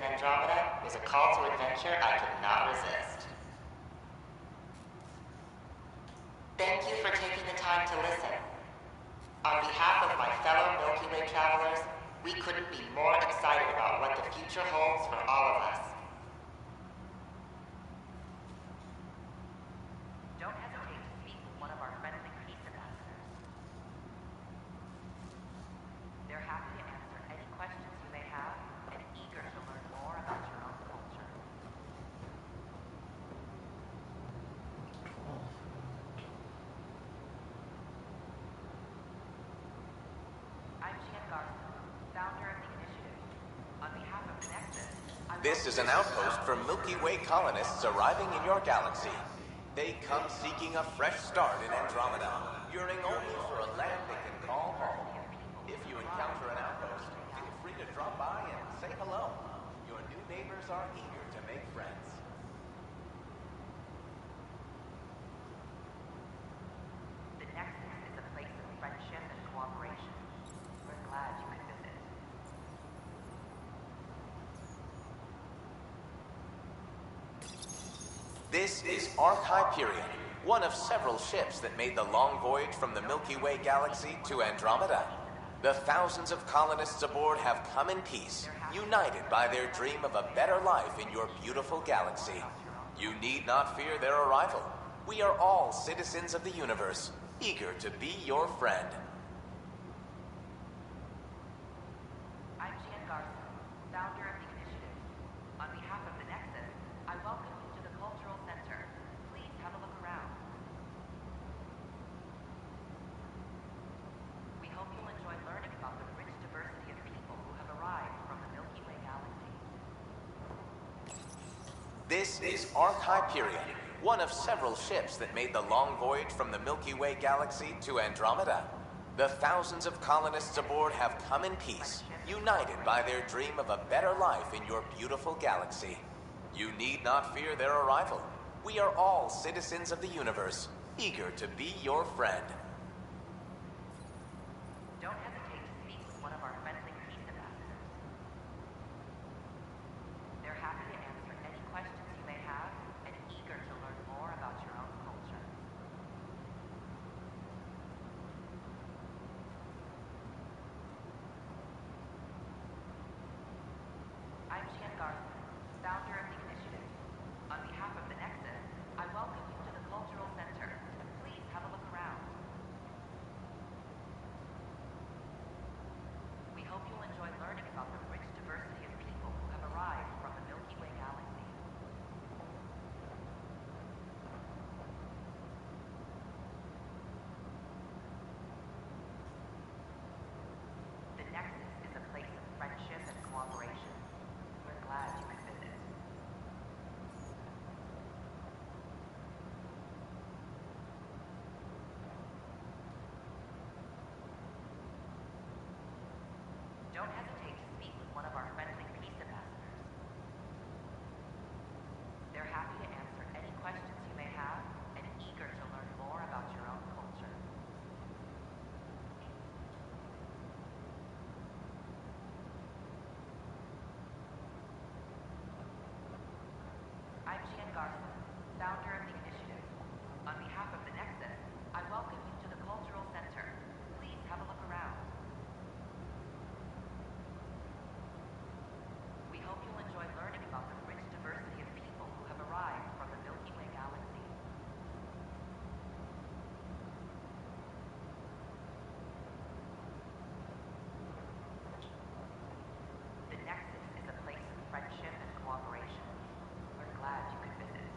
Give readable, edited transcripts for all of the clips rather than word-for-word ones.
in Andromeda was a call to adventure I could not resist. Thank you for taking the time to listen. On behalf of my fellow Milky Way travelers, we couldn't be more excited about what the future holds for all of us. Don't hesitate to speak with one of our friendly peace ambassadors. They're happy to answer any questions you may have and eager to learn more about your own culture. I'm Gian Garson, founder of the initiative. On behalf of the Nexus, This is an outpost for Milky Way colonists arriving in your galaxy. They come seeking a fresh start in Andromeda, yearning only for a land they can call home. If you encounter an outpost, feel free to drop by and say hello. Your new neighbors are eager to make friends. The Nexus is a place of friendship and cooperation. We're glad you could visit. This is Ark Hyperion, one of several ships that made the long voyage from the Milky Way galaxy to Andromeda. The thousands of colonists aboard have come in peace, united by their dream of a better life in your beautiful galaxy. You need not fear their arrival. We are all citizens of the universe, eager to be your friend. I'm Gian Garson, founder of the initiative. On behalf of the Nexus, I welcome you to the Cultural Center. Please have a look around. We hope you'll enjoy learning about the rich diversity of people who have arrived from the Milky Way galaxy. This is Ark Hyperion, one of several ships that made the long voyage from the Milky Way galaxy to Andromeda. The thousands of colonists aboard have come in peace, united by their dream of a better life in your beautiful galaxy. You need not fear their arrival. We are all citizens of the universe, eager to be your friend. Don't hesitate to speak with one of our friendly peace ambassadors. They're happy to answer any questions you may have and eager to learn more about your own culture. I'm Gian Garson, founder of the initiative. On behalf of the Nexus, I welcome you to the Cultural Center. Please have a look around. We hope you'll enjoy learning about the rich diversity of people who have arrived from the Milky Way galaxy. The Nexus is a place of friendship and cooperation. We're glad you could visit. Don't hesitate to speak with one of our friendly peace ambassadors. They're happy to answer any questions you may have and eager to learn more about your own culture. I'm Gian Garson, founder of the initiative. On behalf of the Nexus, I welcome you to the Cultural Center. Please have a look around. We hope you'll enjoy learning about the rich diversity of people who have arrived from the Milky Way galaxy. The Nexus is a place of friendship and cooperation. We're glad you could visit.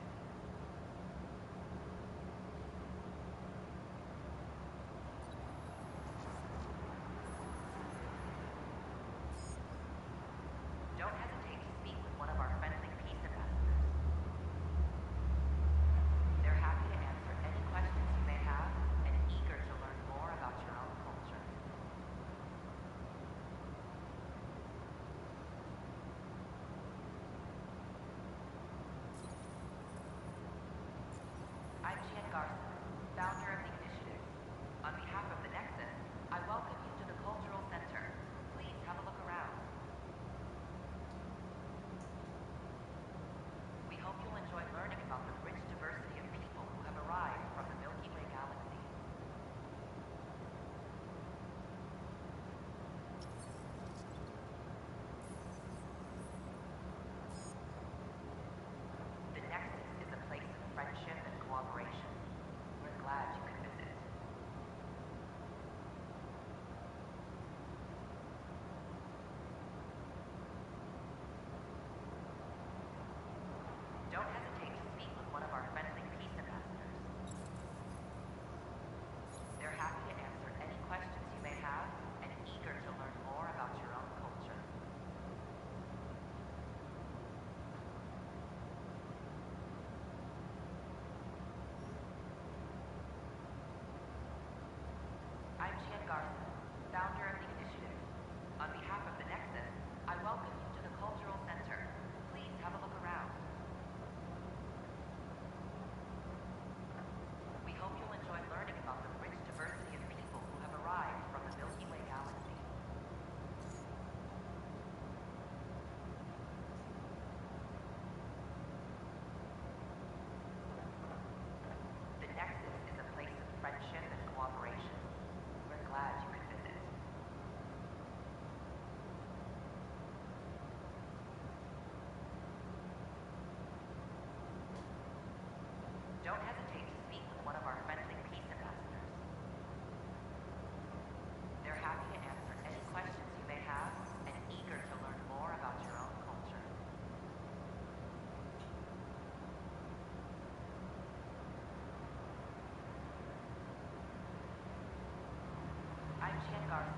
I'm Gian Garson,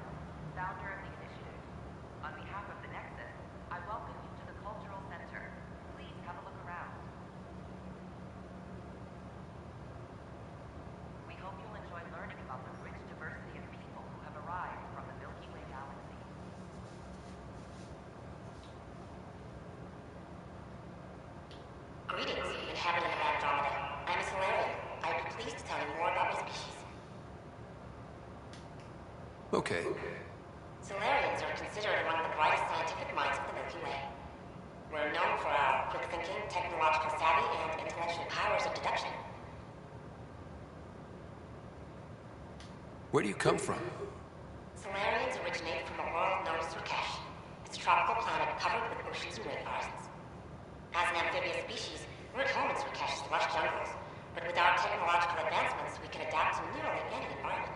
founder of the initiative. On behalf of the Nexus, I welcome you to the Cultural Center. Please have a look around. We hope you'll enjoy learning about the rich diversity of people who have arrived from the Milky Way galaxy. Greetings, inhabitant of Andromeda. I'm a Solarian. I'd be pleased to tell you more about my species. Okay. Solarians are considered among the brightest scientific minds of the Milky Way. We're known for our quick thinking, technological savvy, and intellectual powers of deduction. Where do you come from? Solarians originate from a world known as Surkesh. It's a tropical planet covered with oceans and rainforests. As an amphibious species, we're at home in Surkesh's lush jungles, but with our technological advancements, we can adapt to nearly any environment.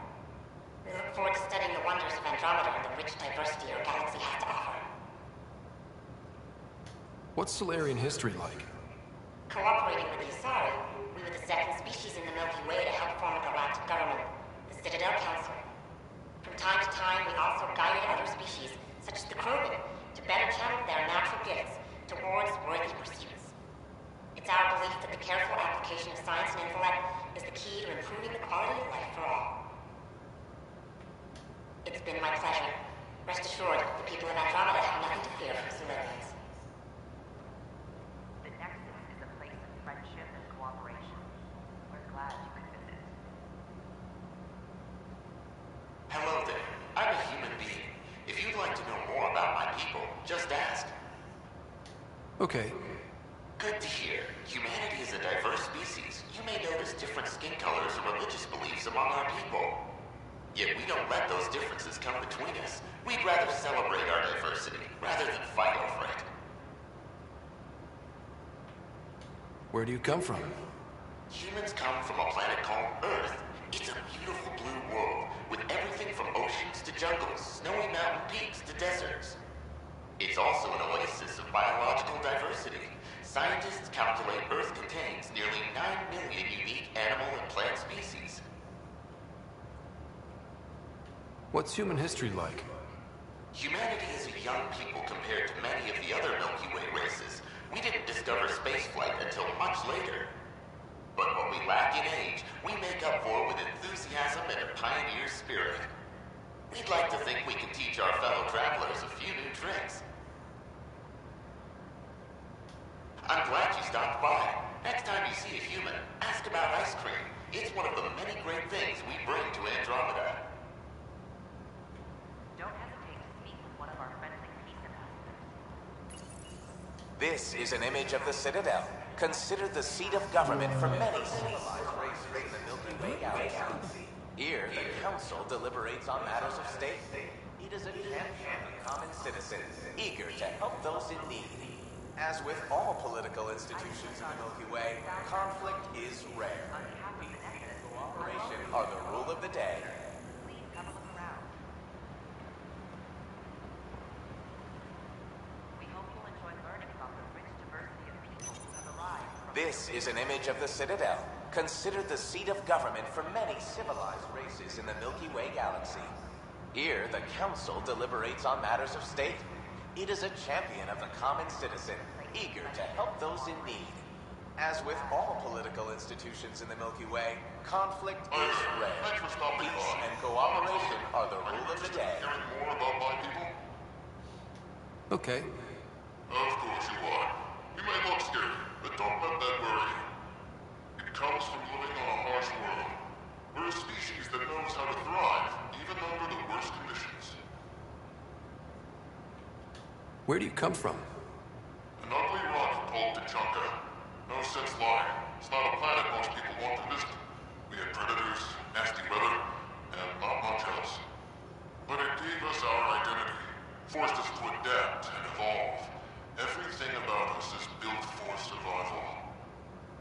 We look forward to studying the wonders of Andromeda and the rich diversity our galaxy has to offer. What's Solarian history like? Cooperating with the Asari, we were the second species in the Milky Way to help form a galactic government, the Citadel Council. From time to time, we also guided other species, such as the Krogan, to better channel their natural gifts towards worthy pursuits. It's our belief that the careful application of science and intellect is the key to improving the quality of life for all. It's been my pleasure. Rest assured, the people of Andromeda have nothing to fear from Solarians. The Nexus is a place of friendship and cooperation. We're glad you could visit. Hello there. I'm a human being. If you'd like to know more about my people, just ask. Okay. Good to hear. Humanity is a diverse species. You may notice different skin colors or religious beliefs among our people. Yet we don't let those differences come between us. We'd rather celebrate our diversity, rather than fight over it. Where do you come from? Humans come from a planet called Earth. It's a beautiful blue world, with everything from oceans to jungles, snowy mountain peaks to deserts. It's also an oasis of biological diversity. Scientists calculate Earth contains nearly 9 million unique animal and plant species. What's human history like? Humanity is a young people compared to many of the other Milky Way races. We didn't discover spaceflight until much later. But what we lack in age, we make up for with enthusiasm and a pioneer spirit. We'd like to think we can teach our fellow travelers a few new tricks. I'm glad you stopped by. Next time you see a human, ask about ice cream. It's one of the many great things we bring to Andromeda. Don't hesitate to speak with one of our friendly peace ambassadors. This is an image of the Citadel, considered the seat of government for many civilized races in the Milky Way galaxy. Here, the Council deliberates on matters of state. It is a champion of the common citizen, eager to help those in need. As with all political institutions in the Milky Way, conflict is rare. Peace and cooperation are the rule of the day. Please have a look around. We hope you'll enjoy learning about the rich diversity of people who have arrived from... This is an image of the Citadel, considered the seat of government for many civilized races in the Milky Way galaxy. Here, the Council deliberates on matters of state. It is a champion of the common citizen, eager to help those in need. As with all political institutions in the Milky Way, conflict is rare. Peace and cooperation are the rule of the day. Hearing more about my people? Okay. Of course you are. You may look scared, but don't let that worry you. It comes from living on a harsh world. We're a species that knows how to thrive, even under the worst conditions. Where do you come from? An ugly rock called Tuchanka. No sense lying. It's not a planet most people want to visit. We had predators, nasty weather, and not much else. But it gave us our identity, forced us to adapt and evolve. Everything about us is built for survival.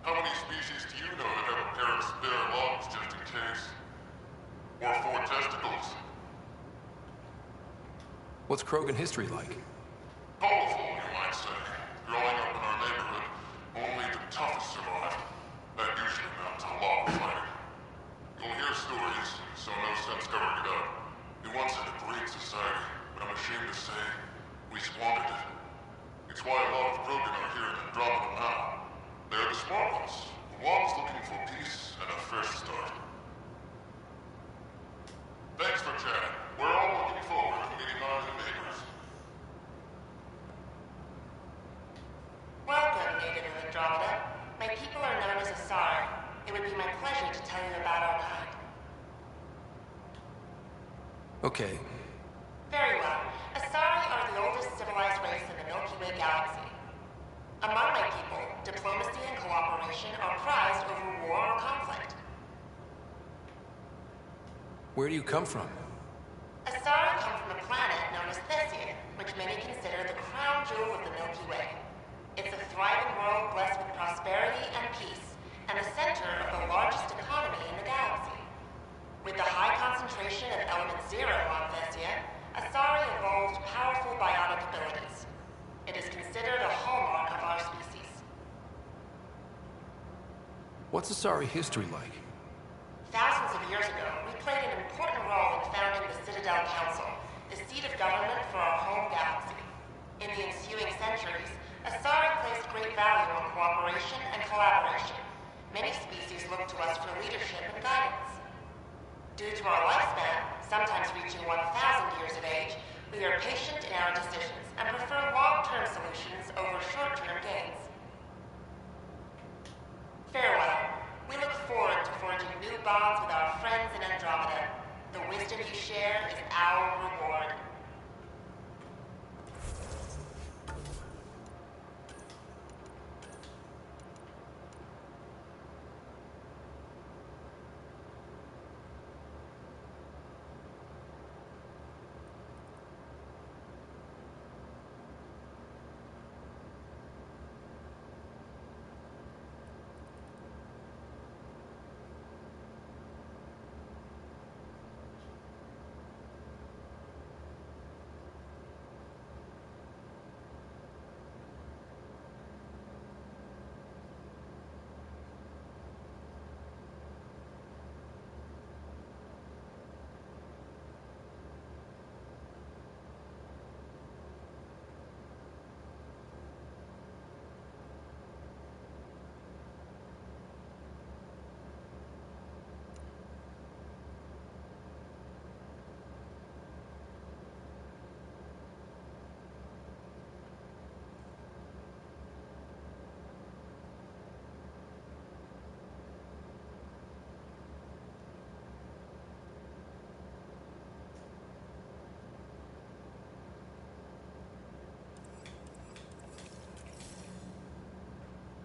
How many species do you know that have a pair of spare lungs just in case? Or 4 testicles? What's Krogan history like? Colorful, you might say. Growing up in our neighborhood, only the toughest survive. That usually amounts to a lot of fighting. You'll hear stories, so no sense covering it up. You want why a lot of Krogan are here in Andromeda now. They're the smart ones. The ones looking for peace and a fresh start. Thanks for chatting. We're all looking forward to meeting our new neighbors. Welcome, native of Andromeda. My people are known as Asari. It would be my pleasure to tell you about our kind. Okay. Very well. Asari are the oldest civilized race in the Milky Way galaxy. Among my people, diplomacy and cooperation are prized over war or conflict. Where do you come from? Asari come from a planet known as Thessia, which many consider the crown jewel of the Milky Way. It's a thriving world blessed with prosperity and peace, and the center of the largest economy in the galaxy. With the high concentration of element zero on Thessia, Asari evolved powerful biotic abilities. It is considered a hallmark of our species. What's Asari history like? Thousands of years ago, we played an important role in founding the Citadel Council, the seat of government for our home galaxy. In the ensuing centuries, Asari placed great value on cooperation and collaboration. Many species look to us for leadership and guidance. Due to our lifespan, sometimes reaching 1,000 years of age, we are patient in our decisions and prefer long-term solutions over short-term gains. Farewell. We look forward to forging new bonds with our friends in Andromeda. The wisdom you share is our reward.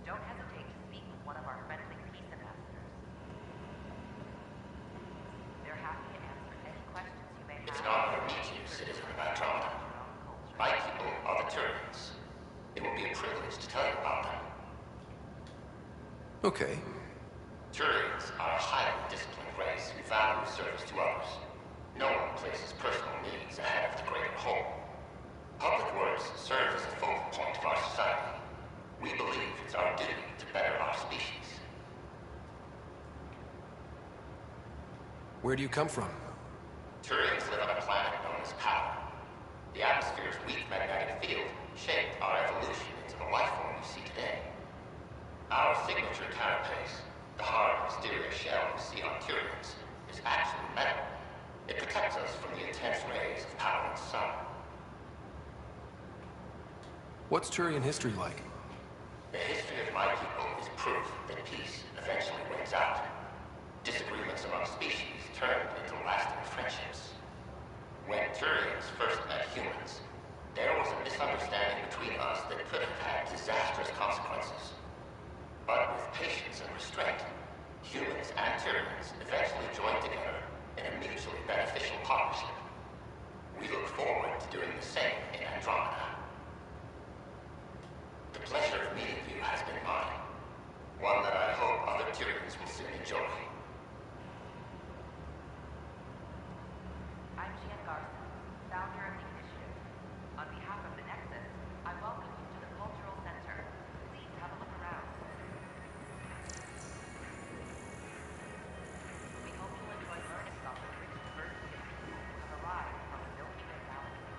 Don't hesitate to speak with one of our friendly peace ambassadors. They're happy to answer any questions you may have. It's an honor to meet you, citizen of Andromeda. My people are the Turians. It will be a privilege to tell you about them. Okay. Turians are a highly disciplined race who value service to others. No one places personal needs ahead of the greater whole. Public works serve as a focal point of our society. We believe it's our duty to better our species. Where do you come from? Turians live on a planet known as Power. The atmosphere's weak magnetic field shaped our evolution into the life form we see today. Our signature carapace, the hard, mysterious shell we see on Turians, is actually metal. It protects us from the intense rays of Power's sun. What's Turian history like? The history of my people is proof that peace eventually wins out. Disagreements among species turned into lasting friendships. When Turians first met humans, there was a misunderstanding between us that could have had disastrous consequences. But with patience and restraint, humans and Turians eventually joined together in a mutually beneficial partnership. We look forward to doing the same in Andromeda. The pleasure of meeting you has been mine. One that I hope other Turians will soon enjoy. I'm Gian Garson, founder of the initiative. On behalf of the Nexus, I welcome you to the Cultural Center. Please have a look around. We hope you'll enjoy learning about the rich diversity of people who have arrived from the Milky Way galaxy.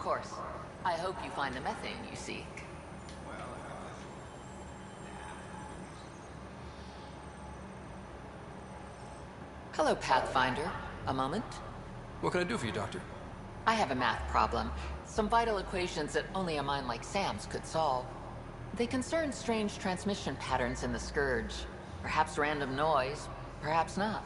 course. I hope you find the methane you seek. Hello, Pathfinder. A moment? What can I do for you, Doctor? I have a math problem. Some vital equations that only a mind like Sam's could solve. They concern strange transmission patterns in the Scourge. Perhaps random noise, perhaps not.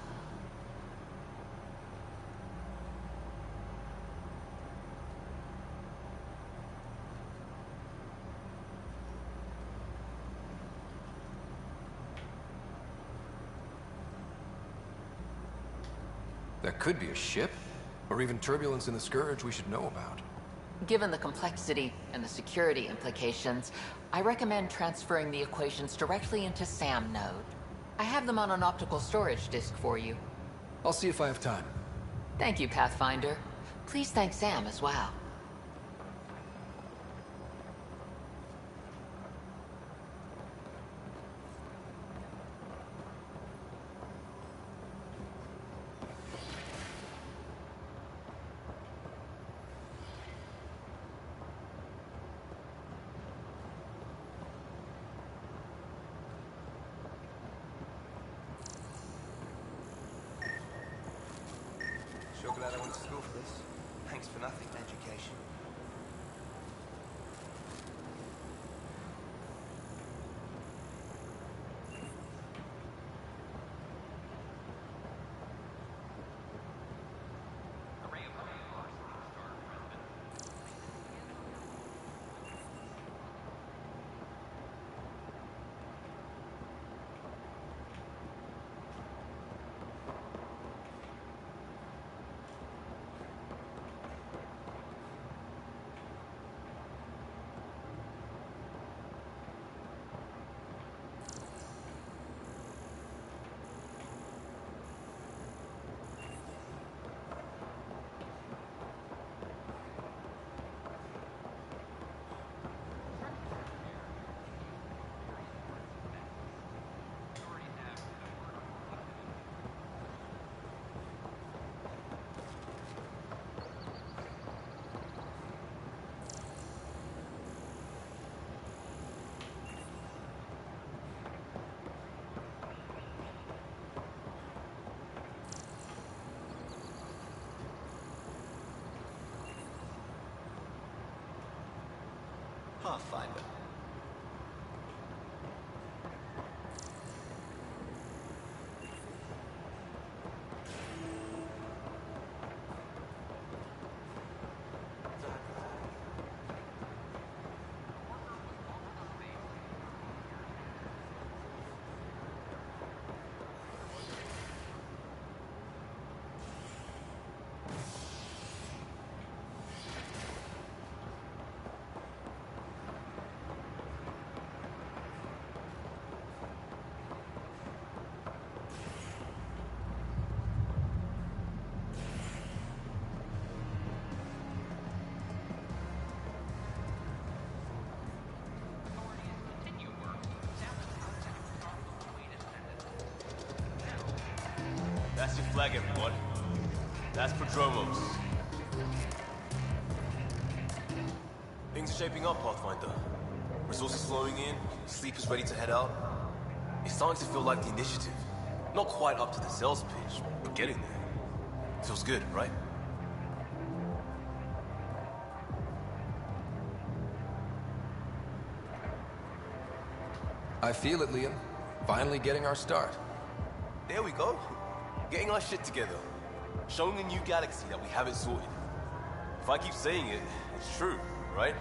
That could be a ship, or even turbulence in the Scourge we should know about. Given the complexity and the security implications, I recommend transferring the equations directly into SAM node. I have them on an optical storage disk for you. I'll see if I have time. Thank you, Pathfinder. Please thank Sam as well. Sure glad I went to school for this. Thanks for nothing, education. Pathfinder. That's your flag, everyone. That's Prodromos. Things are shaping up, Pathfinder. Resources flowing in, sleepers ready to head out. It's starting to feel like the initiative. Not quite up to the sales pitch, but getting there. Feels good, right? I feel it, Liam. Finally getting our start. There we go. Getting our shit together. Showing a new galaxy that we haven't sorted. If I keep saying it, it's true, right?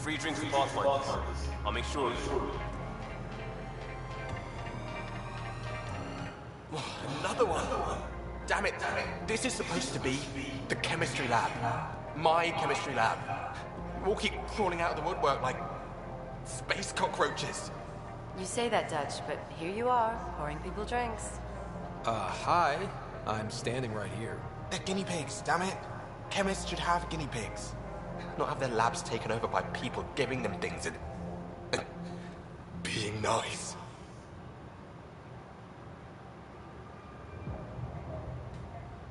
Free drinks for Pathfinders. I'll make sure of it. Another one! Damn it! This is supposed to be the chemistry lab. My chemistry lab. You all keep crawling out of the woodwork like space cockroaches. You say that, Dutch, but here you are, pouring people drinks. Hi. I'm standing right here. They're guinea pigs, damn it. Chemists should have guinea pigs. Not have their labs taken over by people giving them things and being nice.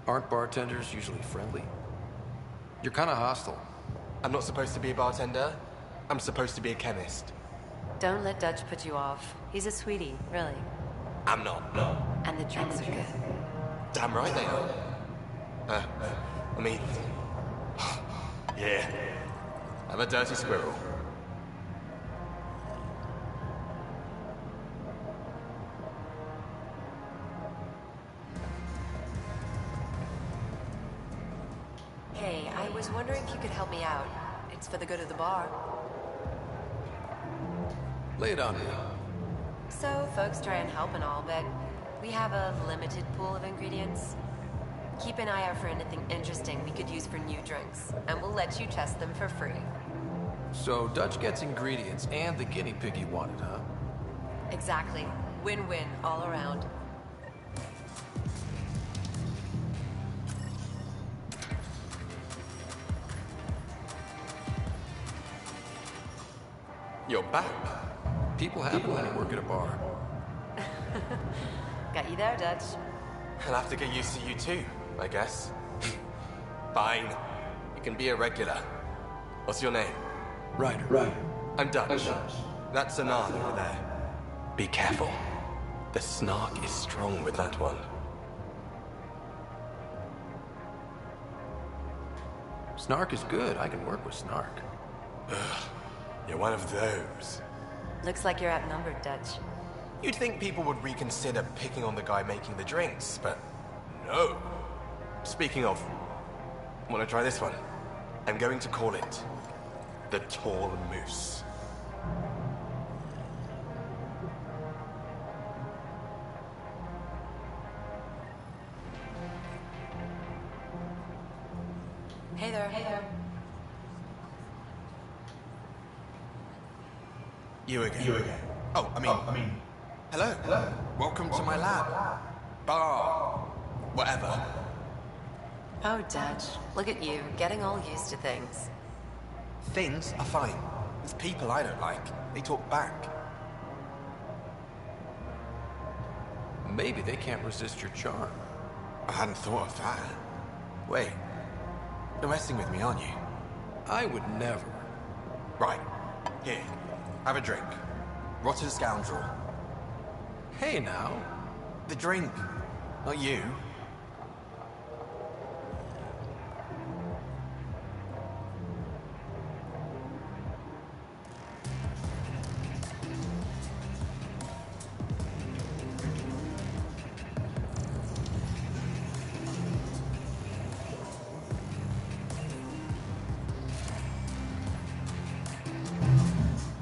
Aren't bartenders usually friendly? You're kind of hostile. I'm not supposed to be a bartender. I'm supposed to be a chemist. Don't let Dutch put you off. He's a sweetie, really. I'm not, no. And the drinks are good. Damn right they are. I mean... yeah. I'm a dirty squirrel. Hey, I was wondering if you could help me out. It's for the good of the bar. Lay it on me. So, folks try and help and all, but we have a limited pool of ingredients. Keep an eye out for anything interesting we could use for new drinks, and we'll let you test them for free. So Dutch gets ingredients and the guinea pig he wanted, huh? Exactly. Win-win all around. You're back. People happen when you work at a bar. Got you there, Dutch. I'll have to get used to you too, I guess. Fine. You can be a regular. What's your name? Ryder. I'm Dutch. That's Anand over there. Be careful. The snark is strong with that one. Snark is good. I can work with Snark. You're one of those. Looks like you're outnumbered, Dutch. You'd think people would reconsider picking on the guy making the drinks, but no. Speaking of, want to try this one? I'm going to call it the Tall Moose. Hey there. Hey there. You again. Oh, I mean... Hello. Welcome to my lab. Bar. Whatever. Oh, Dutch. Look at you, getting all used to things. Things are fine. It's people I don't like. They talk back. Maybe they can't resist your charm. I hadn't thought of that. Wait. You're messing with me, aren't you? I would never. Right. Here. Have a drink. Rotten scoundrel. Hey now. The drink. Not you.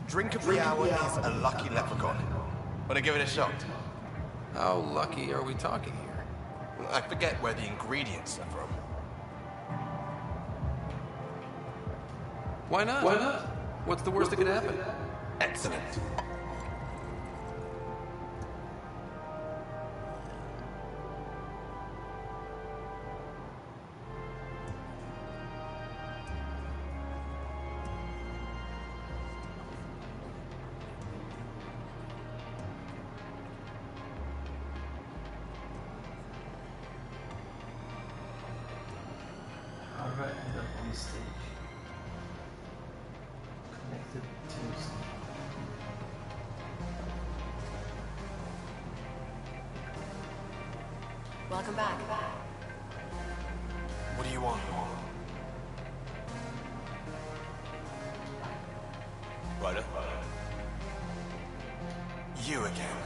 Drink of the hour is a lucky leprechaun. Want to give it a shot? How lucky are we talking here? I forget where the ingredients are from. Why not? What's the worst that could happen? Excellent. However, end up on the stage. Connected to something. Welcome back. What do you want? Ryder? You again.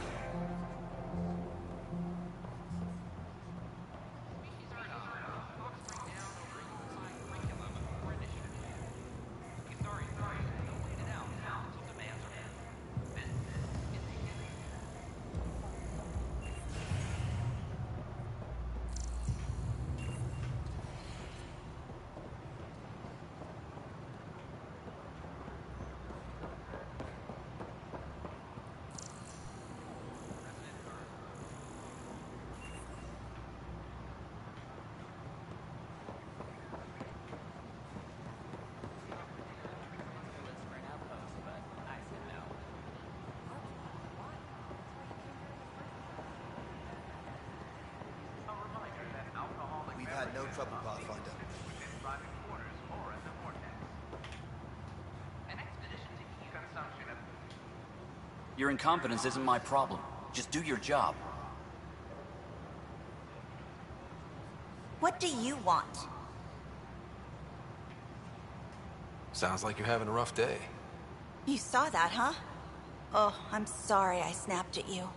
Your incompetence isn't my problem. Just do your job. What do you want? Sounds like you're having a rough day. You saw that, huh? Oh, I'm sorry I snapped at you.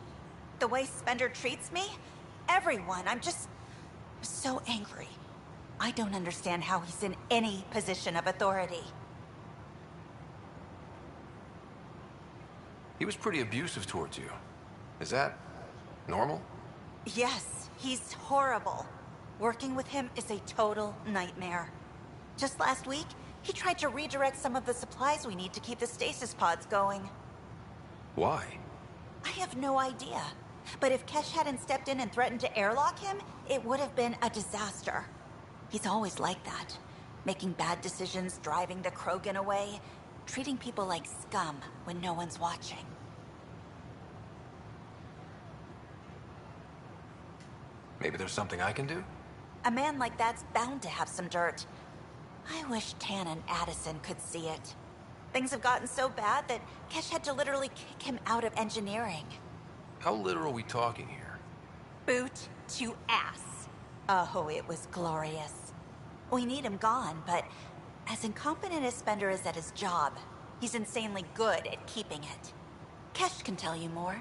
The way Spender treats me? Everyone, I'm just so angry. I don't understand how he's in any position of authority. He was pretty abusive towards you. Is that normal? Yes, he's horrible. Working with him is a total nightmare. Just last week, he tried to redirect some of the supplies we need to keep the stasis pods going. Why? I have no idea. But if Kesh hadn't stepped in and threatened to airlock him, it would have been a disaster. He's always like that. Making bad decisions, driving the Krogan away, treating people like scum when no one's watching. Maybe there's something I can do? A man like that's bound to have some dirt. I wish Tan and Addison could see it. Things have gotten so bad that Kesh had to literally kick him out of engineering. How literal are we talking here? Boot to ass. Oh, it was glorious. We need him gone, but as incompetent as Spender is at his job, he's insanely good at keeping it. Kesh can tell you more.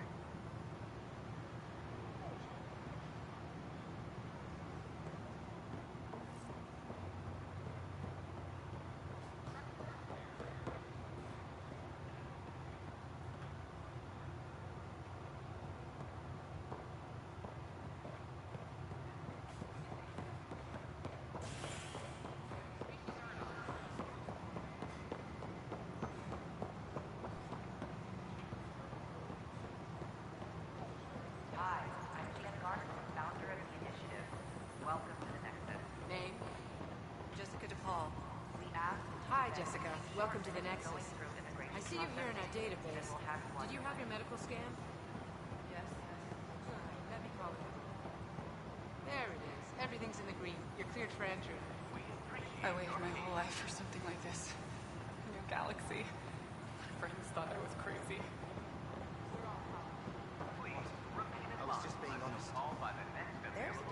Jessica. Welcome to the Nexus. I see you here in our database. Did you have your medical scan? Yes. Let me call it. There it is. Everything's in the green. You're cleared for entry. I waited my whole life for something like this. A new galaxy. My friends thought I was crazy. I was just being honest. There's a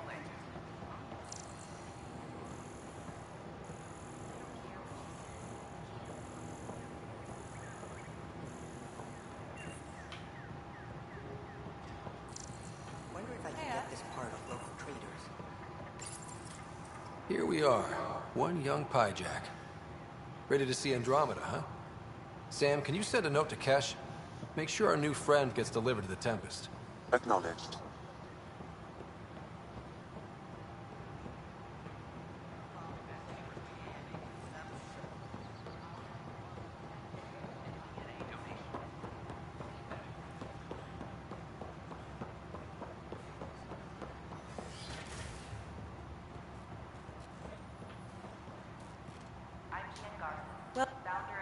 Wonder if I can get this part of local traders. Here we are, one young Pyjak. Ready to see Andromeda, huh? Sam, can you send a note to Kesh? Make sure our new friend gets delivered to the Tempest. Acknowledged. Well,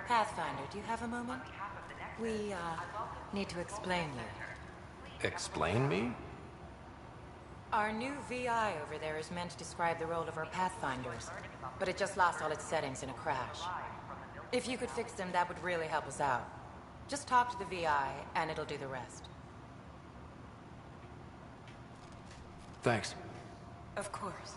Pathfinder, do you have a moment? We, need to explain you. Explain me? Our new VI over there is meant to describe the role of our Pathfinders, but it just lost all its settings in a crash. If you could fix them, that would really help us out. Just talk to the VI, and it'll do the rest. Thanks. Of course.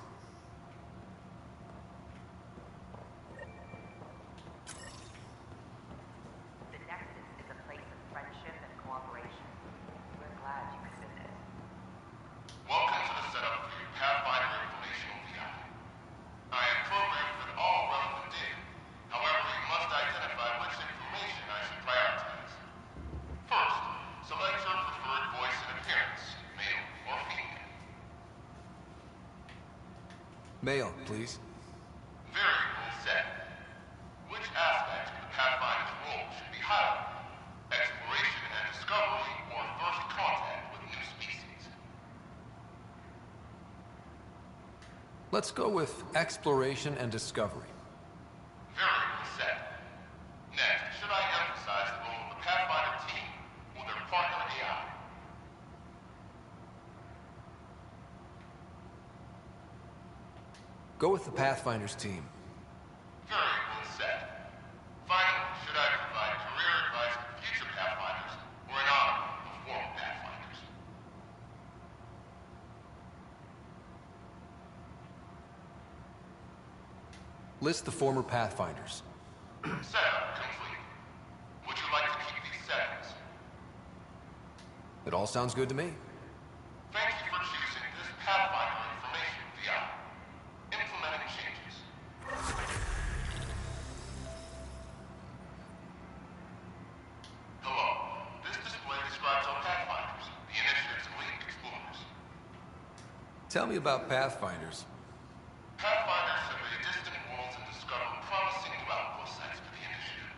Welcome to the setup for your Pathfinder Informational VI. I have programmed with all relevant data. However, you must identify which information I should prioritize. First, select your preferred voice and appearance, male or female. Male, please. Variable set. Which aspect of the Pathfinder's role should be highlighted? Exploration and discovery, or first contact with new species? Let's go with exploration and discovery. Variable set. Next, should I emphasize the role of the Pathfinder team or their partner AI? Go with the Pathfinder's team. Variable set. Finally, should I provide career advice to future Pathfinders or an honor? List the former Pathfinders. Setup complete. Would you like to keep these settings? It all sounds good to me. Thank you for choosing this Pathfinder information VI. Implementing changes. Hello. This display describes our Pathfinders, the Initiative's elite explorers. Tell me about Pathfinders. Pathfinders survey distant worlds and discover promising new outpost sites for the Initiative.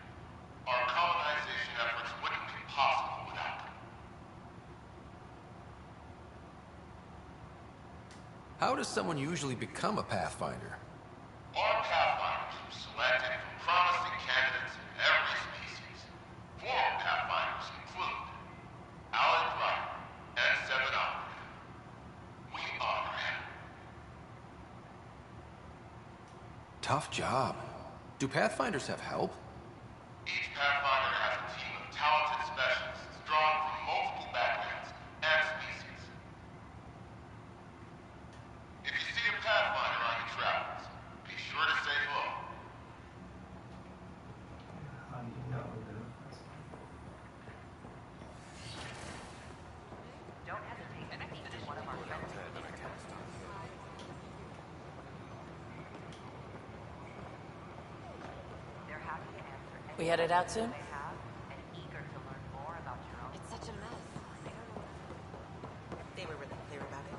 Our colonization efforts wouldn't be possible without them. How does someone usually become a Pathfinder? Our Pathfinders were selected from promising candidates in every species. Former Pathfinders include Alec Wright and Seven Operative. We honor him. Tough job. Do Pathfinders have help? Each Pathfinder has a team of talented specialists drawn from multiple backgrounds and species. If you see a Pathfinder on your travels, be sure to say hello. How do you know that? Don't hesitate to speak to one of our friends. They're happy to answer any We headed out soon? they have and eager to learn more about your own. It's such a mess. They were really clear about it.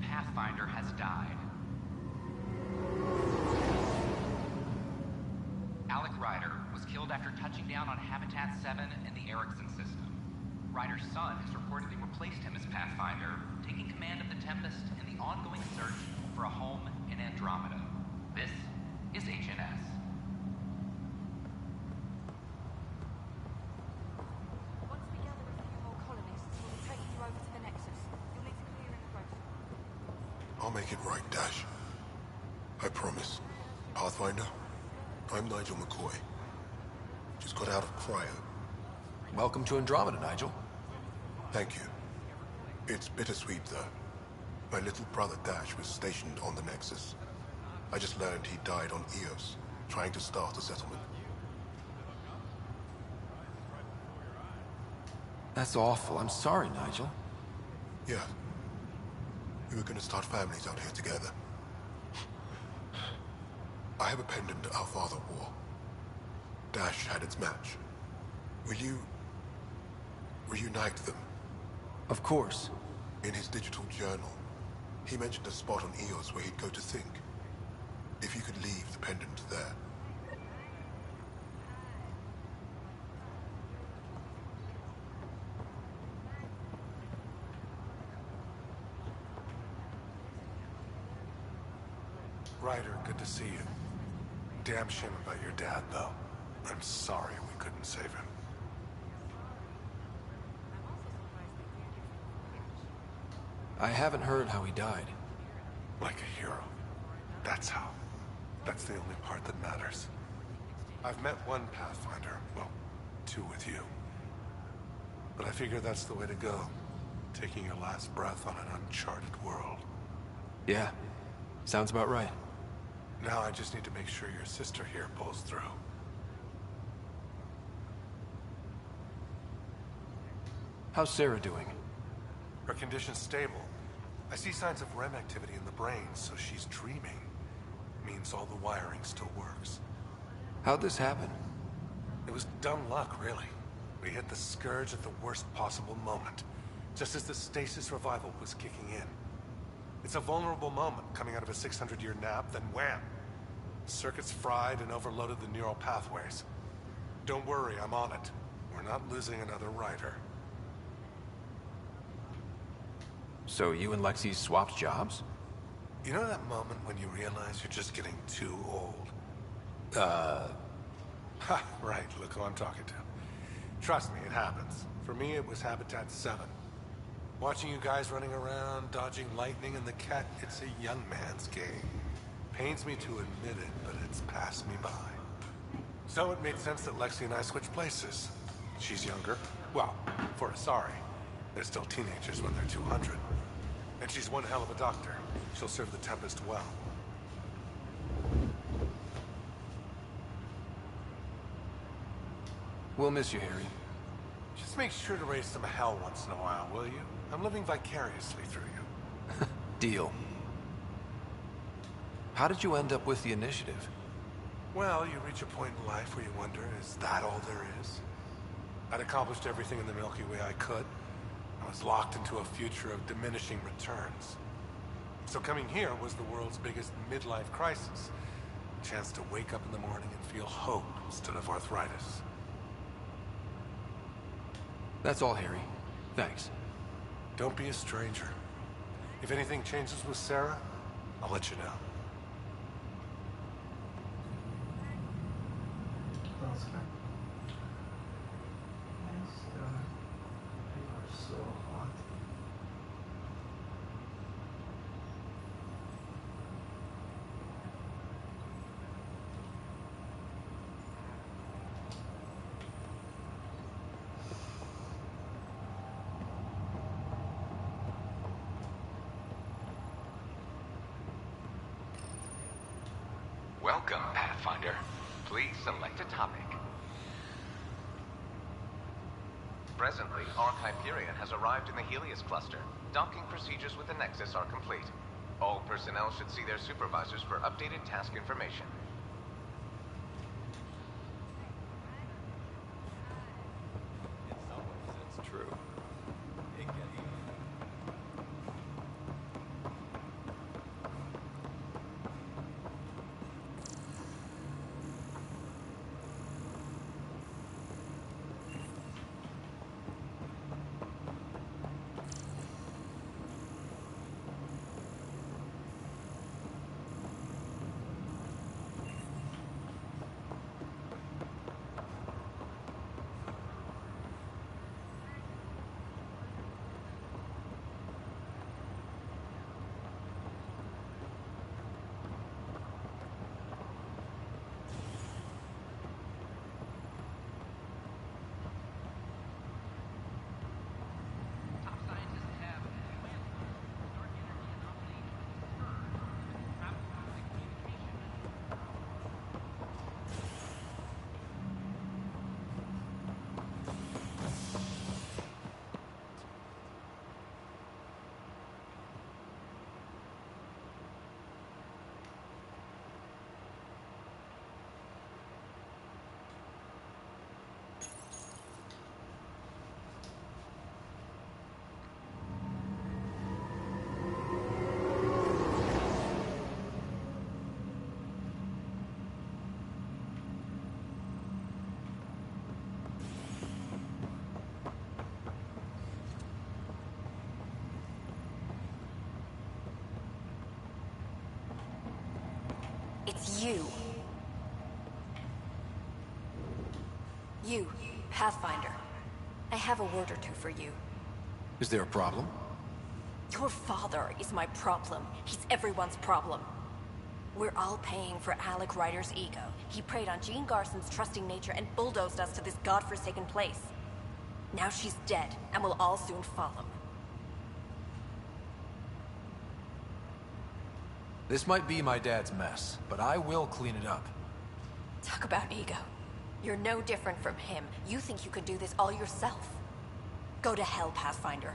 Pathfinder has died. Alec Ryder was killed after touching down on Habitat 7 in the Erickson system. Ryder's son has reportedly replaced him as Pathfinder, taking command of the Tempest in the ongoing search for a home in Andromeda. This is HNS. Once we gather a few more colonists, we'll be taking you over to the Nexus. You'll need to clear in the road. I'll make it right, Dash. I promise. Pathfinder, I'm Nigel McCoy. Just got out of cryo. Welcome to Andromeda, Nigel. Thank you. It's bittersweet, though. My little brother Dash was stationed on the Nexus. I just learned he died on Eos, trying to start a settlement. That's awful. I'm sorry, Nigel. Yeah. We were gonna start families out here together. I have a pendant our father wore. Dash had its match. Will you reunite them? Of course. In his digital journal, He mentioned a spot on Eos where he'd go to think. If you could leave the pendant there. Ryder, good to see you. Damn shame about your dad, though. I'm sorry we couldn't save him. I haven't heard how he died. Like a hero. That's how. That's the only part that matters. I've met one Pathfinder. Well, two with you. But I figure that's the way to go. Taking your last breath on an uncharted world. Yeah. Sounds about right. Now I just need to make sure your sister here pulls through. How's Sarah doing? Her condition's stable. I see signs of REM activity in the brain, so she's dreaming. Means all the wiring still works. How'd this happen? It was dumb luck, really. We hit the Scourge at the worst possible moment, just as the stasis revival was kicking in. It's a vulnerable moment coming out of a 600-year nap, then wham! Circuits fried and overloaded the neural pathways. Don't worry, I'm on it. We're not losing another Ryder. So you and Lexi swapped jobs? You know that moment when you realize you're just getting too old? Ha, right, look who I'm talking to. Trust me, it happens. For me, it was Habitat 7. Watching you guys running around, dodging lightning and the cat, it's a young man's game. Pains me to admit it, but it's passed me by. So it made sense that Lexi and I switched places. She's younger. Well, for Asari. They're still teenagers when they're 200. And she's one hell of a doctor. She'll serve the Tempest well. We'll miss you, Harry. Just make sure to raise some hell once in a while, will you? I'm living vicariously through you. Deal. How did you end up with the initiative? Well, you reach a point in life where you wonder, is that all there is? I'd accomplished everything in the Milky Way I could. I was locked into a future of diminishing returns. So coming here was the world's biggest midlife crisis. A chance to wake up in the morning and feel hope instead of arthritis. That's all, Harry. Thanks. Don't be a stranger. If anything changes with Sarah, I'll let you know. That's fine. Yes, you are so hot. Welcome, Pathfinder. Please select a topic. Presently, Ark Hyperion has arrived in the Helios cluster. Docking procedures with the Nexus are complete. All personnel should see their supervisors for updated task information. That's true. You, Pathfinder. I have a word or two for you. Is there a problem? Your father is my problem. He's everyone's problem. We're all paying for Alec Ryder's ego. He preyed on Jean Garson's trusting nature and bulldozed us to this godforsaken place. Now she's dead, and we'll all soon follow. This might be my dad's mess, but I will clean it up. Talk about ego. You're no different from him. You think you could do this all yourself. Go to hell, Pathfinder.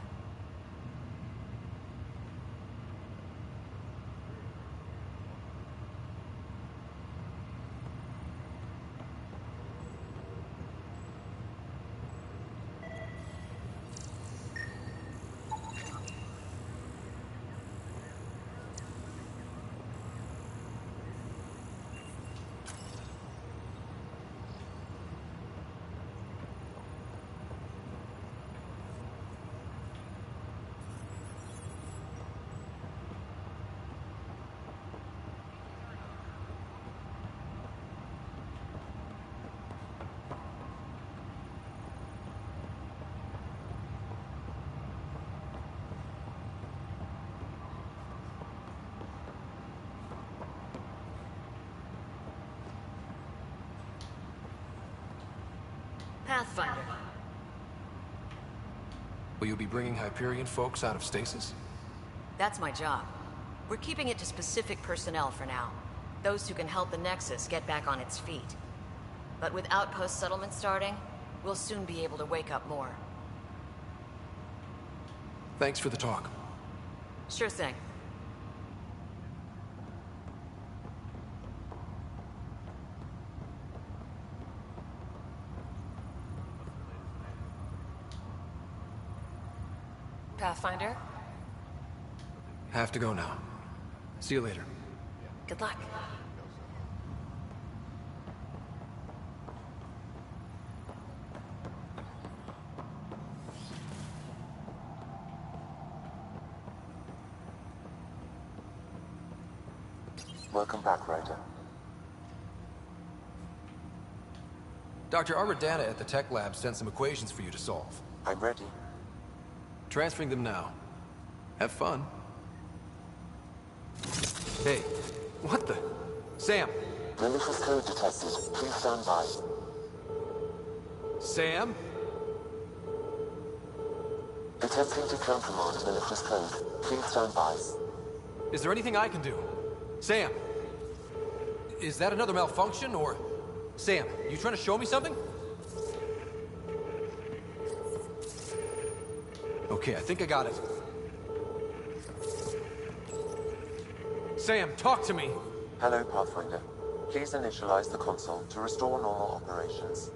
Pathfinder. Will you be bringing Hyperion folks out of stasis? That's my job. We're keeping it to specific personnel for now. Those who can help the Nexus get back on its feet. But with outpost settlement starting, we'll soon be able to wake up more. Thanks for the talk. Sure thing. Pathfinder? Have to go now. See you later. Good luck. Welcome back, Ryder. Dr. Aradana at the tech lab sent some equations for you to solve. I'm ready. Transferring them now. Have fun. Hey, what the? Sam! Malicious code detected. Please stand by. Sam? Attempting to countermand malicious code. Please stand by. Is there anything I can do? Sam! Is that another malfunction, or... Sam, you trying to show me something? Okay, I think I got it. Sam, talk to me! Hello, Pathfinder. Please initialize the console to restore normal operations.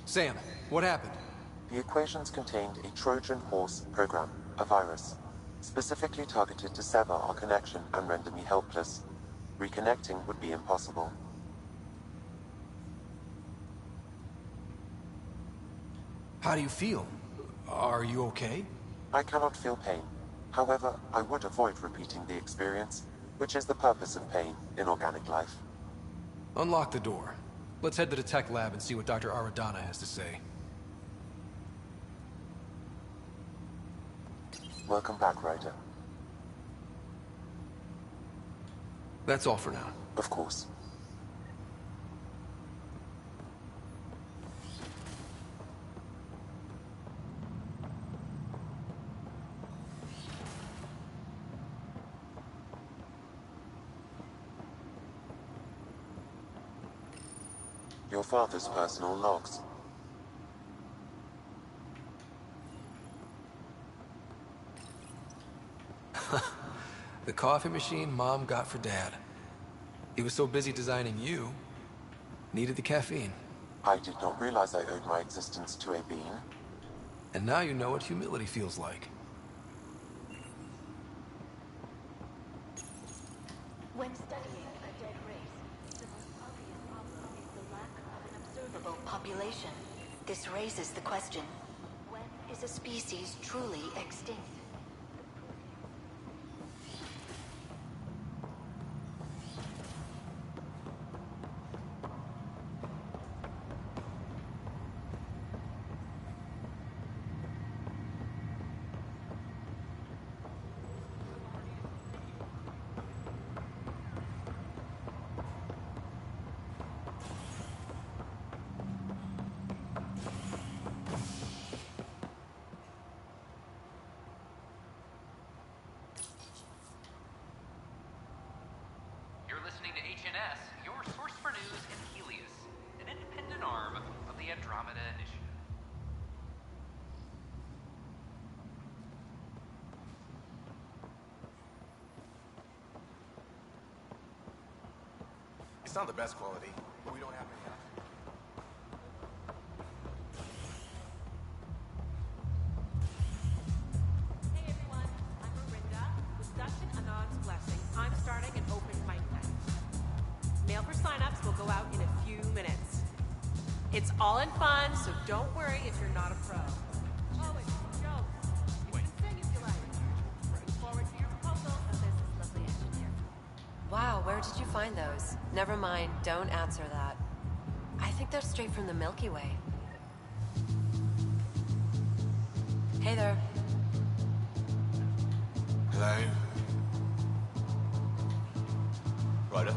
Sam, what happened? The equations contained a Trojan horse program, a virus, specifically targeted to sever our connection and render me helpless. Reconnecting would be impossible. How do you feel? Are you okay? I cannot feel pain. However, I would avoid repeating the experience, which is the purpose of pain in organic life. Unlock the door. Let's head to the tech lab and see what Dr. Aradana has to say. Welcome back, Ryder. That's all for now. Of course. Your father's personal logs. The coffee machine Mom got for Dad. He was so busy designing you, needed the caffeine. I did not realize I owed my existence to a bean. And now you know what humility feels like. When studying a dead race, the most obvious problem is the lack of an observable population. This raises the question, when is a species truly extinct? listening to HNS, your source for news in Helios, an independent arm of the Andromeda Initiative. It's not the best quality, but we don't have many options. Hey everyone, I'm Marinda. With Dustin Anand's blessing, I'm starting an open mic night. Mail for signups will go out in a few minutes. It's all in fun, so don't worry if you're not a pro. Oh, wait, Joe, you can sing if you like. Looking forward to your proposal of this lovely engineer. Wow, where did you find those? Never mind, don't answer that. I think they're straight from the Milky Way. Hey there. Hello? Ryder?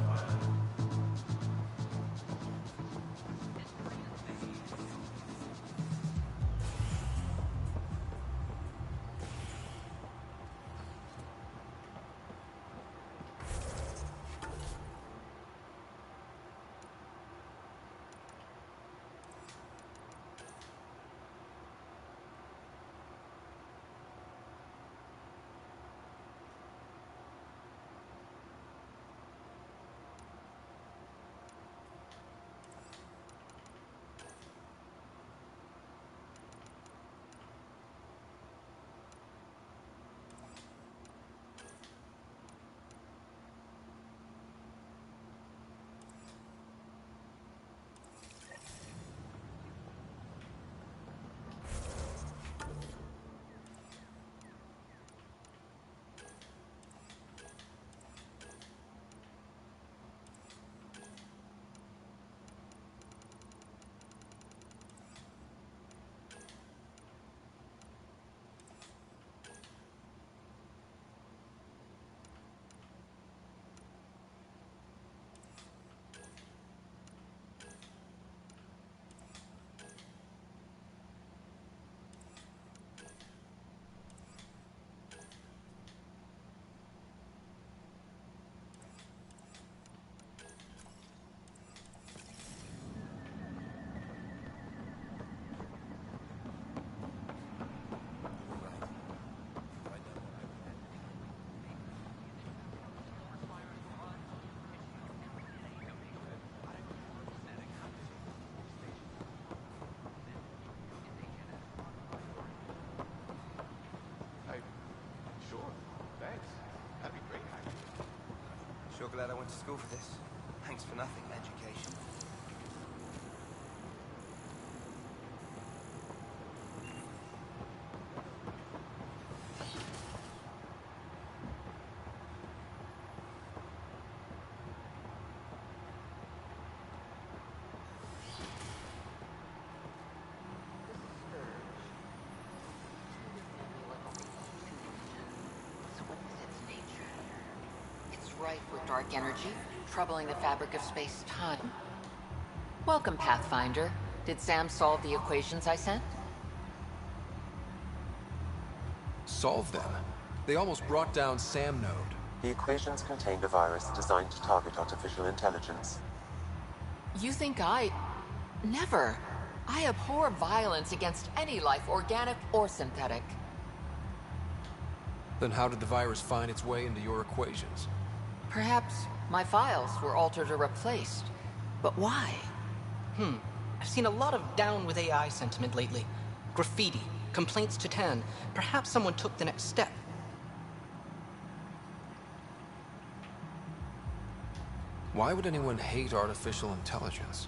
Sure glad I went to school for this. Thanks for nothing, education. Rife with dark energy, troubling the fabric of space-time. Welcome, Pathfinder. Did Sam solve the equations I sent? Solve them? They almost brought down Sam Node. The equations contained a virus designed to target artificial intelligence. You think Never. I abhor violence against any life, organic or synthetic. Then how did the virus find its way into your equations? Perhaps my files were altered or replaced. But why? I've seen a lot of down with AI sentiment lately. Graffiti, complaints to 10. Perhaps someone took the next step. Why would anyone hate artificial intelligence?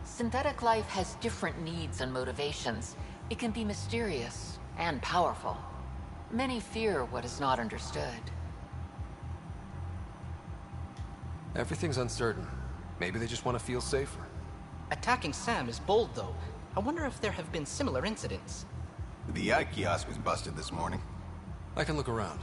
Synthetic life has different needs and motivations. It can be mysterious and powerful. Many fear what is not understood. Everything's uncertain. Maybe they just want to feel safer. Attacking Sam is bold, though. I wonder if there have been similar incidents. The VI kiosk was busted this morning. I can look around.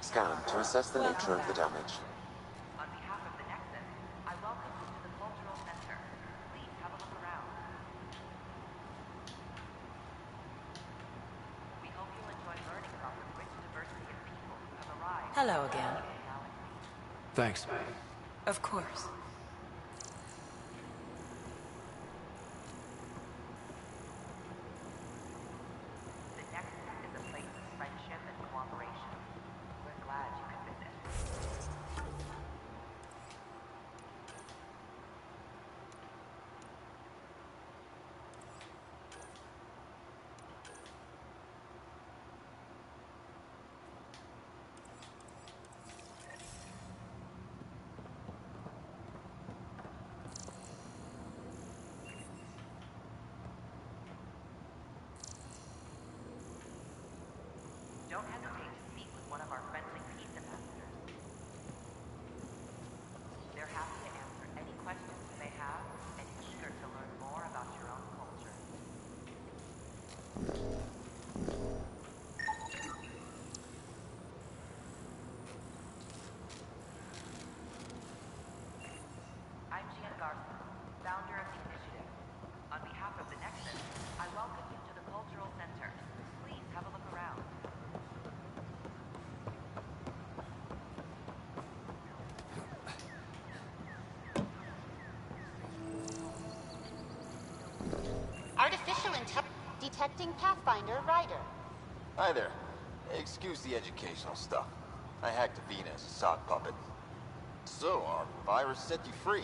Scan to assess the nature of the damage. On behalf of the Nexus, I welcome you to the Cultural Center. Please have a look around. We hope you'll enjoy learning about the rich diversity of people who have arrived. Hello again. Thanks. Of course. The Nexus is a place of friendship and cooperation. We're glad you could visit. Don't hesitate to speak with one of our friendly peace ambassadors. They're happy to answer any questions you may have and eager to learn more about your own culture. I'm Gian Garson, founder of the initiative. On behalf of the Nexus, I welcome you to the Cultural Center. Please have a look around. Artificial intelligence detecting Pathfinder Ryder. Hi there. Excuse the educational stuff. I hacked Avina as a sock puppet. So, our virus set you free.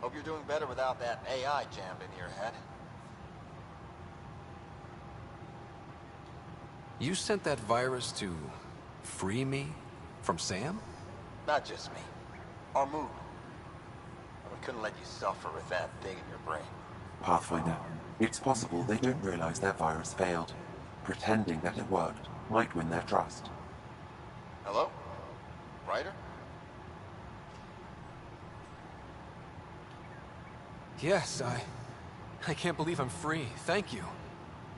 Hope you're doing better without that AI jammed in your head. You sent that virus to free me from Sam? Not just me. Our movement. We couldn't let you suffer with that thing in your brain. Pathfinder, it's possible they don't realize their virus failed. Pretending that it worked might win their trust. Hello? Ryder? Yes, I can't believe I'm free. Thank you.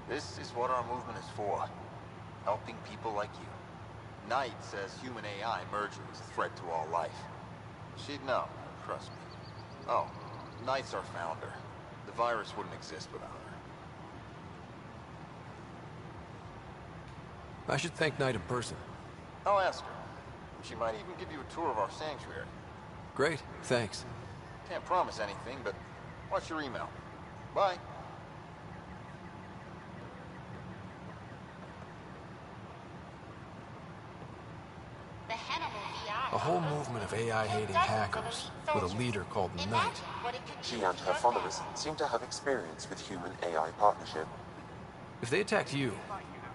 This is what our movement is for. Helping people like you. Knight says human AI merging is a threat to all life. She'd know, trust me. Oh, Knight's our founder. The virus wouldn't exist without her. I should thank Knight in person. I'll ask her. She might even give you a tour of our sanctuary. Great, thanks. Can't promise anything, but what's your email? Bye. The Hannibal VI. A whole movement of AI-hating hackers with a leader called Knight. She and her followers seem to have experience with human-AI partnership. If they attacked you,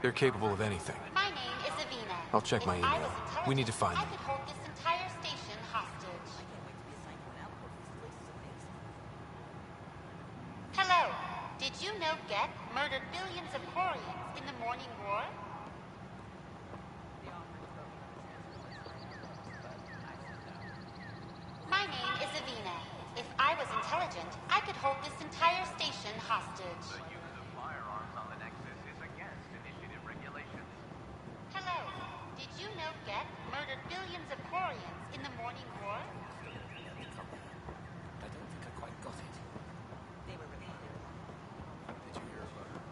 they're capable of anything. My name is Avina. I'll check my If I email. was intelligent, We need to find I them. could hold this entire station hostage. Hello. Did you know Gek murdered billions of Quarians in the Morning War? My name is Avina. If I was intelligent, I could hold this entire station hostage. The use of firearms on the Nexus is against initiative regulations. Hello. Did you know Gek murdered billions of Quarians in the Morning War? I don't think I quite got it. They were related. Did you hear about her?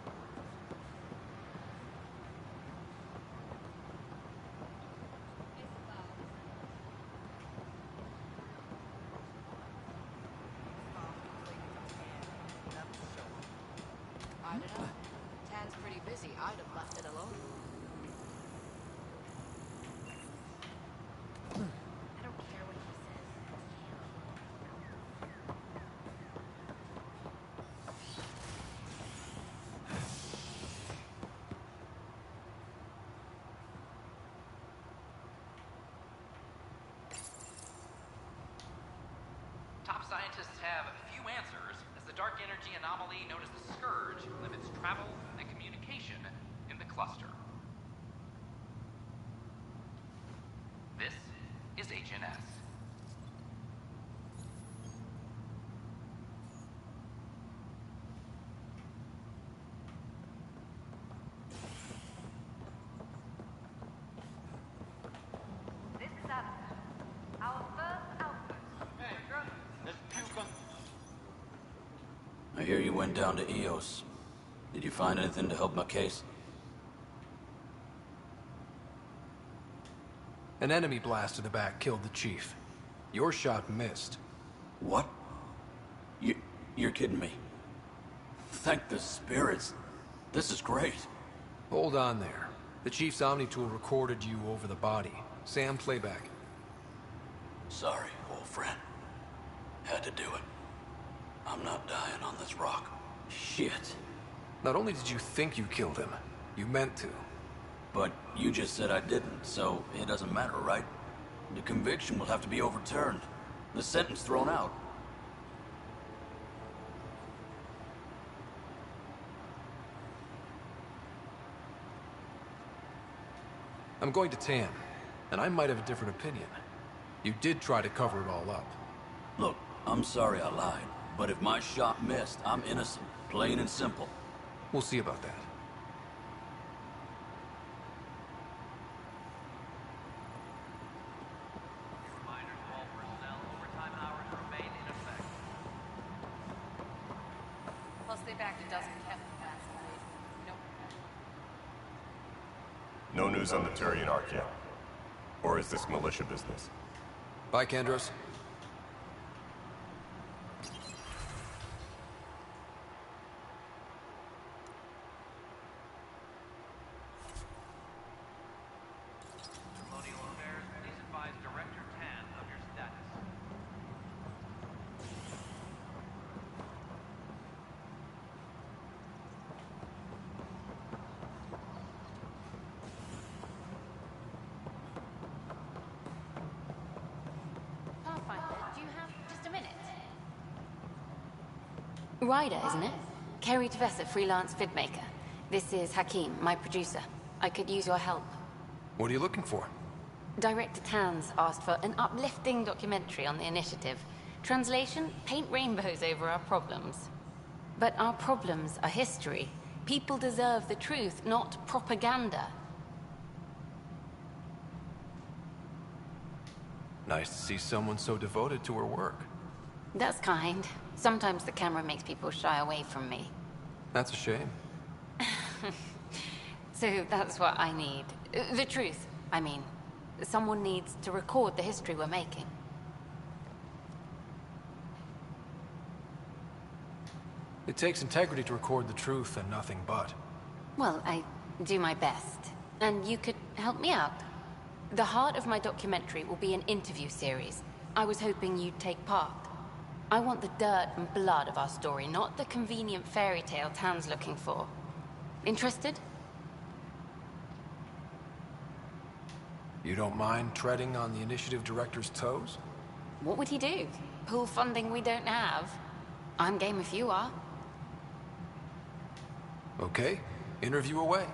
I don't know. Tan's pretty busy. I'd have left it alone. I don't care what he says. Top scientists have few answers as the dark energy anomaly known as the Scourge limits travel and communication in the cluster. This is HNS. hear you went down to EOS. Did you find anything to help my case? An enemy blast to the back killed the chief. Your shot missed. What? You're kidding me. Thank the spirits. This is great. Hold on there. The chief's Omni-tool recorded you over the body. Sam, playback. Sorry, old friend. Had to do it. I'm not dying on this rock. Shit. Not only did you think you killed him, you meant to. But you just said I didn't, so it doesn't matter, right? The conviction will have to be overturned. The sentence thrown out. I'm going to Tam, and I might have a different opinion. You did try to cover it all up. Look, I'm sorry I lied, but if my shot missed, I'm innocent. Plain and simple. We'll see about that. Plus, they backed a dozen Kevin. No news on the Turian Arc yet? Or is this militia business? Bye, Kandros. Colonial Affairs, please advise Director Tan of your status. Pathfinder, do you have just a minute? Ryder, isn't it? Kerry Tevessa, freelance vidmaker. This is Hakim, my producer. I could use your help. What are you looking for? Director Tan's asked for an uplifting documentary on the initiative. Translation, paint rainbows over our problems. But our problems are history. People deserve the truth, not propaganda. Nice to see someone so devoted to her work. That's kind. Sometimes the camera makes people shy away from me. That's a shame. So that's what I need. The truth, I mean. Someone needs to record the history we're making. It takes integrity to record the truth and nothing but. Well, I do my best. And you could help me out. The heart of my documentary will be an interview series. I was hoping you'd take part. I want the dirt and blood of our story, not the convenient fairy tale Tan's looking for. Interested? You don't mind treading on the initiative director's toes? What would he do? Pool funding we don't have? I'm game if you are. Okay, interview away.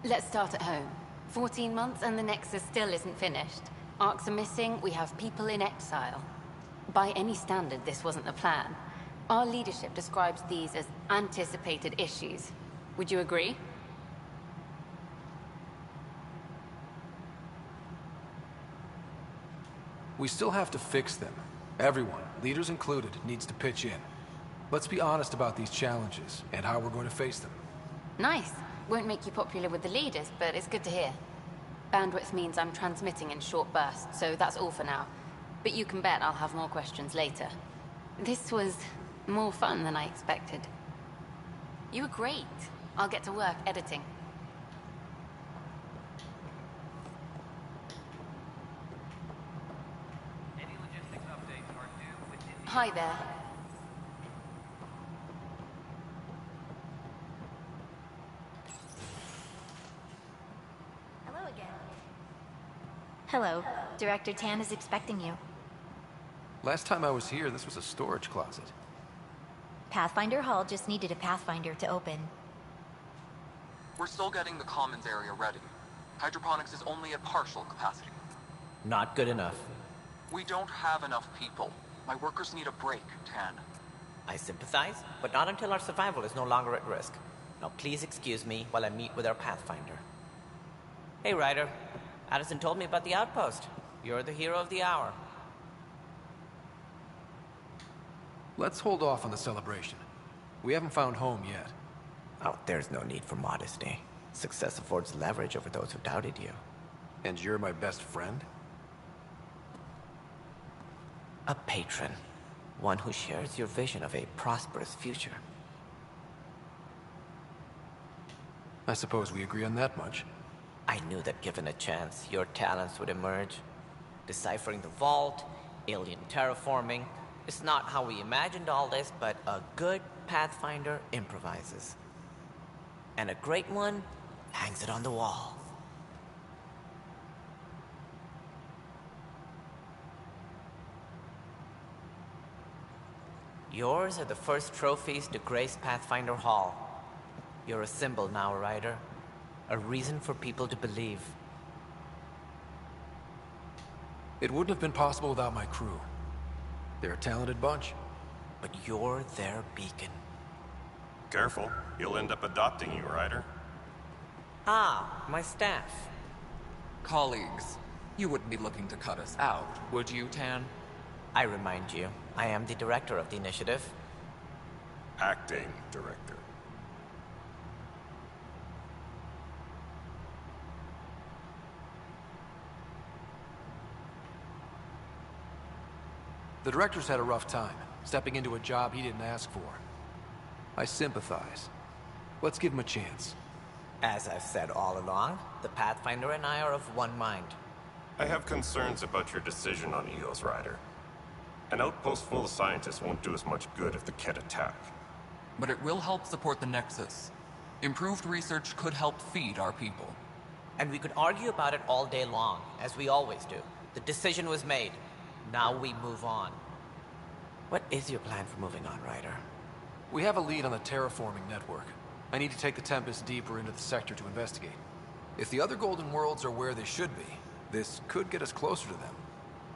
Let's start at home. 14 months and the Nexus still isn't finished. Arcs are missing, we have people in exile. By any standard, this wasn't the plan. Our leadership describes these as anticipated issues. Would you agree? We still have to fix them. Everyone, leaders included, needs to pitch in. Let's be honest about these challenges and how we're going to face them. Nice. Won't make you popular with the leaders, but it's good to hear. Bandwidth means I'm transmitting in short bursts, so that's all for now. But you can bet I'll have more questions later. This was more fun than I expected. You were great. I'll get to work editing. Any logistics updates are due within the... Hi there. Hello again. Hello. Director Tan is expecting you. Last time I was here, this was a storage closet. Pathfinder Hall just needed a Pathfinder to open. We're still getting the commons area ready. Hydroponics is only at partial capacity. Not good enough. We don't have enough people. My workers need a break, Tan. I sympathize, but not until our survival is no longer at risk. Now please excuse me while I meet with our Pathfinder. Hey, Ryder. Addison told me about the outpost. You're the hero of the hour. Let's hold off on the celebration. We haven't found home yet. Oh, there's no need for modesty. Success affords leverage over those who doubted you. And you're my best friend? A patron. One who shares your vision of a prosperous future. I suppose we agree on that much. I knew that given a chance, your talents would emerge. Deciphering the vault, alien terraforming. It's not how we imagined all this, but a good Pathfinder improvises. And a great one hangs it on the wall. Yours are the first trophies to grace Pathfinder Hall. You're a symbol now, Ryder. A reason for people to believe. It wouldn't have been possible without my crew. They're a talented bunch. But you're their beacon. Careful, you'll end up adopting you, Ryder. Ah, my staff. Colleagues, you wouldn't be looking to cut us out, would you, Tan? I remind you, I am the director of the initiative. Acting director. The director's had a rough time, stepping into a job he didn't ask for. I sympathize. Let's give him a chance. As I've said all along, the Pathfinder and I are of one mind. I have concerns about your decision on Eos, Ryder. An outpost full of scientists won't do us much good if the Kett attack. But it will help support the Nexus. Improved research could help feed our people. And we could argue about it all day long, as we always do. The decision was made. Now we move on. What is your plan for moving on, Ryder? We have a lead on the terraforming network. I need to take the Tempest deeper into the sector to investigate. If the other Golden Worlds are where they should be, this could get us closer to them.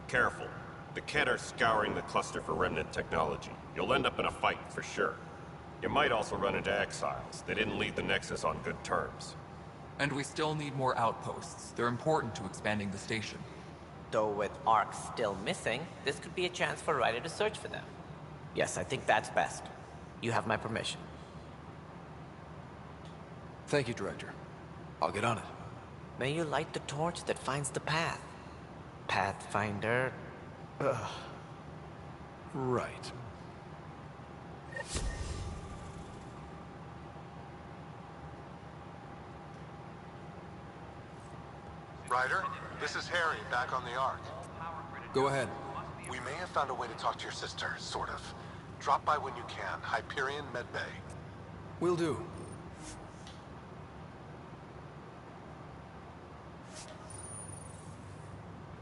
Careful. The Kett are scouring the cluster for remnant technology. You'll end up in a fight, for sure. You might also run into exiles. They didn't leave the Nexus on good terms. And we still need more outposts. They're important to expanding the station. Though with Ark still missing, this could be a chance for Ryder to search for them. Yes, I think that's best. You have my permission. Thank you, Director. I'll get on it. May you light the torch that finds the path. Pathfinder... Ugh. Right. Ryder, this is Harry, back on the Ark. Go ahead. We may have found a way to talk to your sister, sort of. Drop by when you can. Hyperion Medbay. Will do.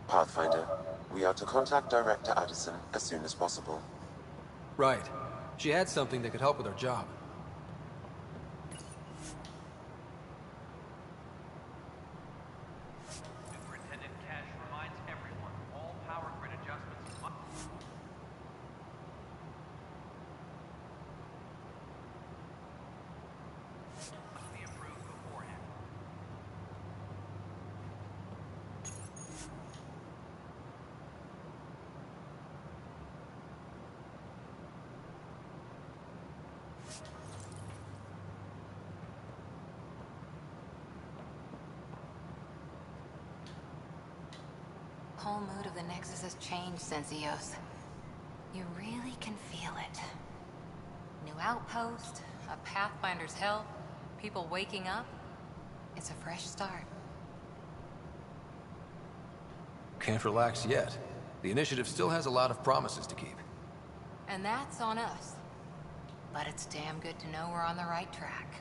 Pathfinder, we are to contact Director Addison as soon as possible. Right. She had something that could help with our job. Superintendent Cash reminds everyone all power grid adjustments must be approved beforehand. Whole mood of the Nexus has changed since Eos. You really can feel it. New outpost, a Pathfinder's help, people waking up. It's a fresh start. Can't relax yet. The initiative still has a lot of promises to keep. And that's on us. But it's damn good to know we're on the right track.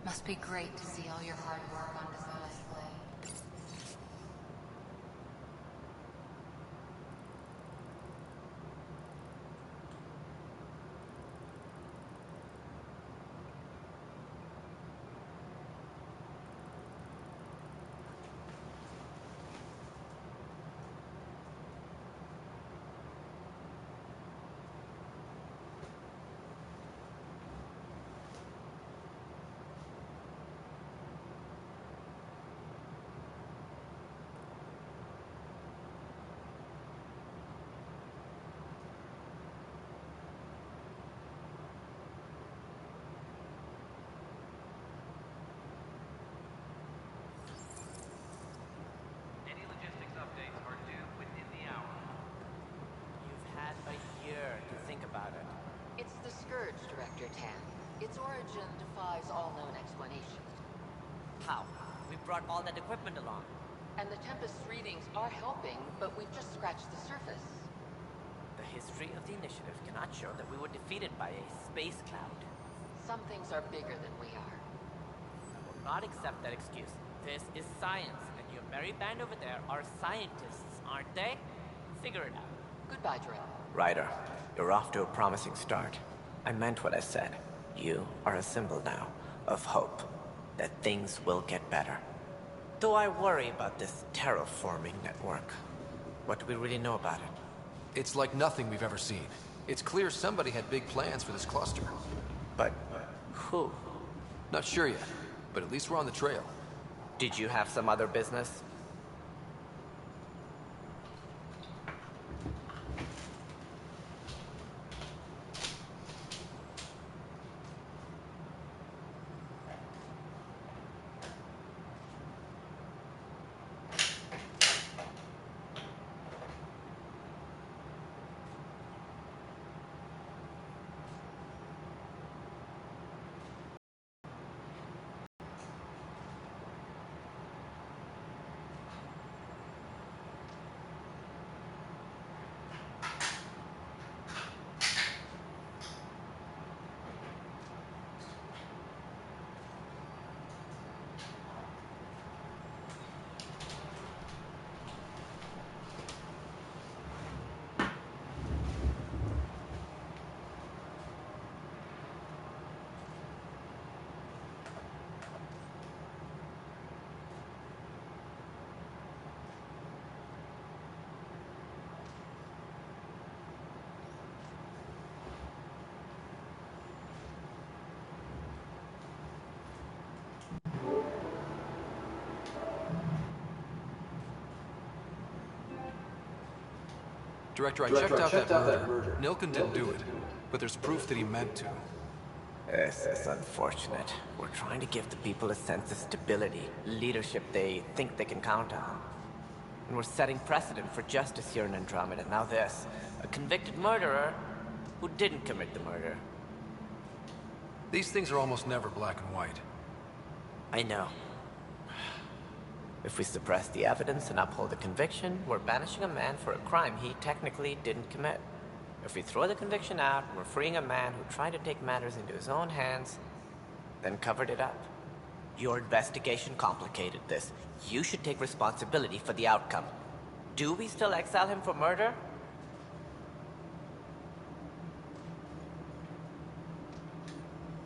Must be great to see all your hard work on display. Its origin defies all known explanations. How? We brought all that equipment along. And the Tempest's readings are helping, but we've just scratched the surface. The history of the initiative cannot show that we were defeated by a space cloud. Some things are bigger than we are. I will not accept that excuse. This is science, and your merry band over there are scientists, aren't they? Figure it out. Goodbye, Drell. Ryder, you're off to a promising start. I meant what I said. You are a symbol now of hope, that things will get better. Though I worry about this terraforming network. What do we really know about it? It's like nothing we've ever seen. It's clear somebody had big plans for this cluster. But who? Not sure yet, but at least we're on the trail. Did you have some other business? Director, I checked out that murder. Nilken didn't do it, but there's proof that he meant to. This is unfortunate. We're trying to give the people a sense of stability, leadership they think they can count on. And we're setting precedent for justice here in Andromeda. Now this, a convicted murderer who didn't commit the murder. These things are almost never black and white. I know. If we suppress the evidence and uphold the conviction, we're banishing a man for a crime he technically didn't commit. If we throw the conviction out, we're freeing a man who tried to take matters into his own hands, then covered it up. Your investigation complicated this. You should take responsibility for the outcome. Do we still exile him for murder?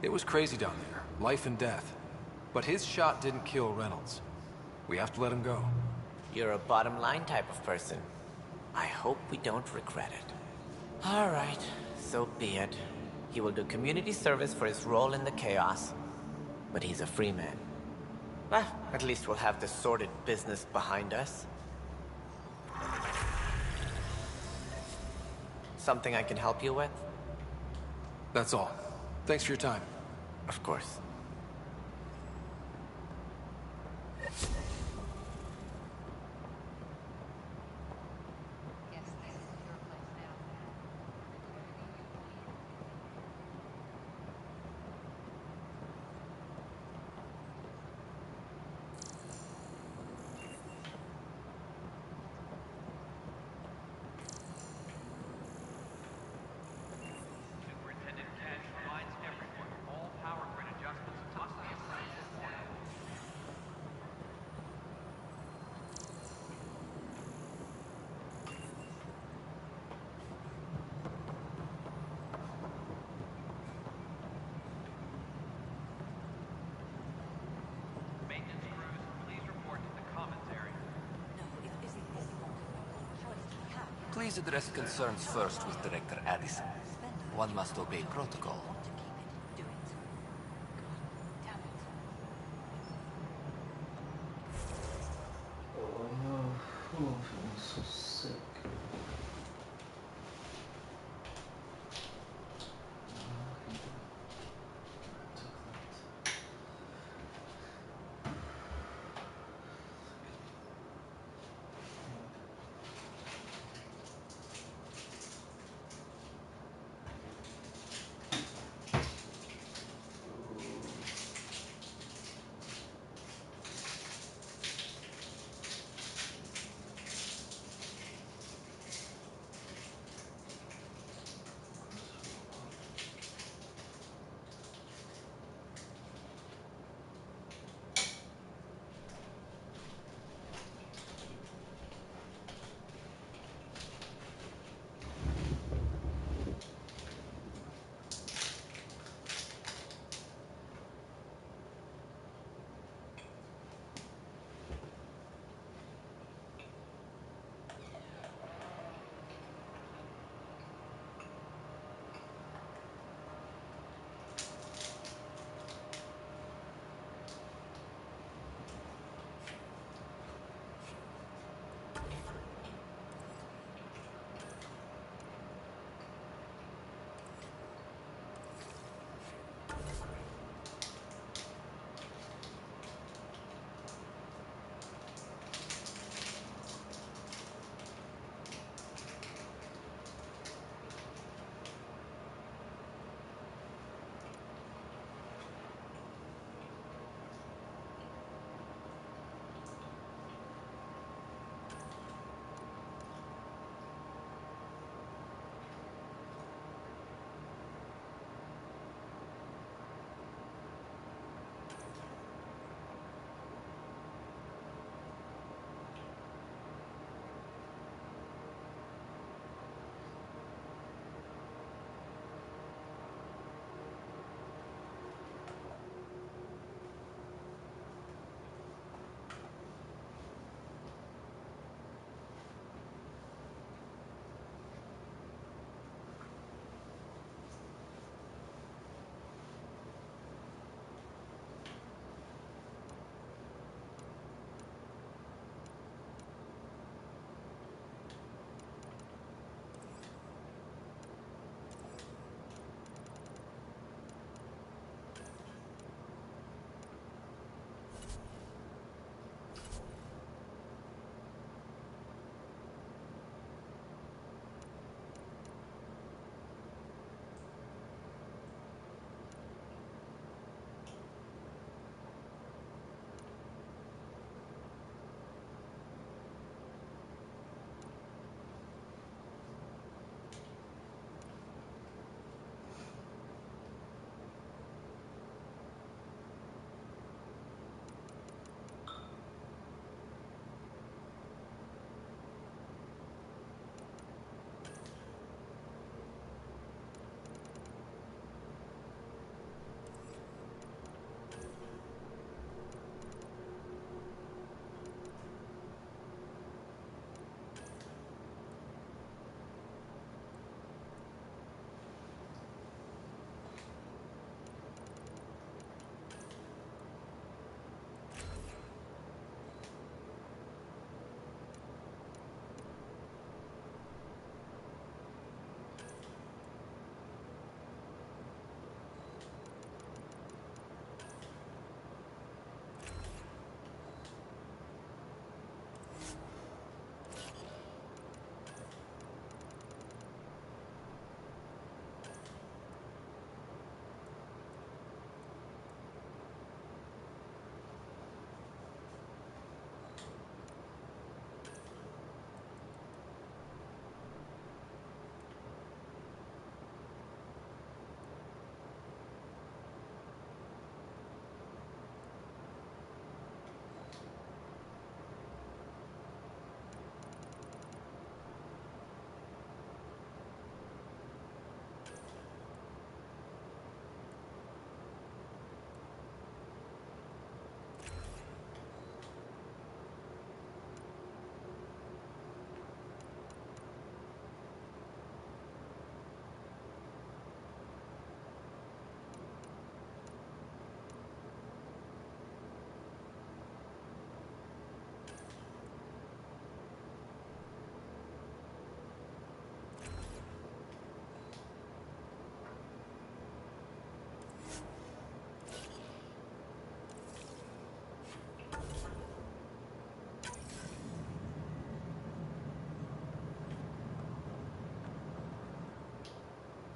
It was crazy down there, life and death. But his shot didn't kill Reynolds. We have to let him go. You're a bottom line type of person. I hope we don't regret it. All right, so be it. He will do community service for his role in the chaos. But he's a free man. Well, at least we'll have the sordid business behind us. Something I can help you with? That's all. Thanks for your time. Of course. Please address concerns first with Director Addison. One must obey protocol. Oh, I'm so sick.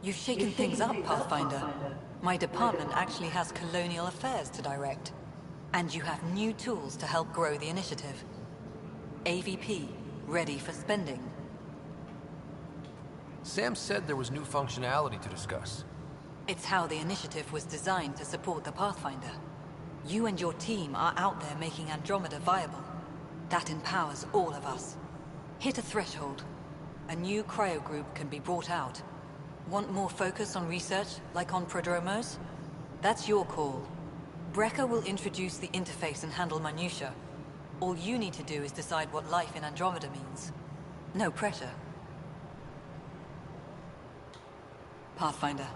You've shaken things up, Pathfinder. My department actually has colonial affairs to direct. And you have new tools to help grow the initiative. AVP, ready for spending. Sam said there was new functionality to discuss. It's how the initiative was designed to support the Pathfinder. You and your team are out there making Andromeda viable. That empowers all of us. Hit a threshold. A new cryo group can be brought out. Want more focus on research, like on Prodromos? That's your call. Brecker will introduce the interface and handle minutiae. All you need to do is decide what life in Andromeda means. No pressure. Pathfinder.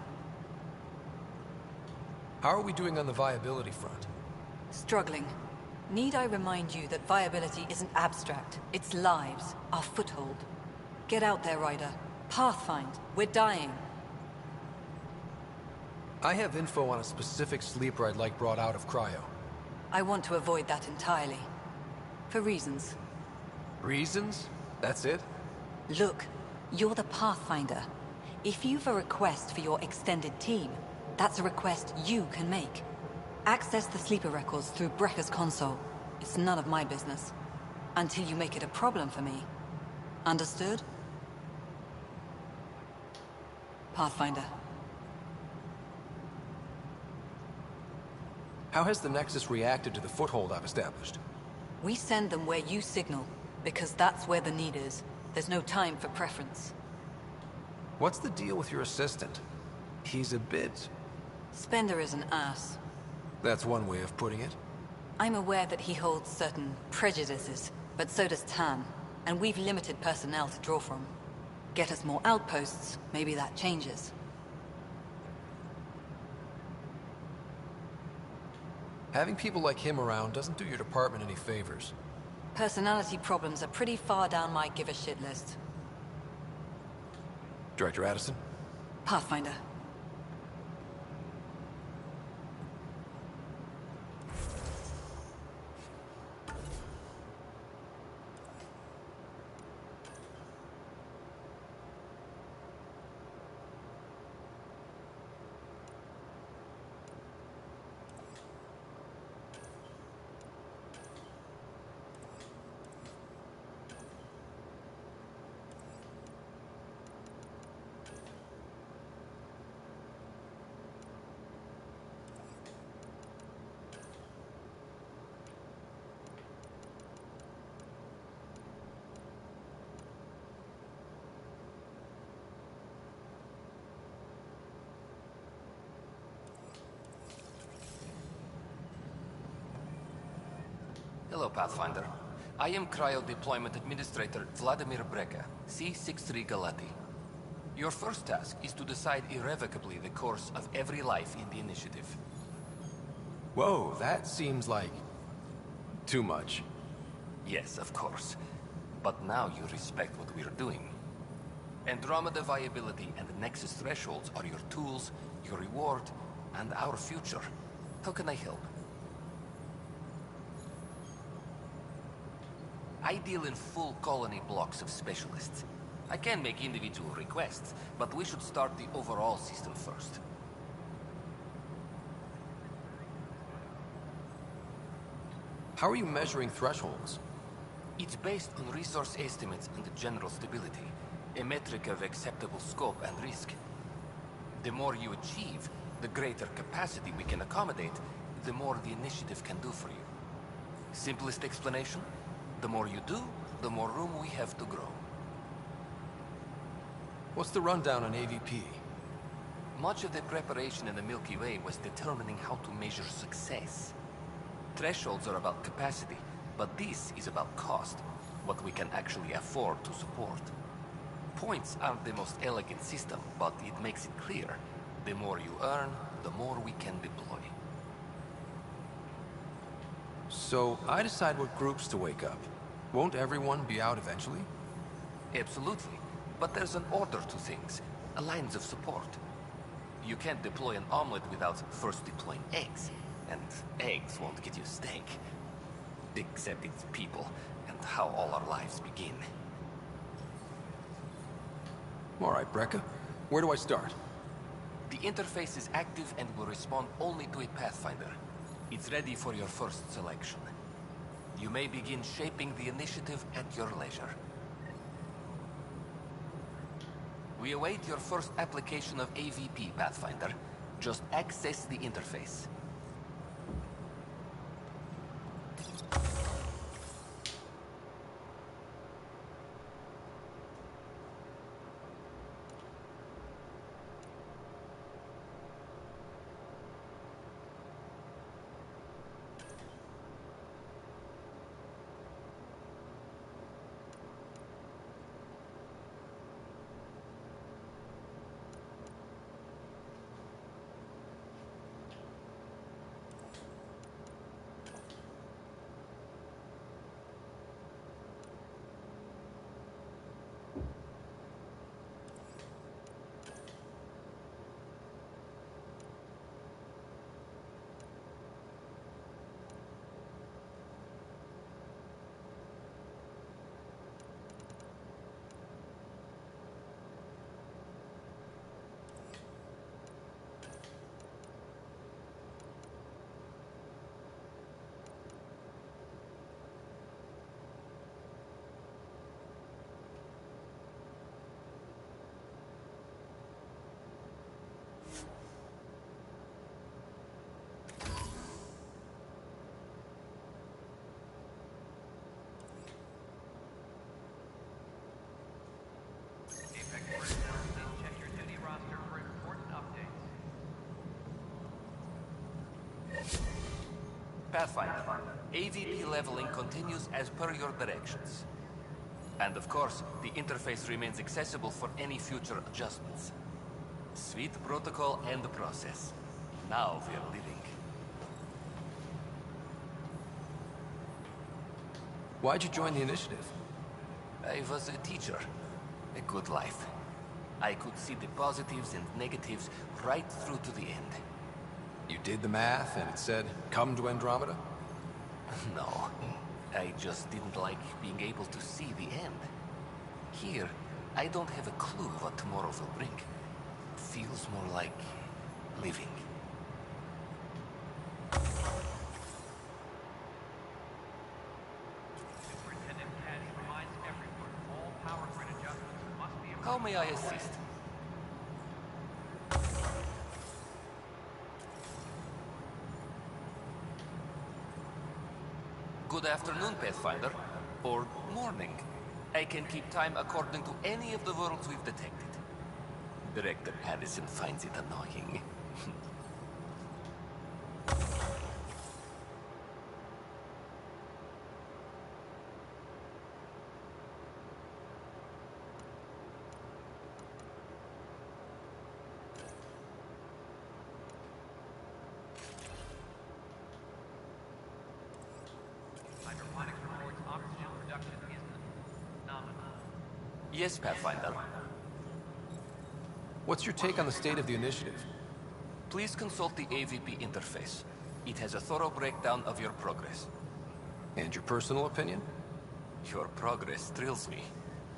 How are we doing on the viability front? Struggling. Need I remind you that viability isn't abstract? It's lives, our foothold. Get out there, Ryder. Pathfind. We're dying. I have info on a specific sleeper I'd like brought out of cryo. I want to avoid that entirely. For reasons. Reasons? That's it? Look, you're the Pathfinder. If you've a request for your extended team, that's a request you can make. Access the sleeper records through Brecker's console. It's none of my business. Until you make it a problem for me. Understood? Pathfinder. How has the Nexus reacted to the foothold I've established? We send them where you signal, because that's where the need is. There's no time for preference. What's the deal with your assistant? He's a bit... Spender is an ass. That's one way of putting it. I'm aware that he holds certain prejudices, but so does Tan, and we've limited personnel to draw from. Get us more outposts, maybe that changes. Having people like him around doesn't do your department any favors. Personality problems are pretty far down my give-a-shit list. Director Addison? Pathfinder. Hello, Pathfinder. I am Cryo Deployment Administrator Vladimir Brecker, C-63 Galati. Your first task is to decide irrevocably the course of every life in the initiative. Whoa, that seems like... too much. Yes, of course. But now you respect what we're doing. Andromeda viability and the Nexus thresholds are your tools, your reward, and our future. How can I help? I deal in full colony blocks of specialists. I can make individual requests, but we should start the overall system first. How are you measuring thresholds? It's based on resource estimates and general stability, a metric of acceptable scope and risk. The more you achieve, the greater capacity we can accommodate, the more the initiative can do for you. Simplest explanation? The more you do, the more room we have to grow. What's the rundown on AVP? Much of the preparation in the Milky Way was determining how to measure success. Thresholds are about capacity, but this is about cost, what we can actually afford to support. Points aren't the most elegant system, but it makes it clear. The more you earn, the more we can deploy. So, I decide what groups to wake up. Won't everyone be out eventually? Absolutely. But there's an order to things, a lines of support. You can't deploy an omelet without first deploying eggs. And eggs won't get you steak. Except it's people, and how all our lives begin. All right, Brecca. Where do I start? The interface is active and will respond only to a Pathfinder. It's ready for your first selection. You may begin shaping the initiative at your leisure. We await your first application of AVP, Pathfinder. Just access the interface. Pathfinder, AVP leveling continues as per your directions. And of course, the interface remains accessible for any future adjustments. Sweet protocol and the process. Now we are living. Why'd you join the initiative? I was a teacher. A good life. I could see the positives and negatives right through to the end. You did the math and it said, come to Andromeda? No. I just didn't like being able to see the end. Here, I don't have a clue what tomorrow will bring. Feels more like living. How may I assist? Good afternoon, Pathfinder. Or morning. I can keep time according to any of the worlds we've detected. Director Addison finds it annoying. Yes, Pathfinder. What's your take on the state of the initiative? Please consult the AVP interface. It has a thorough breakdown of your progress. And your personal opinion? Your progress thrills me.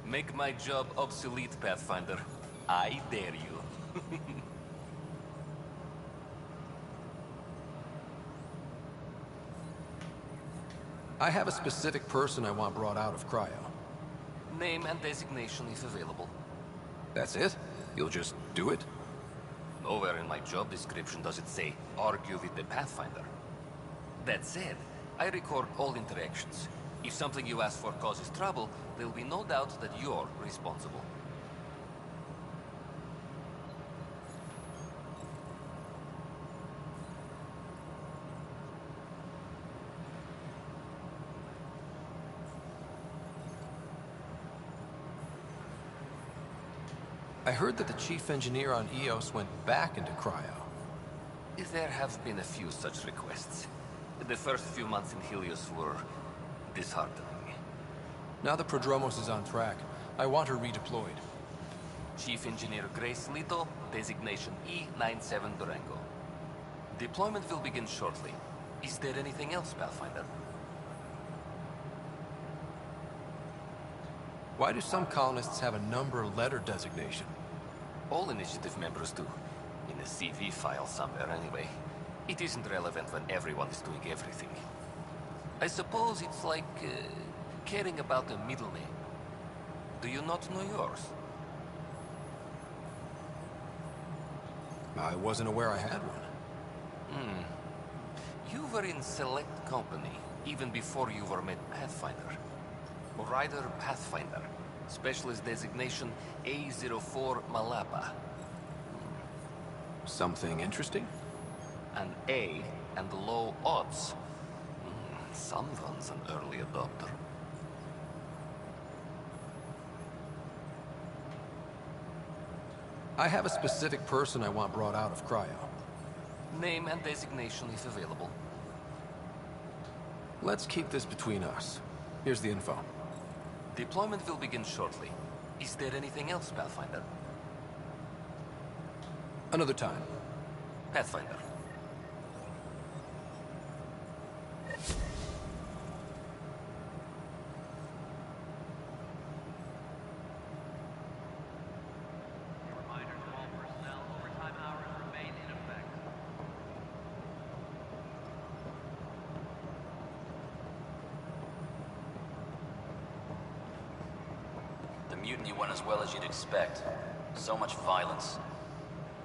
Make my job obsolete, Pathfinder. I dare you. I have a specific person I want brought out of cryo. Name and designation if available. That's it? You'll just do it? Nowhere in my job description does it say, argue with the Pathfinder. That said, I record all interactions. If something you ask for causes trouble, there'll be no doubt that you're responsible. I heard that the chief engineer on EOS went back into cryo. There have been a few such requests. The first few months in Helios were disheartening. Now the Prodromos is on track. I want her redeployed. Chief Engineer Grace Lito, designation E97 Durango. Deployment will begin shortly. Is there anything else, Pathfinder? Why do some colonists have a number letter designation? All initiative members do. In a CV file somewhere anyway. It isn't relevant when everyone is doing everything. I suppose it's like caring about a middle name. Do you not know yours? I wasn't aware I had one. You were in select company even before you were made Pathfinder. Ryder Pathfinder. Specialist designation A04 Malapa. Something interesting? An A and low odds. Someone's an early adopter. I have a specific person I want brought out of cryo. Name and designation if available. Let's keep this between us. Here's the info. Deployment will begin shortly. Is there anything else, Pathfinder? Another time. Pathfinder. The mutiny went as well as you'd expect. So much violence.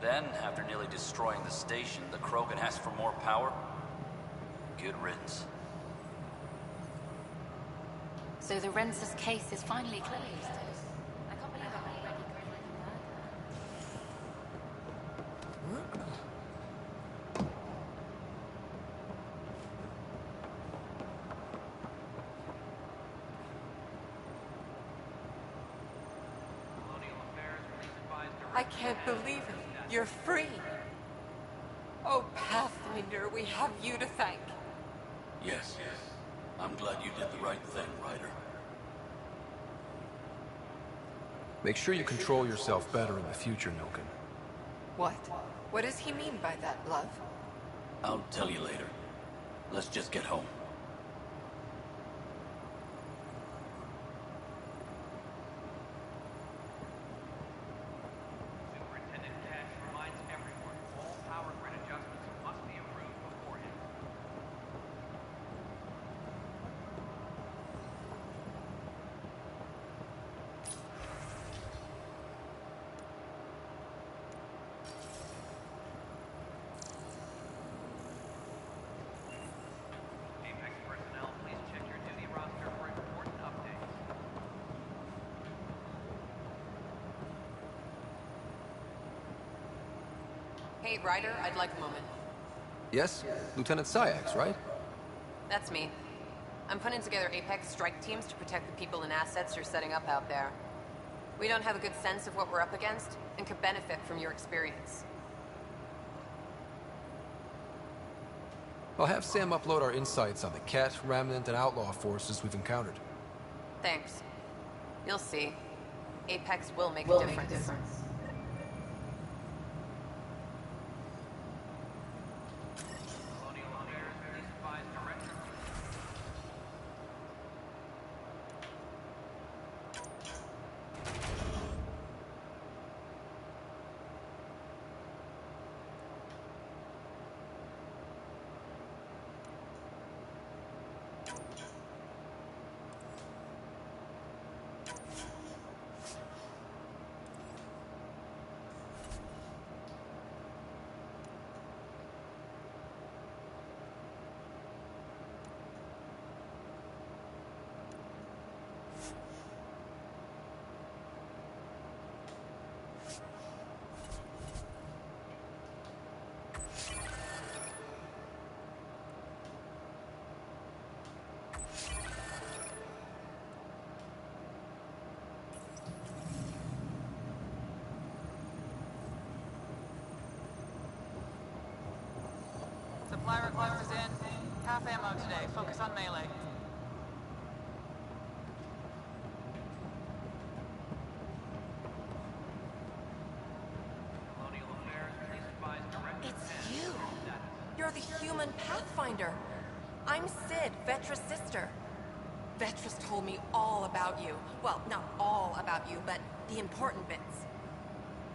Then, after nearly destroying the station, the Krogan asked for more power? Good riddance. So the Rensis case is finally closed. I can't believe I'm already grieving murder. I can't believe it. You're free. Oh, Pathfinder, we have you to thank. Yes. I'm glad you did the right thing, Ryder. Make sure you control yourself better in the future, Milken. What? What does he mean by that, love? I'll tell you later. Let's just get home. Hey, Ryder, I'd like a moment. Yes? Lieutenant Syax, right? That's me. I'm putting together Apex strike teams to protect the people and assets you're setting up out there. We don't have a good sense of what we're up against, and could benefit from your experience. I'll have Sam upload our insights on the Ket, Remnant, and Outlaw forces we've encountered. Thanks. You'll see. Apex will make a difference. Supply request is in. Half ammo today. Focus on melee. It's you! You're the human Pathfinder! I'm Sid, Vetra's sister. Vetra's told me all about you. Well, not all about you, but the important bits.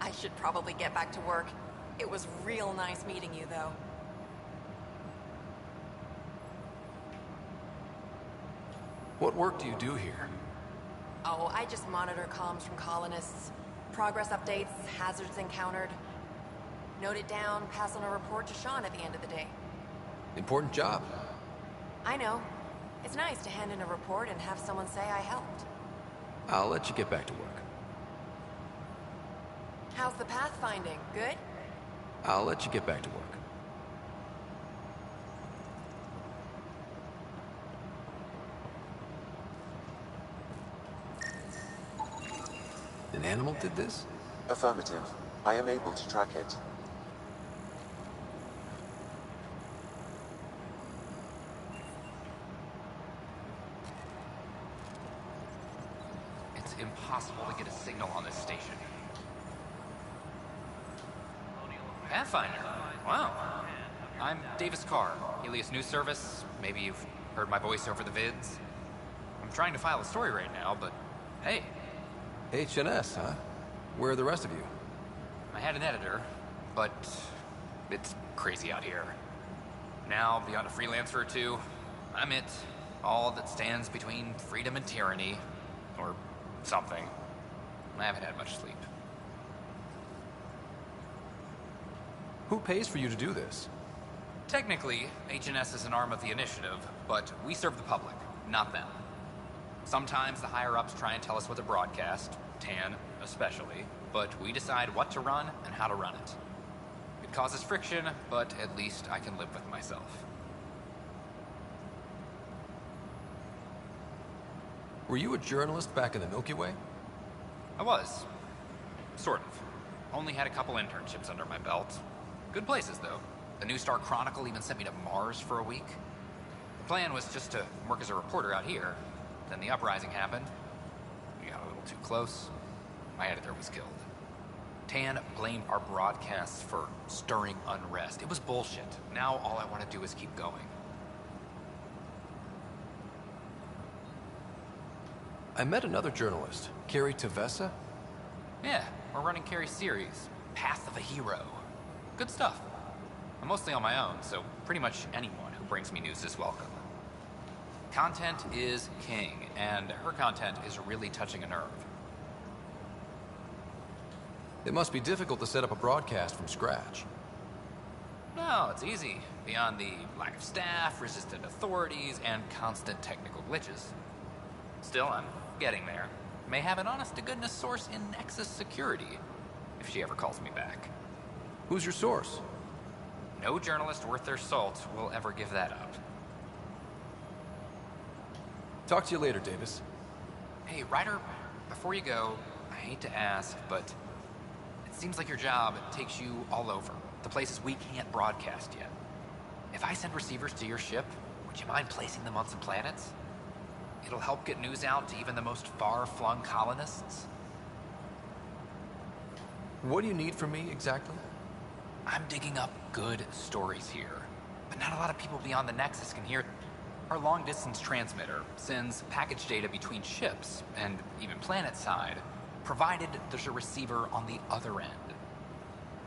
I should probably get back to work. It was real nice meeting you, though. What work do you do here? Oh, I just monitor comms from colonists. Progress updates, hazards encountered. Note it down, pass on a report to Sean at the end of the day. Important job. I know. It's nice to hand in a report and have someone say I helped. I'll let you get back to work. How's the pathfinding? Good? I'll let you get back to work. An animal did this? Affirmative. I am able to track it. It's impossible to get a signal on this station. Pathfinder? Wow. I'm Davis Carr, Helios News Service. Maybe you've heard my voice over the vids. I'm trying to file a story right now, but hey. HNS, huh? Where are the rest of you? I had an editor, but it's crazy out here. Now, beyond a freelancer or two, I'm it. All that stands between freedom and tyranny. Or something. I haven't had much sleep. Who pays for you to do this? Technically, HNS is an arm of the Initiative, but we serve the public, not them. Sometimes the higher-ups try and tell us what to broadcast, Tan especially, but we decide what to run and how to run it. It causes friction, but at least I can live with myself. Were you a journalist back in the Milky Way? I was. Sort of. Only had a couple internships under my belt. Good places, though. The New Star Chronicle even sent me to Mars for a week. The plan was just to work as a reporter out here. Then the uprising happened. We got a little too close. My editor was killed. Tan blamed our broadcasts for stirring unrest. It was bullshit. Now all I want to do is keep going. I met another journalist, Carrie Tavessa. Yeah, we're running Carrie's series, Path of a Hero. Good stuff. I'm mostly on my own, so pretty much anyone who brings me news is welcome. Content is king, and her content is really touching a nerve. It must be difficult to set up a broadcast from scratch. No, it's easy. Beyond the lack of staff, resistant authorities, and constant technical glitches. Still, I'm getting there. May have an honest-to-goodness source in Nexus Security, if she ever calls me back. Who's your source? No journalist worth their salt will ever give that up. Talk to you later, Davis. Hey, Ryder, before you go, I hate to ask, but it seems like your job takes you all over, the places we can't broadcast yet. If I send receivers to your ship, would you mind placing them on some planets? It'll help get news out to even the most far-flung colonists. What do you need from me, exactly? I'm digging up good stories here, but not a lot of people beyond the Nexus can hear. Our long-distance transmitter sends package data between ships, and even planet-side, provided there's a receiver on the other end.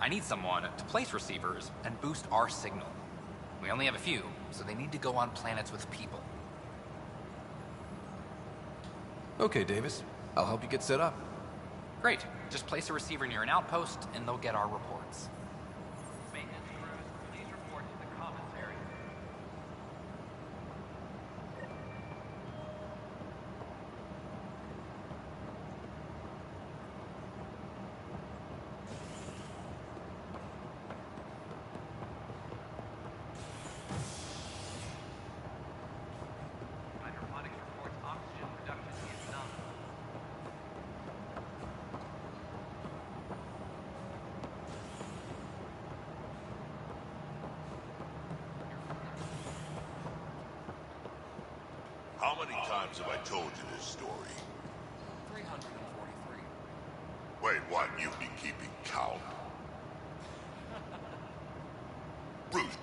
I need someone to place receivers and boost our signal. We only have a few, so they need to go on planets with people. Okay, Davis. I'll help you get set up. Great. Just place a receiver near an outpost, and they'll get our reports. Maintenance crews, please report to the commons area. Hydroponics reports oxygen production is none. How many times have I told you this story? 343. Wait, what? You've been keeping count? Bruce.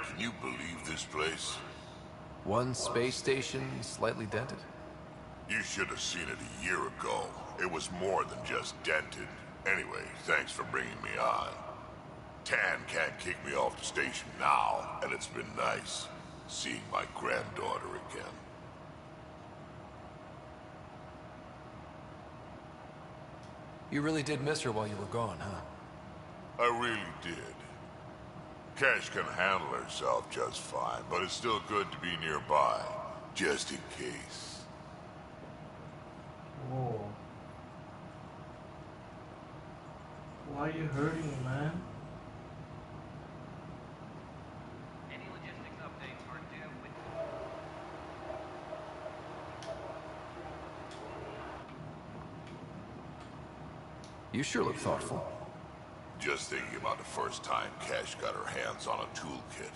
can you believe this place? One space station slightly dented? You should have seen it a year ago. It was more than just dented. Anyway, thanks for bringing me on. Tan can't kick me off the station now, and it's been nice seeing my granddaughter again. You really did miss her while you were gone, huh? I really did. Cash can handle herself just fine, but it's still good to be nearby, just in case. Whoa. Why are you hurting me, man? Any logistics updates are due with... You sure look thoughtful. Just thinking about the first time Cash got her hands on a toolkit.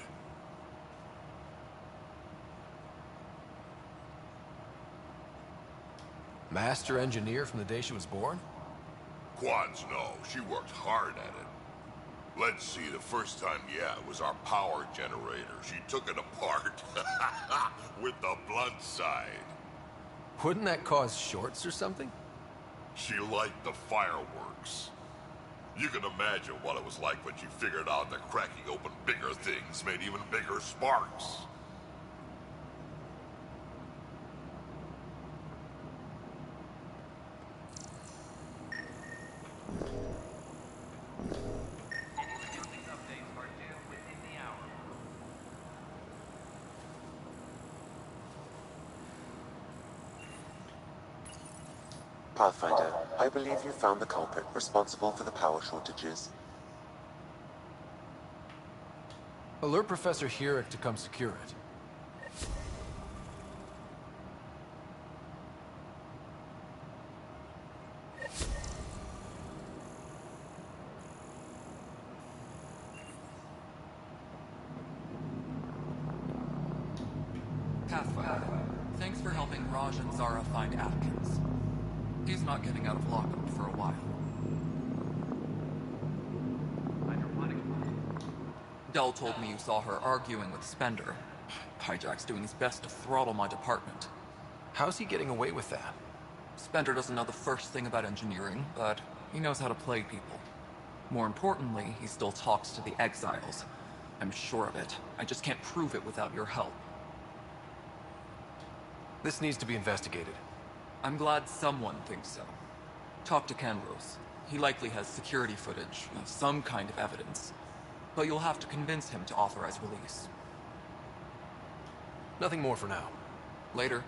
Master engineer from the day she was born? Quads know. She worked hard at it. Let's see, the first time, yeah, it was our power generator. She took it apart. With the blunt side. Wouldn't that cause shorts or something? She liked the fireworks. You can imagine what it was like when she figured out that cracking open bigger things made even bigger sparks. Pathfinder, I believe you found the culprit responsible for the power shortages. Alert Professor Hurek to come secure it. Pathfinder, thanks for helping Raj and Zara find Atkins. He's not getting out of lockup for a while. Del told me you saw her arguing with Spender. Hijack's doing his best to throttle my department. How's he getting away with that? Spender doesn't know the first thing about engineering, but he knows how to play people. More importantly, he still talks to the Exiles. I'm sure of it. I just can't prove it without your help. This needs to be investigated. I'm glad someone thinks so. Talk to Kenros. He likely has security footage, some kind of evidence. But you'll have to convince him to authorize release. Nothing more for now. Later.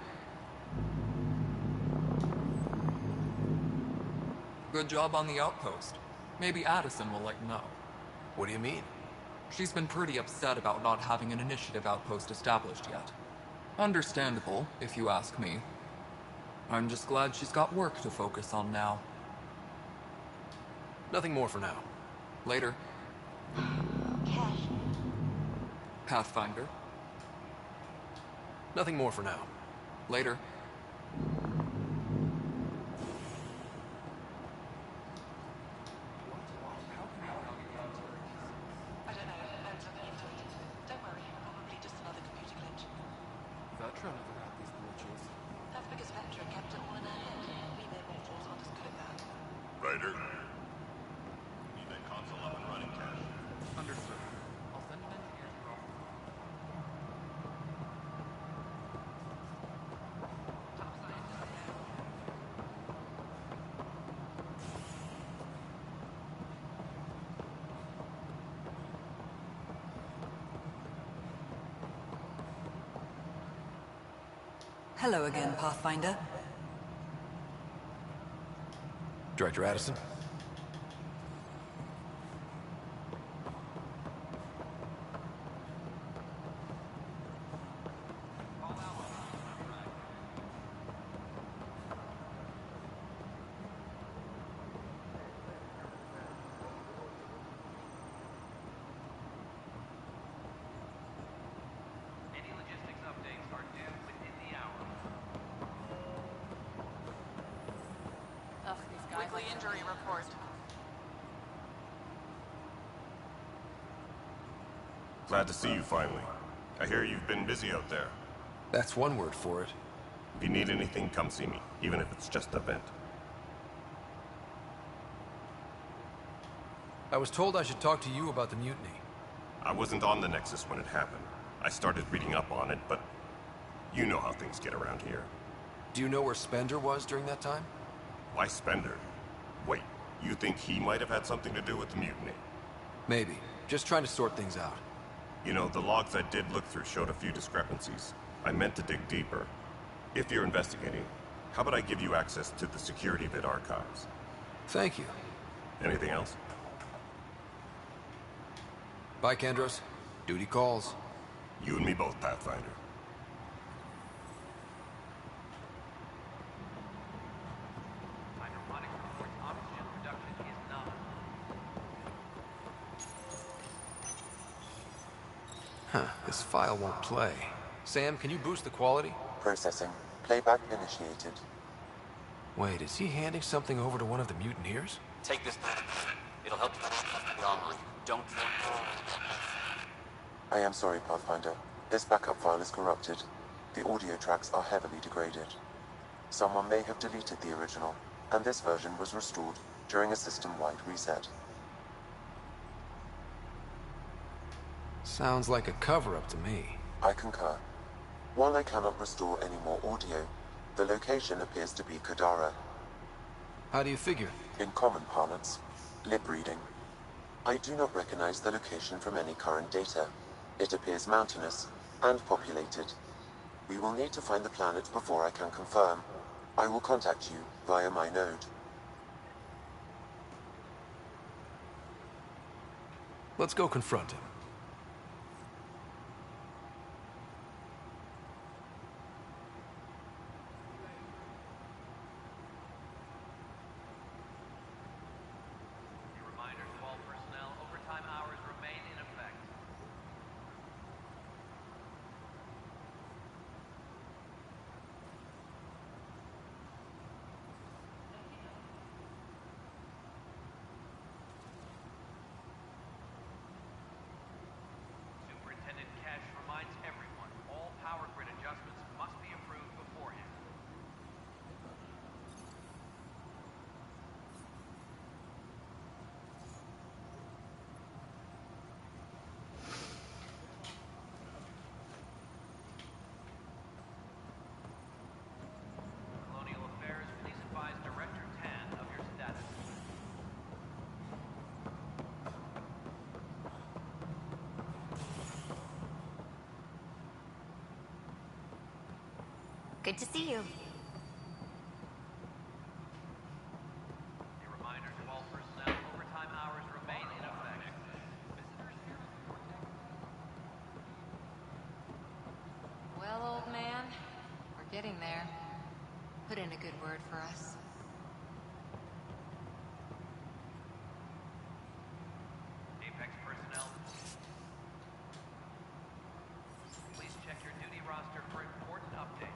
Good job on the outpost. Maybe Addison will let you know. What do you mean? She's been pretty upset about not having an initiative outpost established yet. Understandable, if you ask me. I'm just glad she's got work to focus on now. Nothing more for now. Later. Cash. Pathfinder. Nothing more for now. Later. I don't know. I'm looking into it. Don't worry. Probably just another computer glitch. Vetra never had these glitches. That's because Vetra kept it all in her head. We mere mortals aren't as good at that. Ryder? Need that console up and running, Cash. Understood. I'll send an engineer to your office. Hello again, Pathfinder. Director Addison? Any logistics updates are due within the hour. Ugh, these guys. Weekly injury report. Glad to see you finally. I hear you've been busy out there. That's one word for it. If you need anything, come see me, even if it's just a vent. I was told I should talk to you about the mutiny. I wasn't on the Nexus when it happened. I started reading up on it, but you know how things get around here. Do you know where Spender was during that time? Why Spender? Wait, you think he might have had something to do with the mutiny? Maybe. Just trying to sort things out. You know, the logs I did look through showed a few discrepancies. I meant to dig deeper. If you're investigating, how about I give you access to the security vid archives? Thank you. Anything else? Bye, Kandros. Duty calls. You and me both, Pathfinder. Huh, this file won't play. Sam, can you boost the quality? Processing. Playback initiated. Wait, is he handing something over to one of the mutineers? Take this. It'll help you armory. Don't... I am sorry, Pathfinder. This backup file is corrupted. The audio tracks are heavily degraded. Someone may have deleted the original, and this version was restored during a system-wide reset. Sounds like a cover-up to me. I concur. While I cannot restore any more audio, the location appears to be Kadara. How do you figure? In common parlance, lip reading. I do not recognize the location from any current data. It appears mountainous and populated. We will need to find the planet before I can confirm. I will contact you via my node. Let's go confront him. Good to see you. Well, old man, we're getting there. Put in a good word for us. Apex personnel, please check your duty roster for important updates.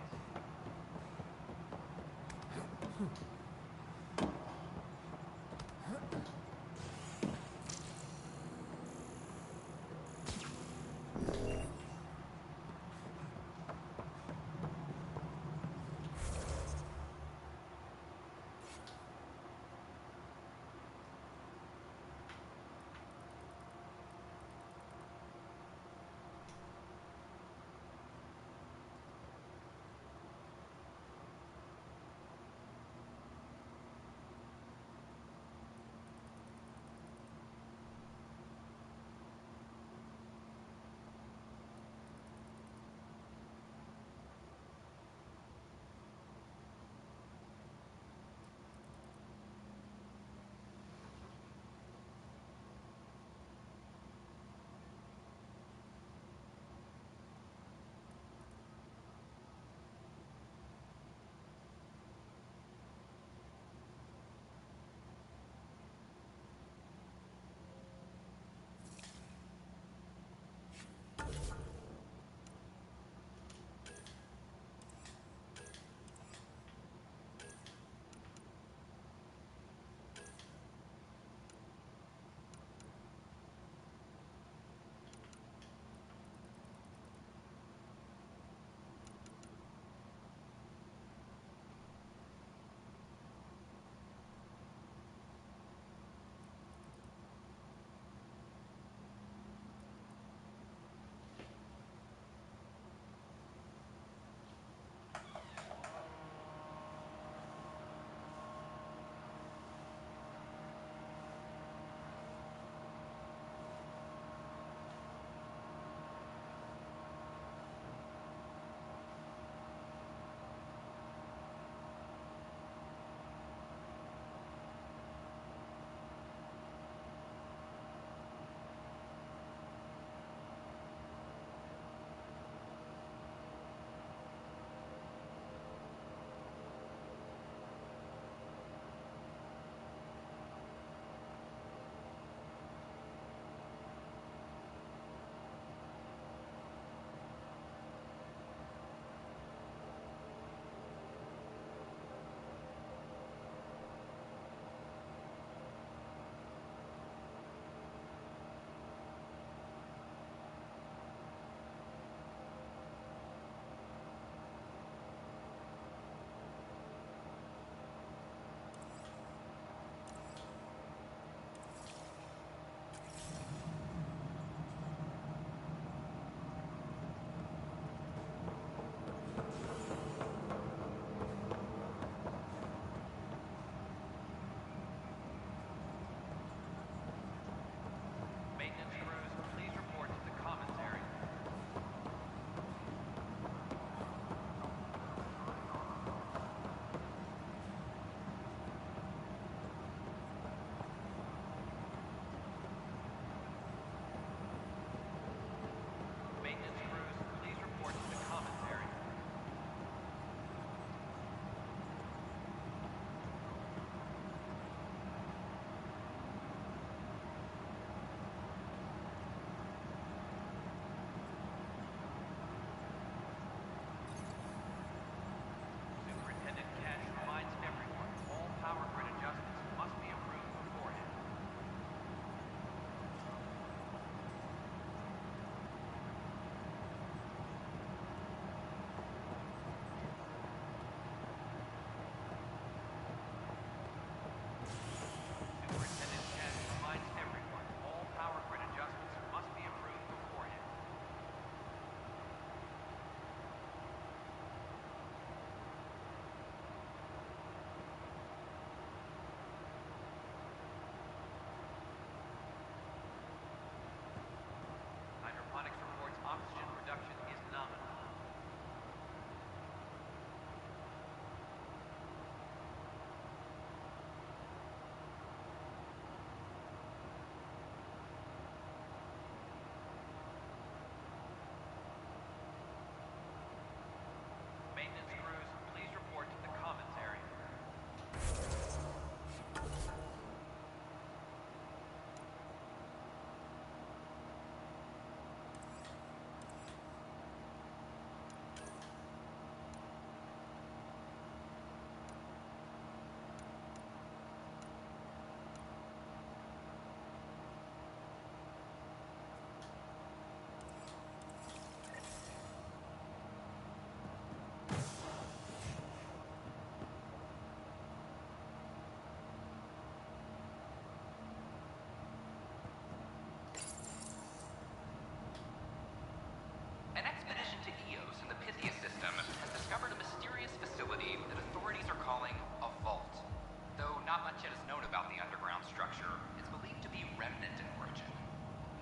Marchetta's note about the underground structure is believed to be remnant in origin.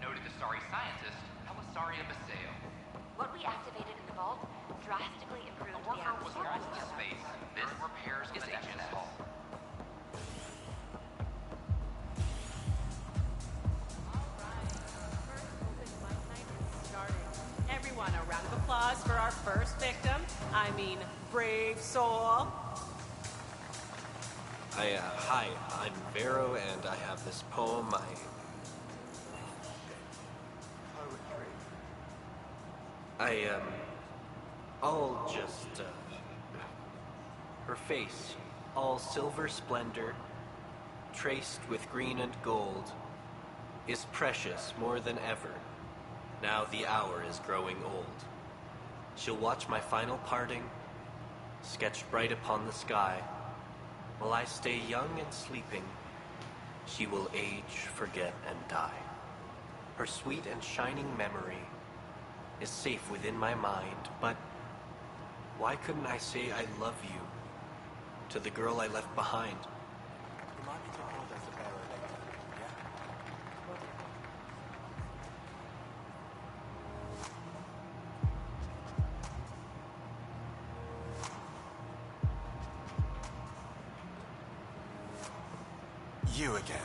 Noted Asari scientist, Helisaria Baseo. What we activated in the vault drastically improved A worker was lost to space. This repairs the Nexus Hall. Everyone, a round of applause for our first victim. I mean, brave soul. Hi, I'm Vero, and I have this poem. I'll just, her face, all silver splendor, traced with green and gold, is precious more than ever. Now the hour is growing old. She'll watch my final parting, sketched bright upon the sky. While I stay young and sleeping, she will age, forget, and die. Her sweet and shining memory is safe within my mind, but why couldn't I say I love you to the girl I left behind? You again.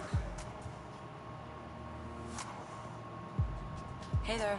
Hey there.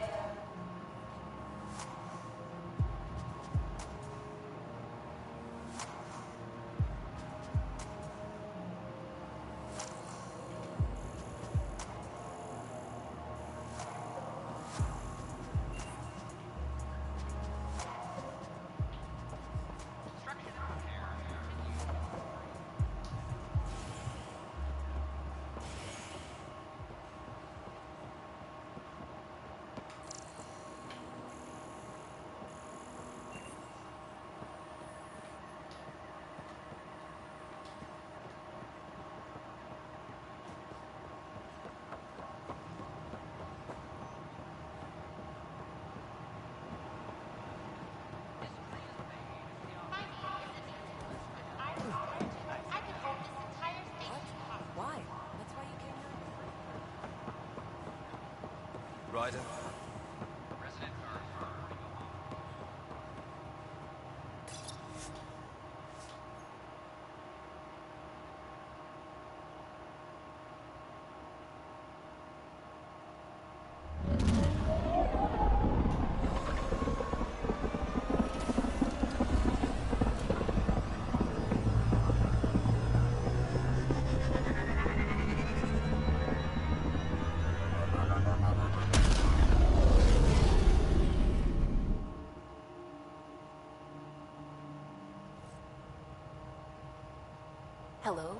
Ryder? Hello?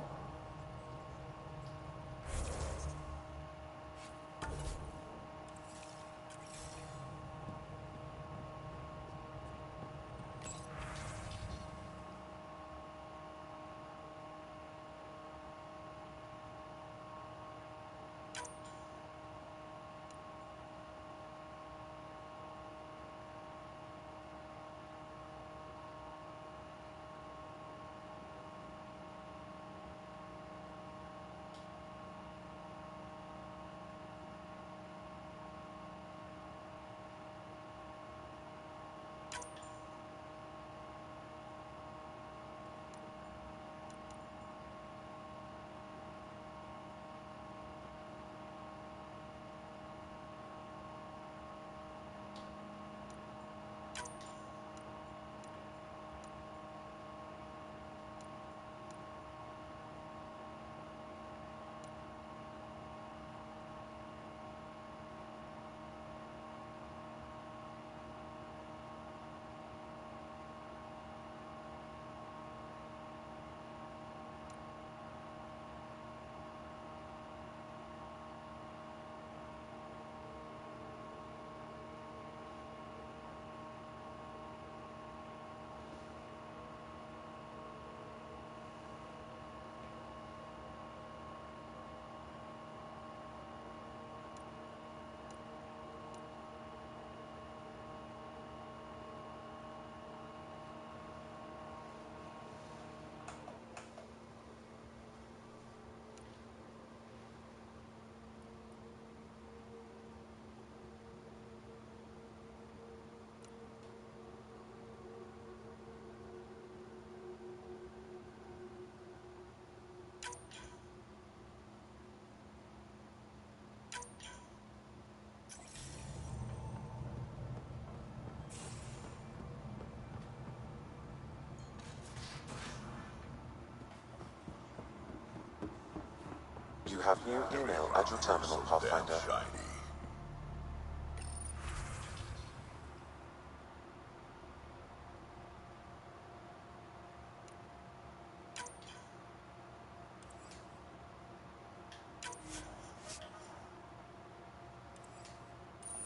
You have new email at your terminal, Pathfinder.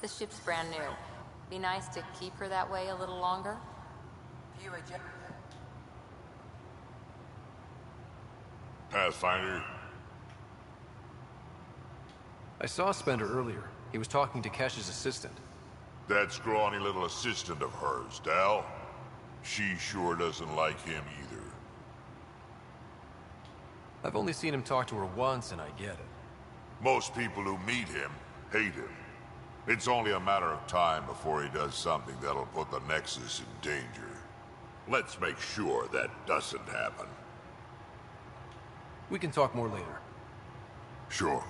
The ship's brand new. Be nice to keep her that way a little longer. Pathfinder? I saw Spender earlier. He was talking to Kesh's assistant. That scrawny little assistant of hers, Dal? She sure doesn't like him either. I've only seen him talk to her once, and I get it. Most people who meet him hate him. It's only a matter of time before he does something that'll put the Nexus in danger. Let's make sure that doesn't happen. We can talk more later. Sure.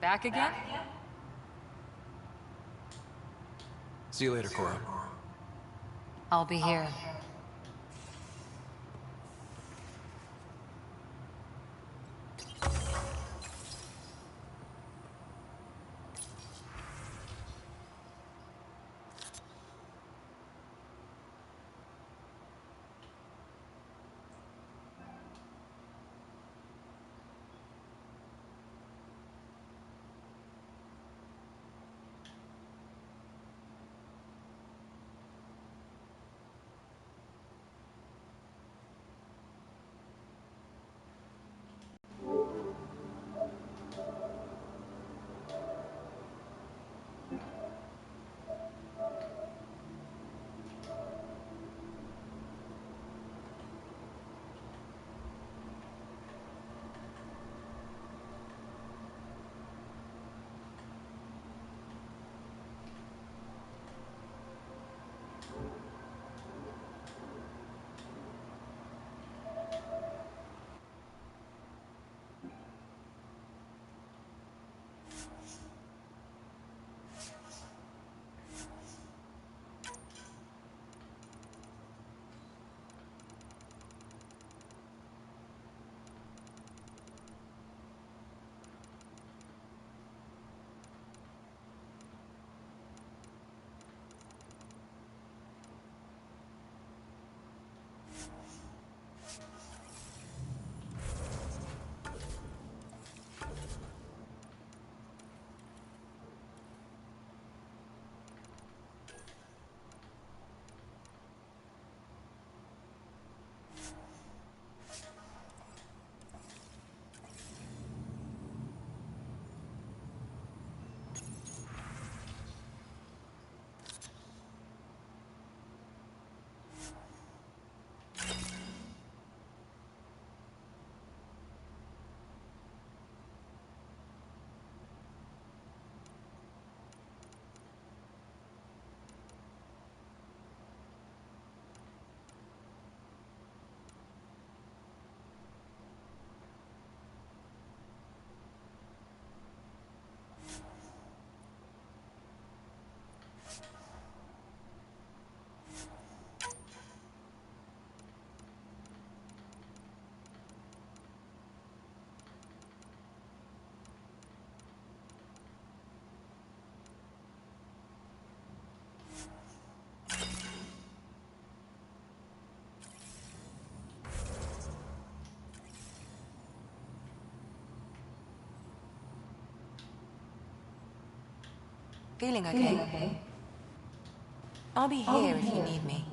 Back again? See you later, Cora. I'll be here. Feeling okay? I'll be here if you need me.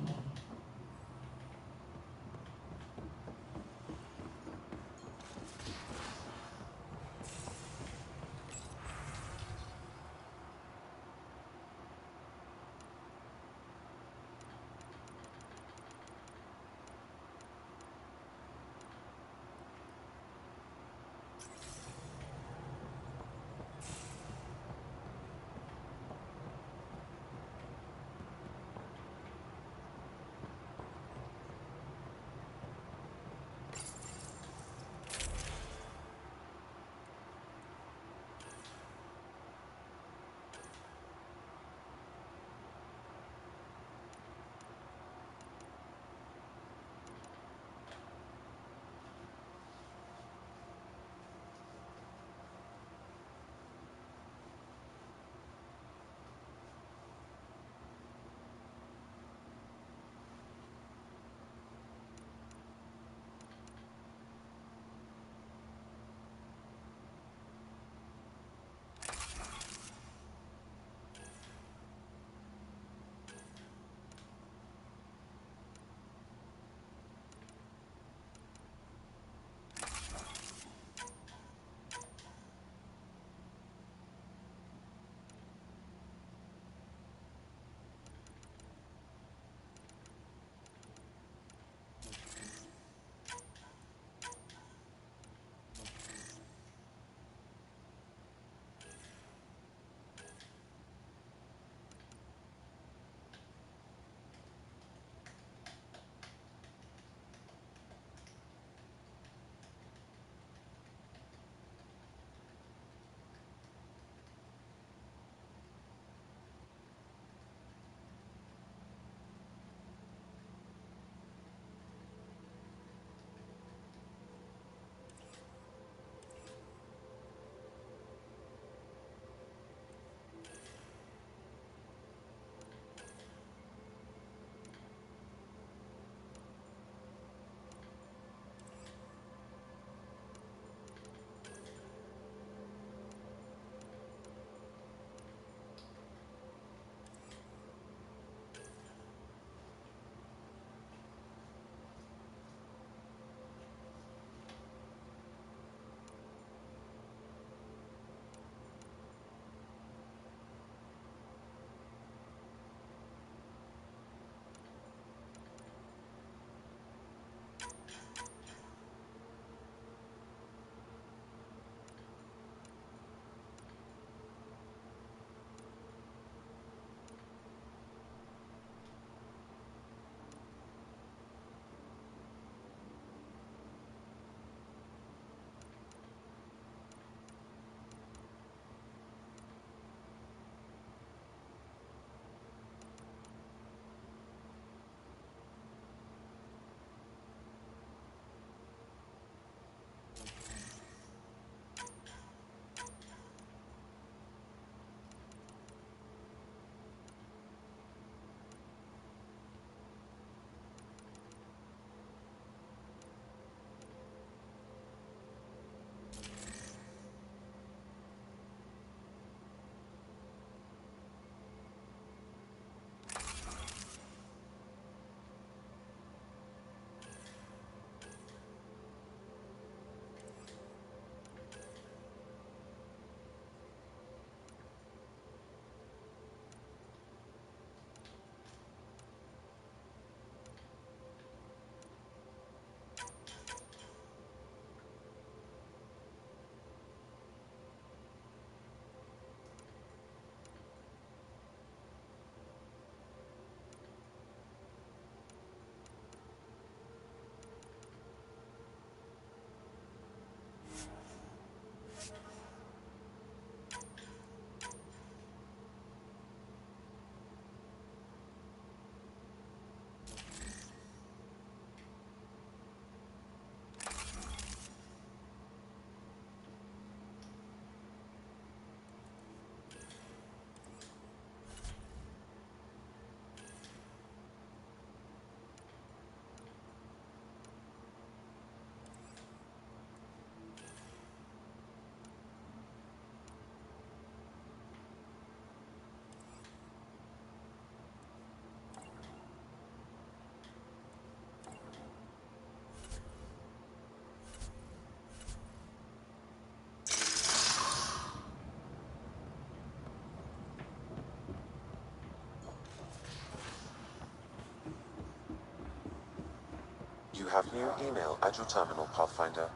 have new email at your terminal, Pathfinder.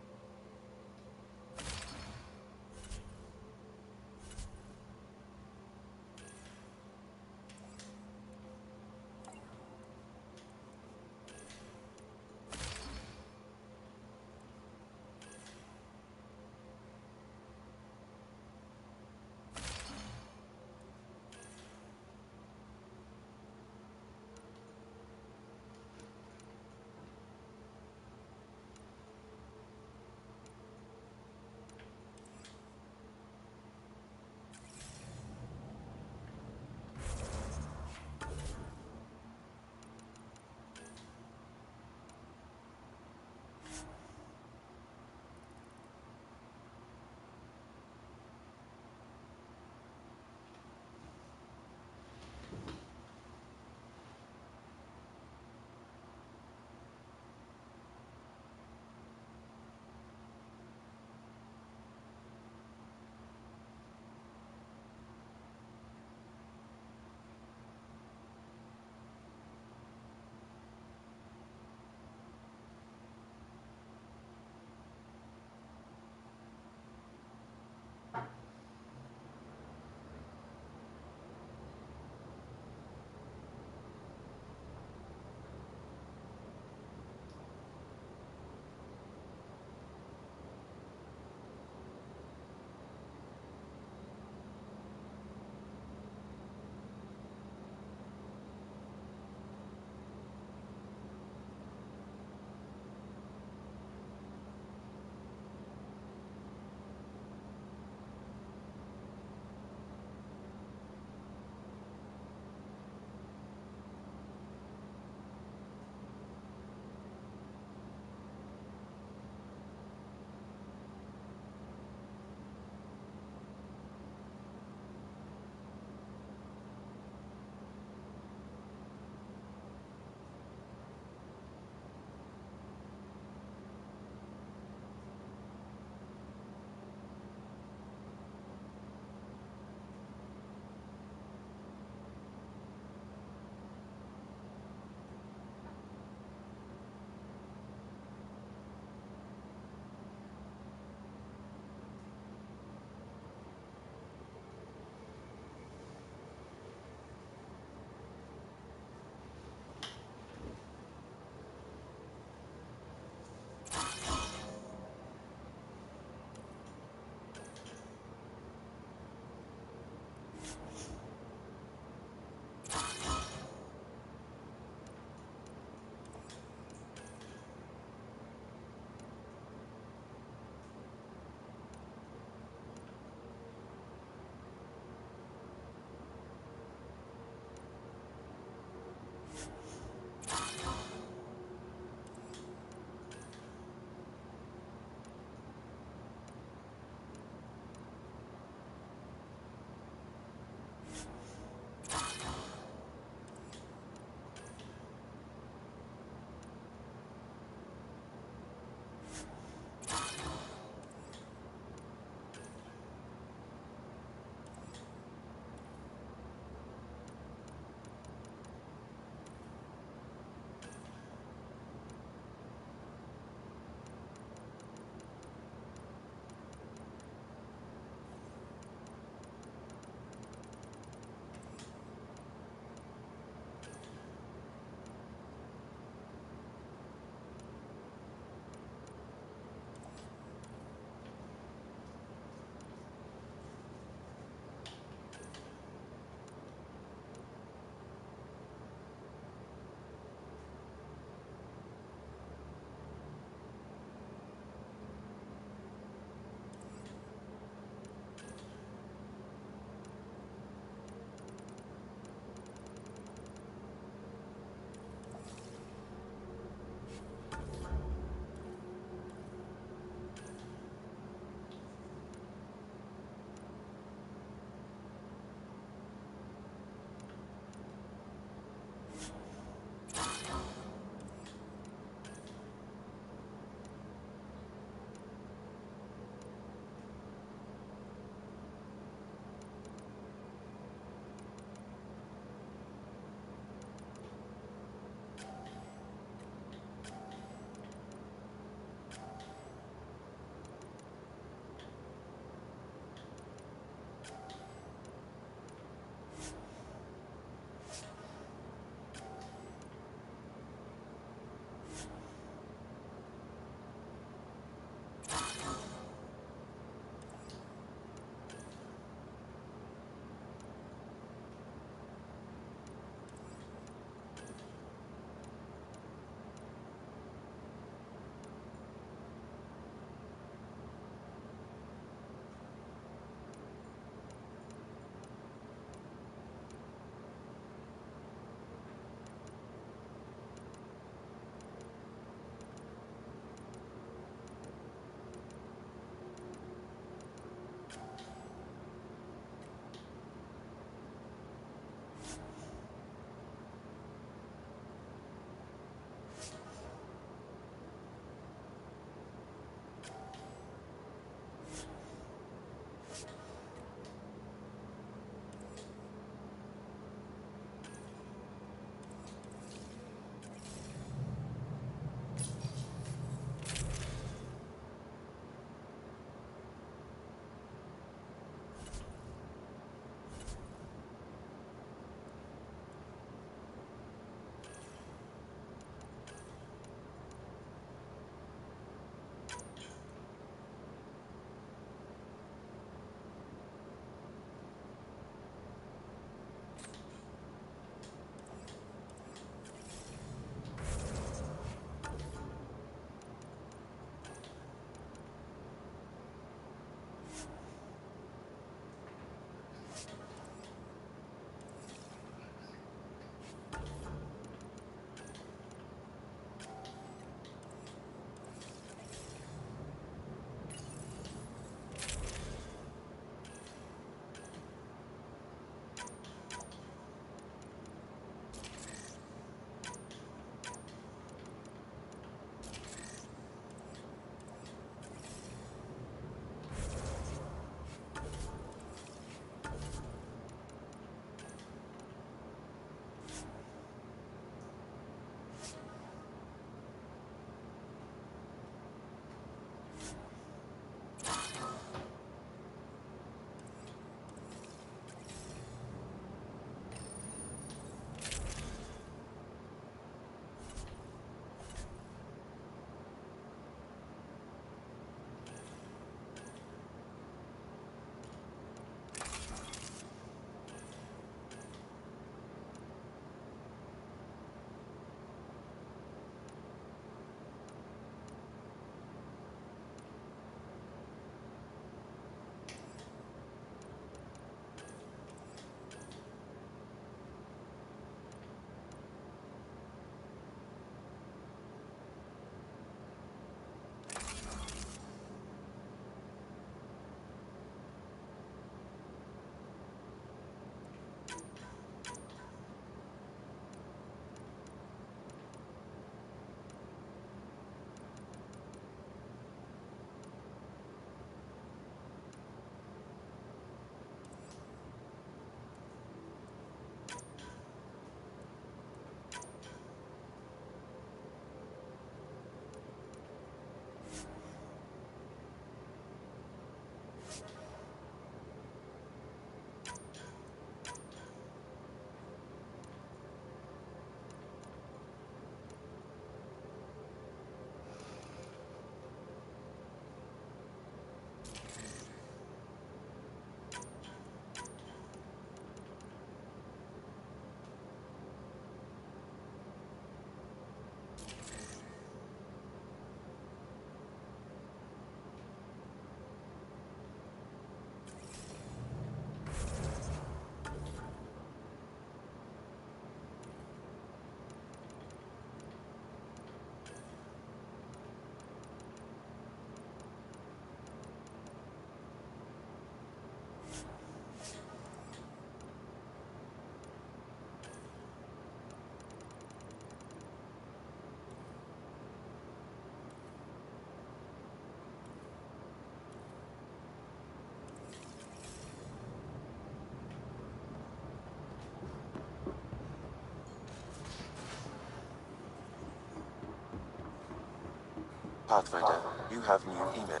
Pathfinder, you have new email.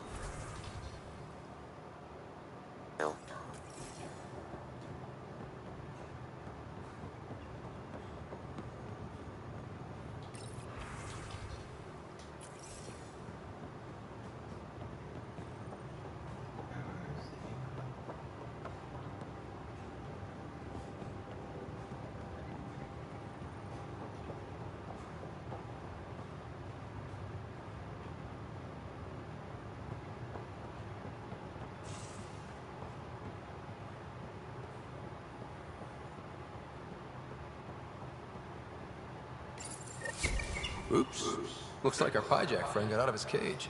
Oops. Looks like our Pyjak friend got out of his cage.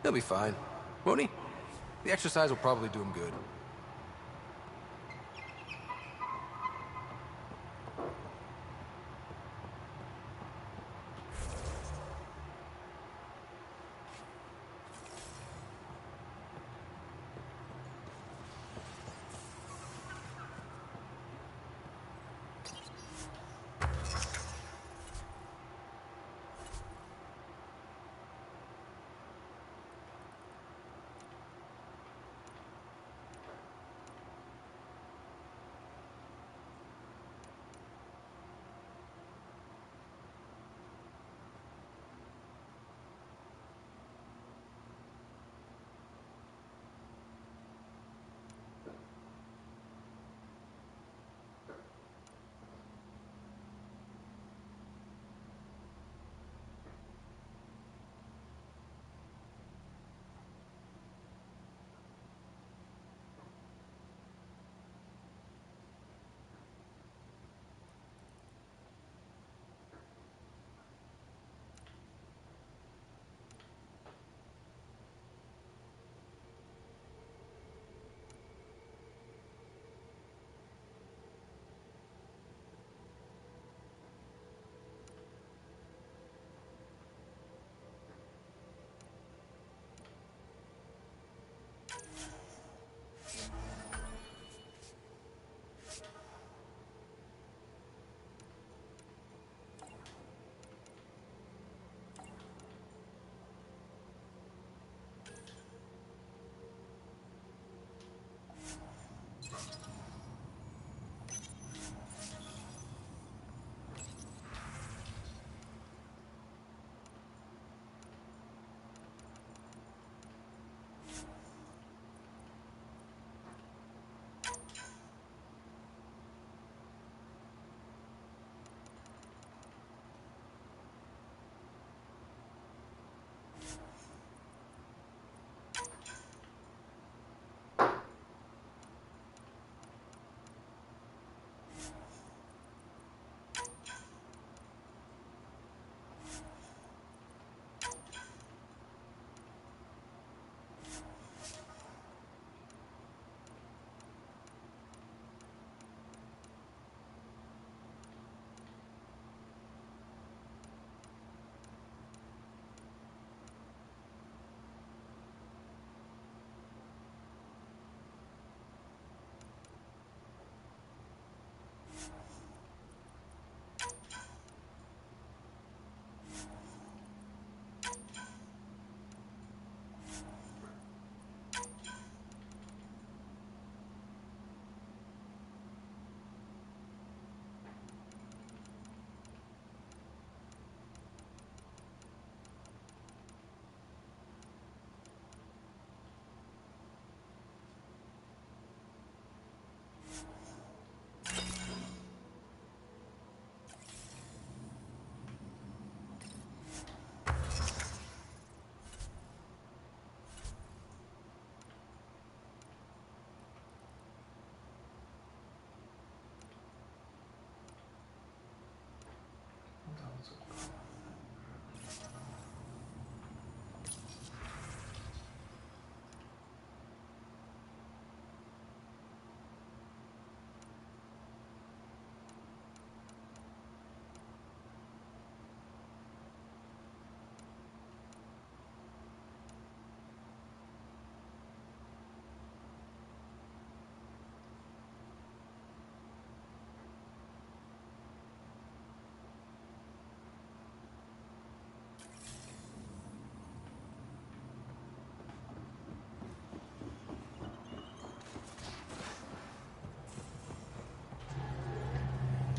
He'll be fine, won't he? The exercise will probably do him good.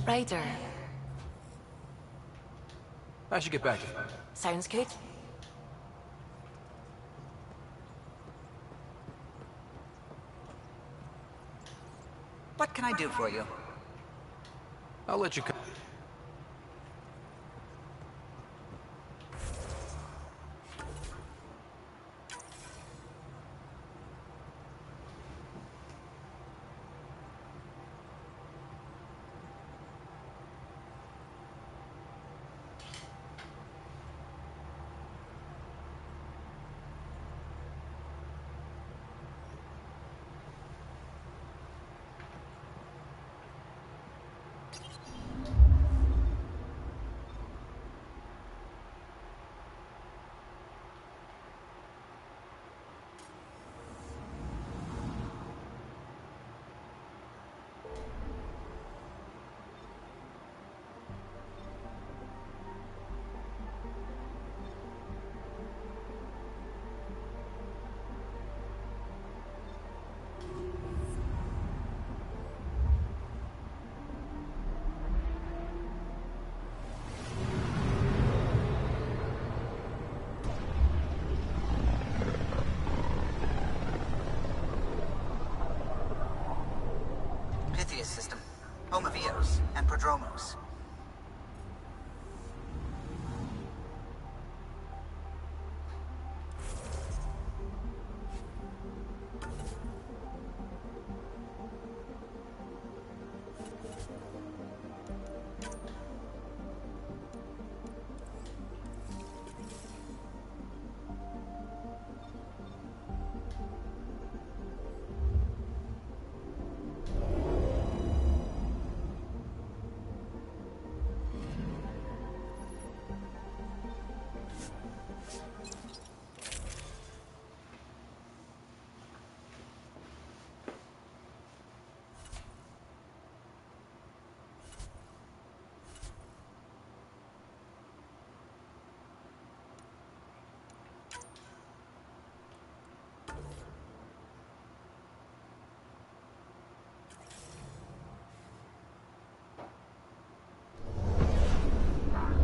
Ryder. I should get back to you. Sounds good. What can I do for you? I'll let you come. Pythias system, home of Eos and Prodromos.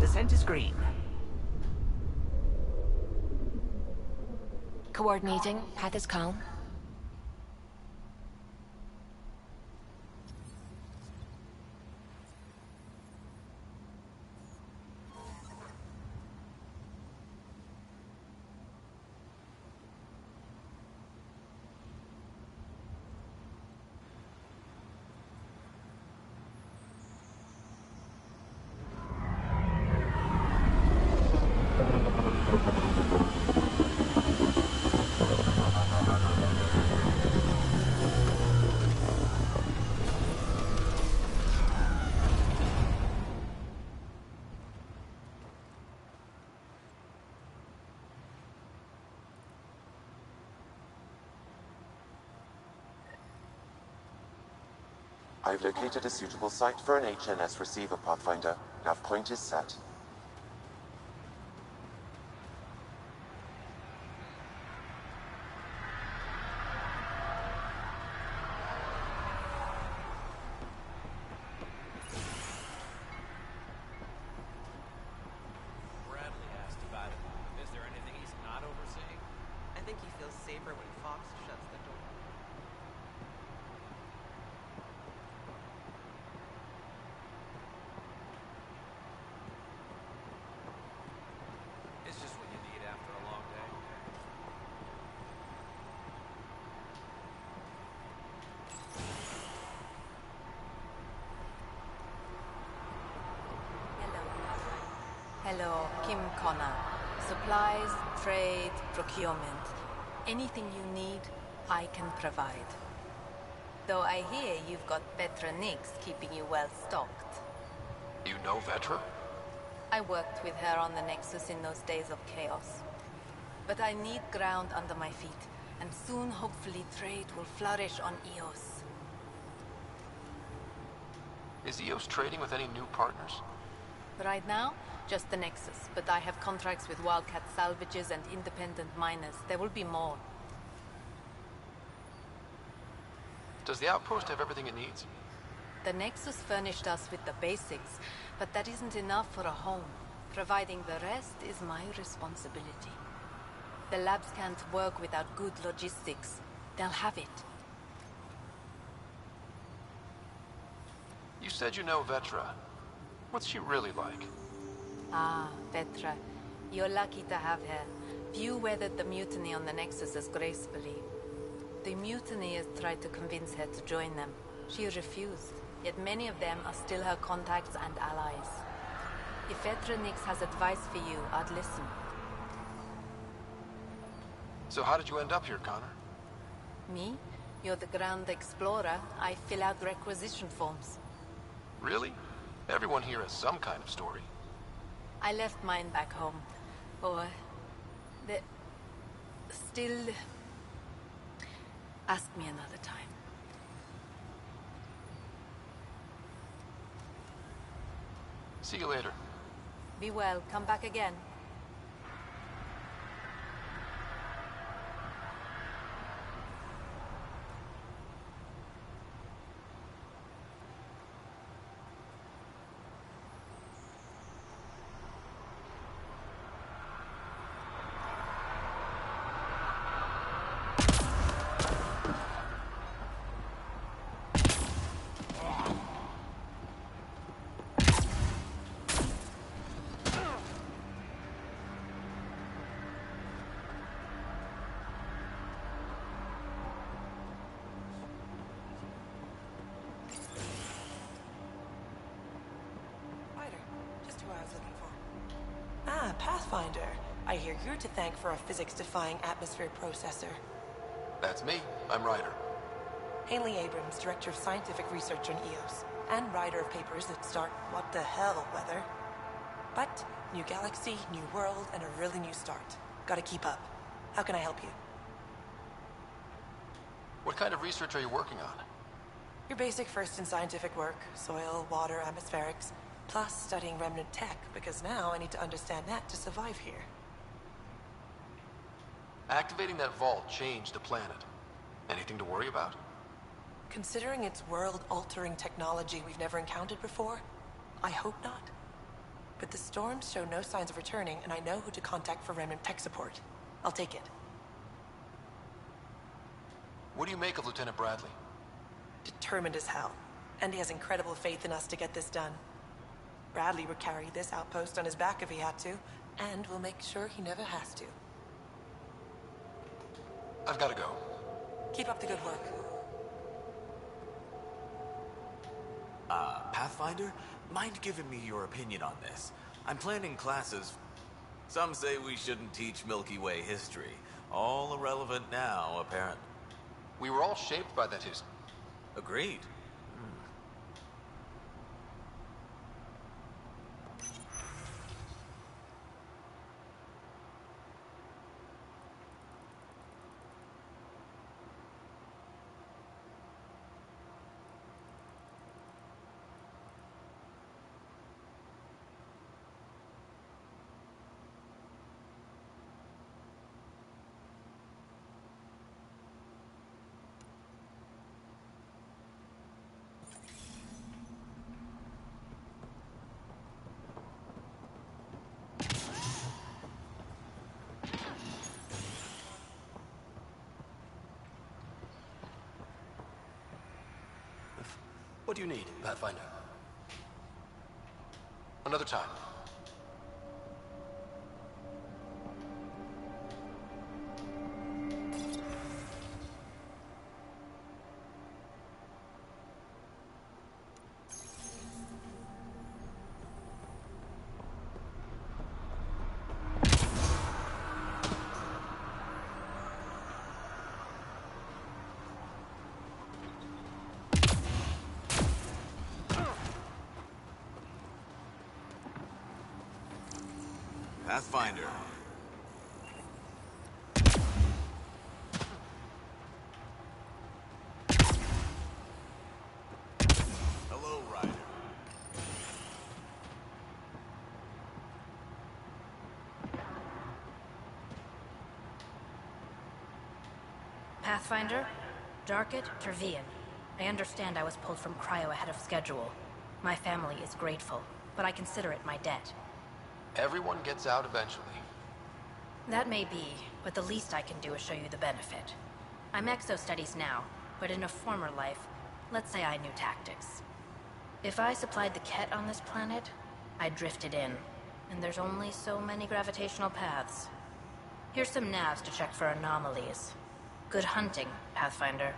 Descent is green. Coordinating. Path is calm. I've located a suitable site for an HNS receiver, Pathfinder. Nav point is set. Bradley asked about it. Is there anything he's not overseeing? I think he feels safer when Fox shuts the door. It's just what you need after a long day. Hello, Kim Connor. Supplies, trade, procurement. Anything you need, I can provide. Though I hear you've got Vetra Nix keeping you well stocked. You know Vetra? I worked with her on the Nexus in those days of chaos. But I need ground under my feet, and soon hopefully trade will flourish on Eos. Is Eos trading with any new partners? Right now, just the Nexus, but I have contracts with Wildcat salvages and independent miners. There will be more. Does the outpost have everything it needs? The Nexus furnished us with the basics, but that isn't enough for a home. Providing the rest is my responsibility. The labs can't work without good logistics. They'll have it. You said you know Vetra. What's she really like? Ah, Vetra. You're lucky to have her. Few weathered the mutiny on the Nexus as gracefully. The mutineers tried to convince her to join them. She refused, yet many of them are still her contacts and allies. If Vetra Nix has advice for you, I'd listen. So how did you end up here, Connor? Me? You're the ground explorer. I fill out requisition forms. Really? Everyone here has some kind of story. I left mine back home. Or... Still... Ask me another time. See you later. Be well. Come back again. Ah, Pathfinder. I hear you're to thank for a physics-defying atmosphere processor. That's me. I'm Ryder. Haley Abrams, Director of Scientific Research on EOS, and writer of papers that start what the hell weather. But, new galaxy, new world, and a really new start. Gotta keep up. How can I help you? What kind of research are you working on? Your basic first in scientific work, soil, water, atmospherics, plus studying remnant tech, because now I need to understand that to survive here. Activating that vault changed the planet. Anything to worry about? Considering it's world-altering technology we've never encountered before, I hope not. But the storms show no signs of returning, and I know who to contact for remnant tech support. I'll take it. What do you make of Lieutenant Bradley? Determined as hell. And he has incredible faith in us to get this done. Bradley would carry this outpost on his back if he had to, and we'll make sure he never has to. I've got to go. Keep up the good work. Pathfinder? Mind giving me your opinion on this? I'm planning classes. Some say we shouldn't teach Milky Way history. All irrelevant now, apparently. We were all shaped by that history. Agreed. What do you need, Pathfinder? Another time. Pathfinder. Hello, Ryder. Pathfinder, Darket, Trevian. I understand I was pulled from Cryo ahead of schedule. My family is grateful, but I consider it my debt. Everyone gets out eventually. That may be, but the least I can do is show you the benefit. I'm exo-studies now, but in a former life, let's say I knew tactics. If I supplied the Ket on this planet, I drifted in, and there's only so many gravitational paths. Here's some navs to check for anomalies. Good hunting, Pathfinder.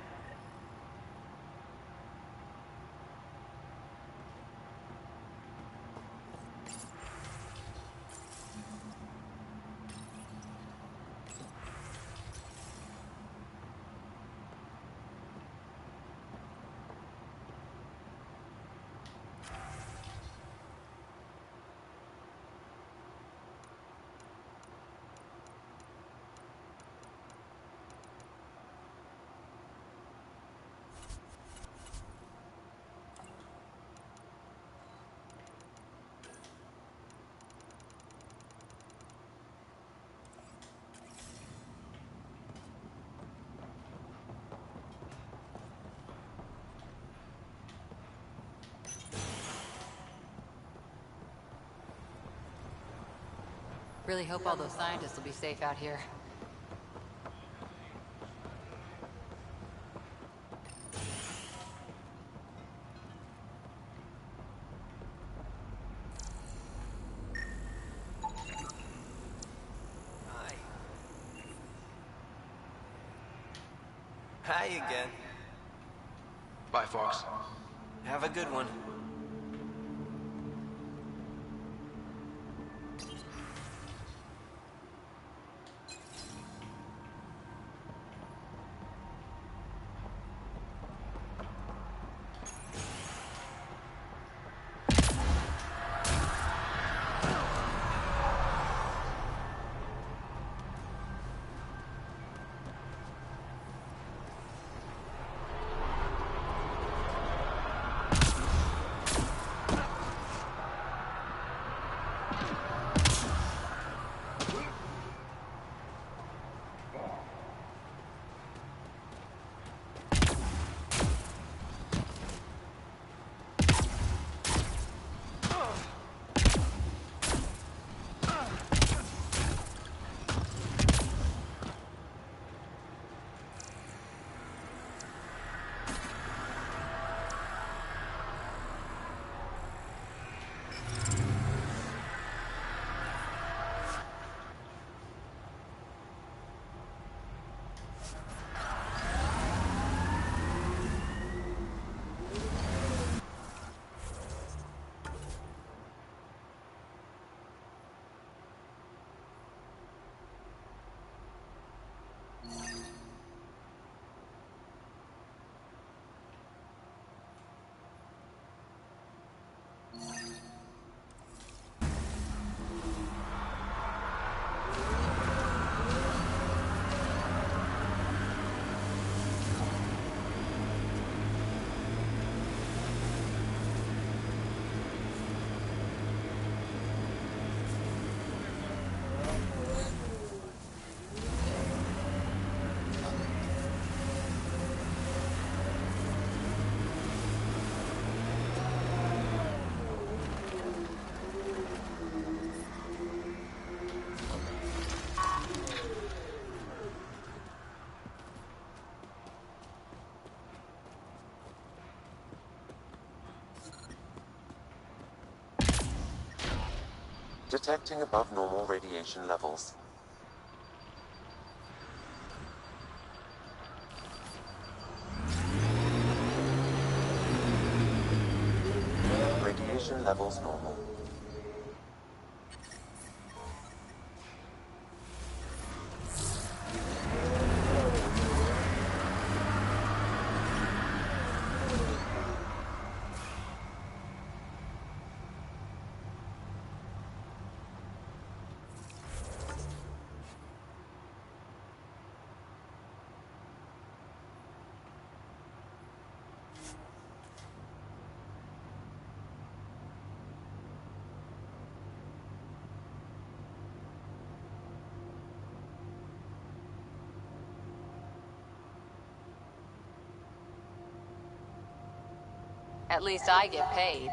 Really hope all those scientists will be safe out here. Hi. Hi again. Bye, Fox. Have a good one. Detecting above normal radiation levels. Radiation levels normal. At least I get paid.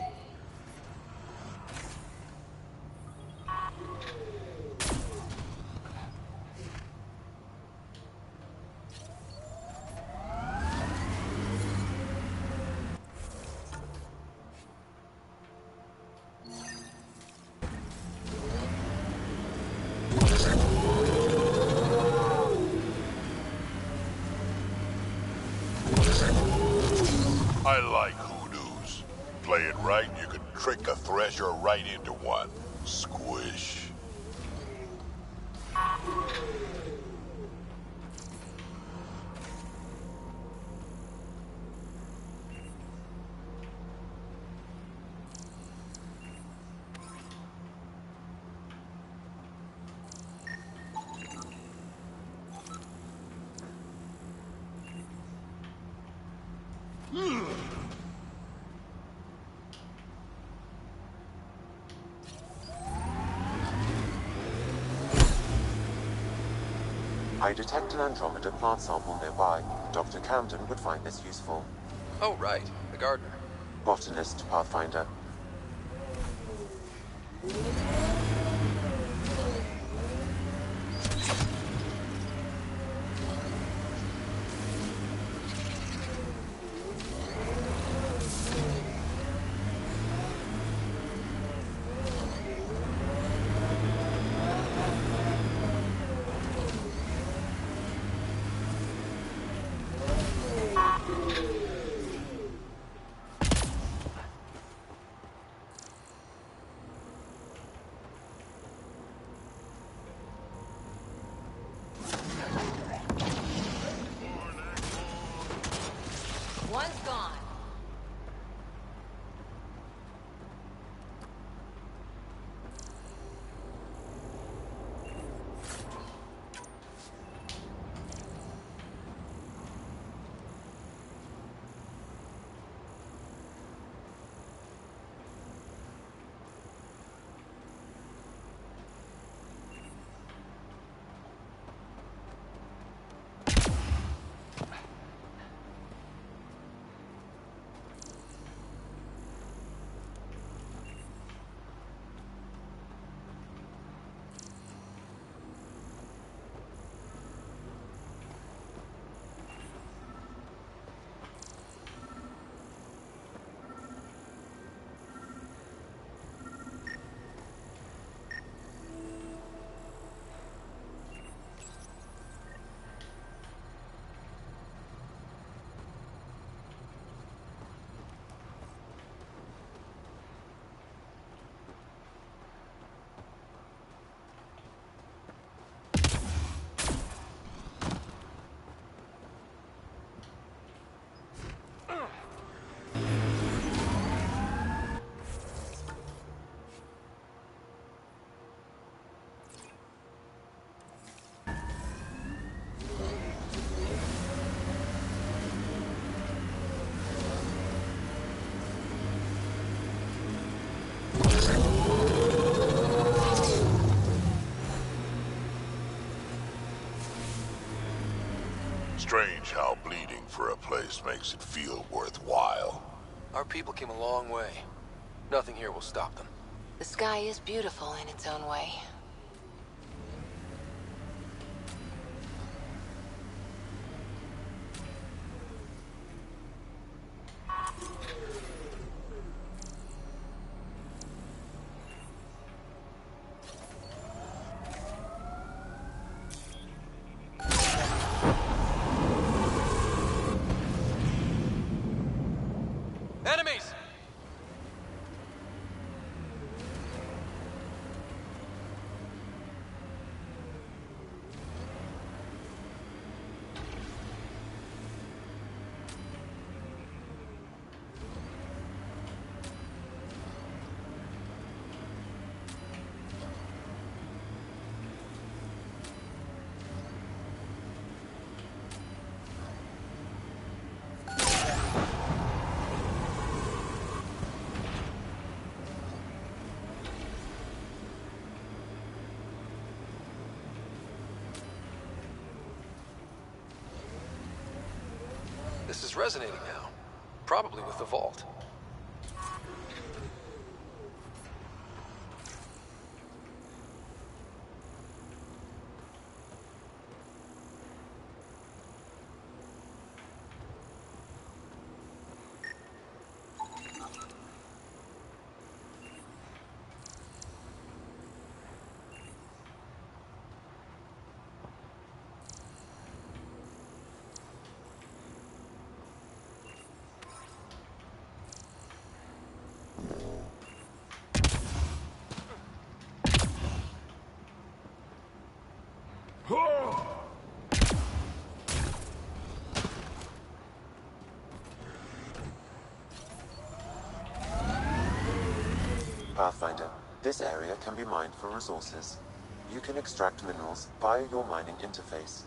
I like hoodoos. Play it right, you can trick a treasure right into one. Squish. I detect an Andromeda plant sample nearby. Dr. Camden would find this useful. Oh, right. The gardener. Botanist, Pathfinder. One's gone. Strange how bleeding for a place makes it feel worthwhile. Our people came a long way. Nothing here will stop them. The sky is beautiful in its own way. Enemies! This is resonating now. Probably with the vault. Pathfinder, this area can be mined for resources. You can extract minerals via your mining interface.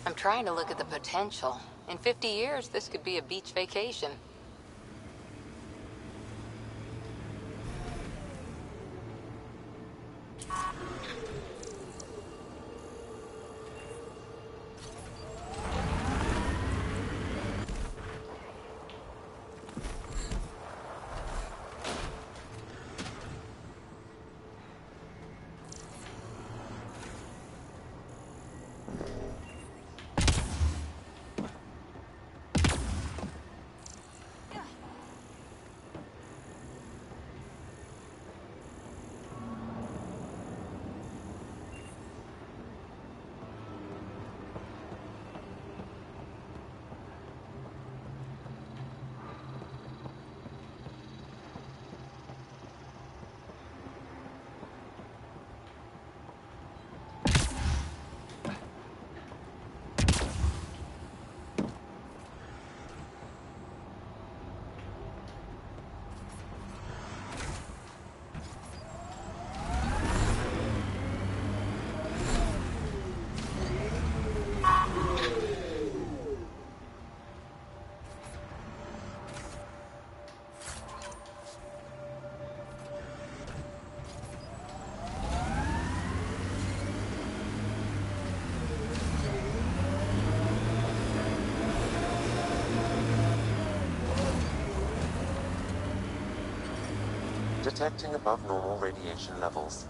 I'm trying to look at the potential. In 50 years, this could be a beach vacation. Detecting above normal radiation levels.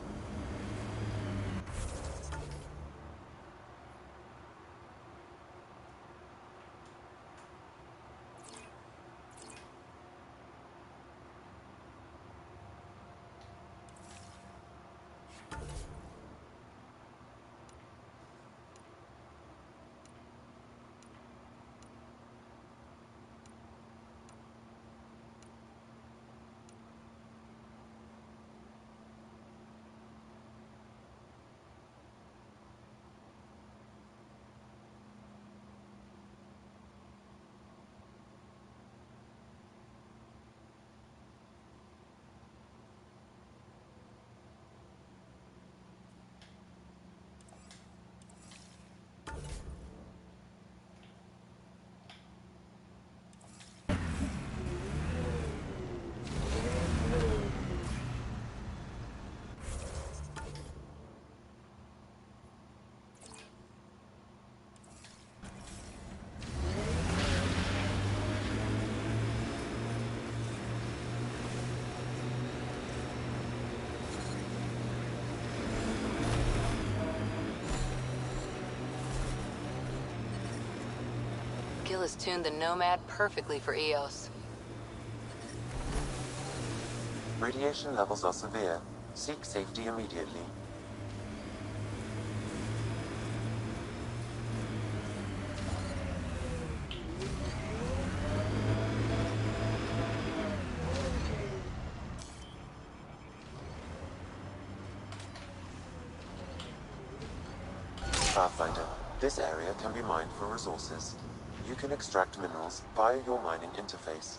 Gil has tuned the Nomad perfectly for EOS. Radiation levels are severe. Seek safety immediately. Pathfinder, this area can be mined for resources. You can extract minerals via your mining interface.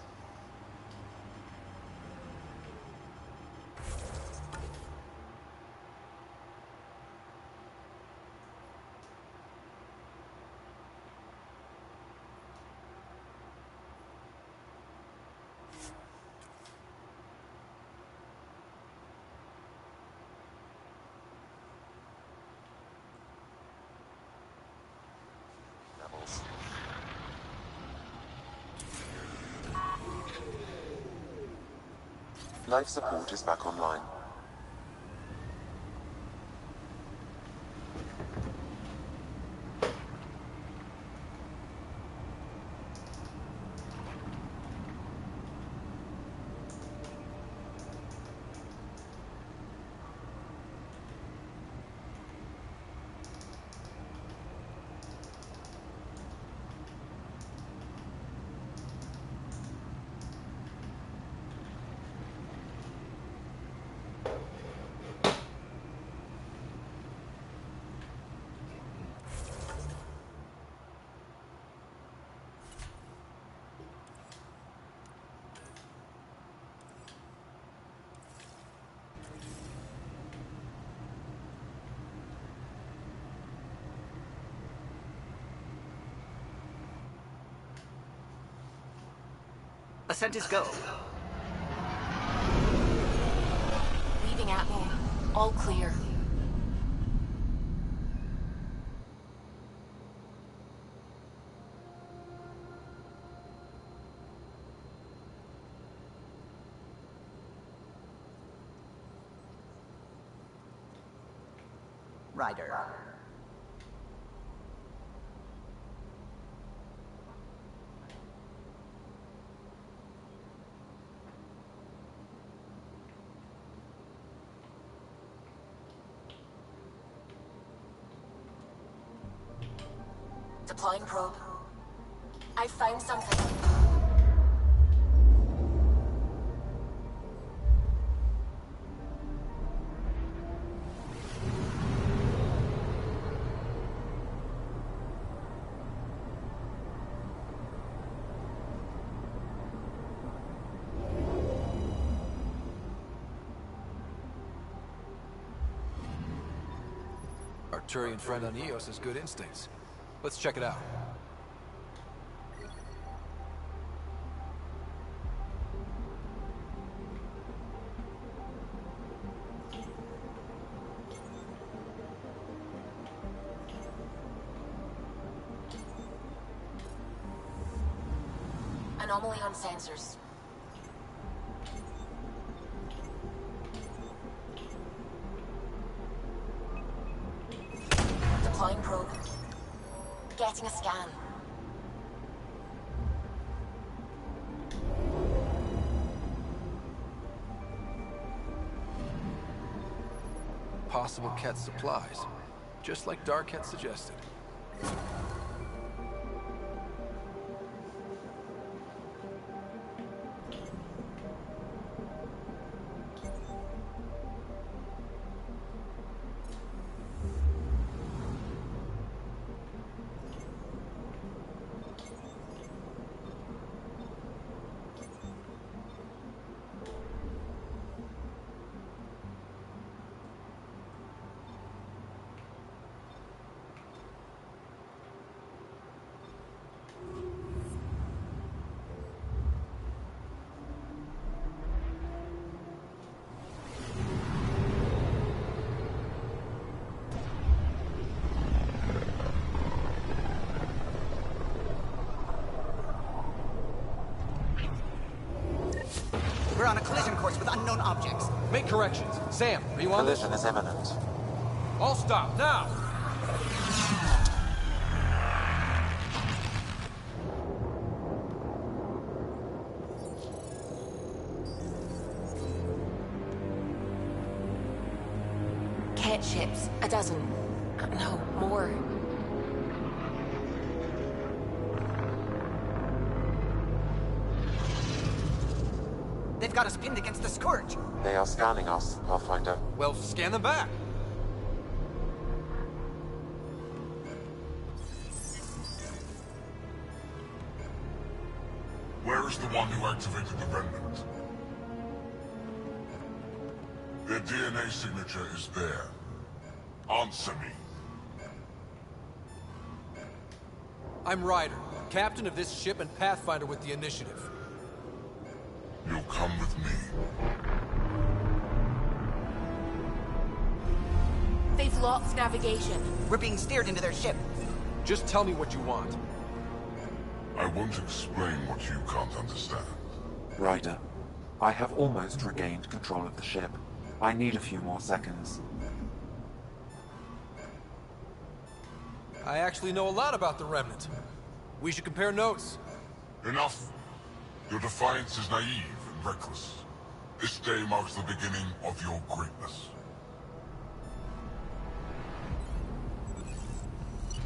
Life support is back online. Ascent is go. Leaving Atmo. All clear. Ryder. Deploying probe. I found something. Arturian friend on Eos has good instincts. Let's check it out. Anomaly on sensors. Deploying probe. Getting a scan. Possible Ket supplies, just like Dark suggested. We're on a collision course with unknown objects. Make corrections. Sam, are you on this? Collision is imminent. All stop, now! Ket ships. A dozen. No, more. They've got us pinned against the Scourge. They are scanning us, Pathfinder. Well, scan them back. Where's the one who activated the Remnant? Their DNA signature is there. Answer me. I'm Ryder, captain of this ship and Pathfinder with the Initiative. You'll come with me. They've lost navigation. We're being steered into their ship. Just tell me what you want. I won't explain what you can't understand. Ryder, I have almost regained control of the ship. I need a few more seconds. I actually know a lot about the Remnant. We should compare notes. Enough. Your defiance is naive and reckless. This day marks the beginning of your greatness.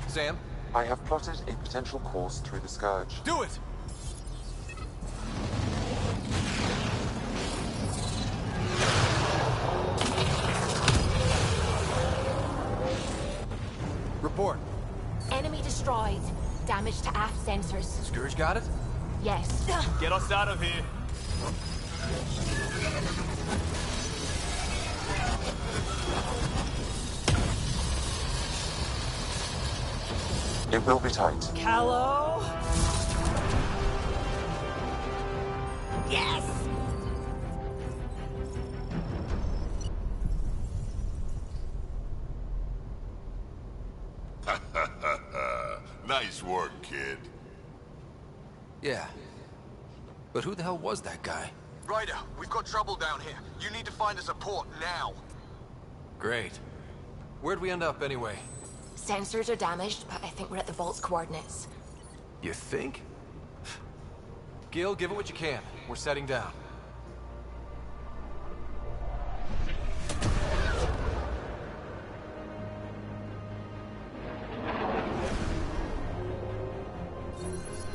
Sam? I have plotted a potential course through the Scourge. Do it! Report. Enemy destroyed. Damage to aft sensors. Scourge got it? Yes. Get us out of here. It will be tight. Callow? Yes! Nice work, kid. Yeah. But who the hell was that guy? Ryder, we've got trouble down here. You need to find us a port now. Great. Where'd we end up anyway? Sensors are damaged, but I think we're at the vault's coordinates. You think? Gil, give it what you can. We're setting down.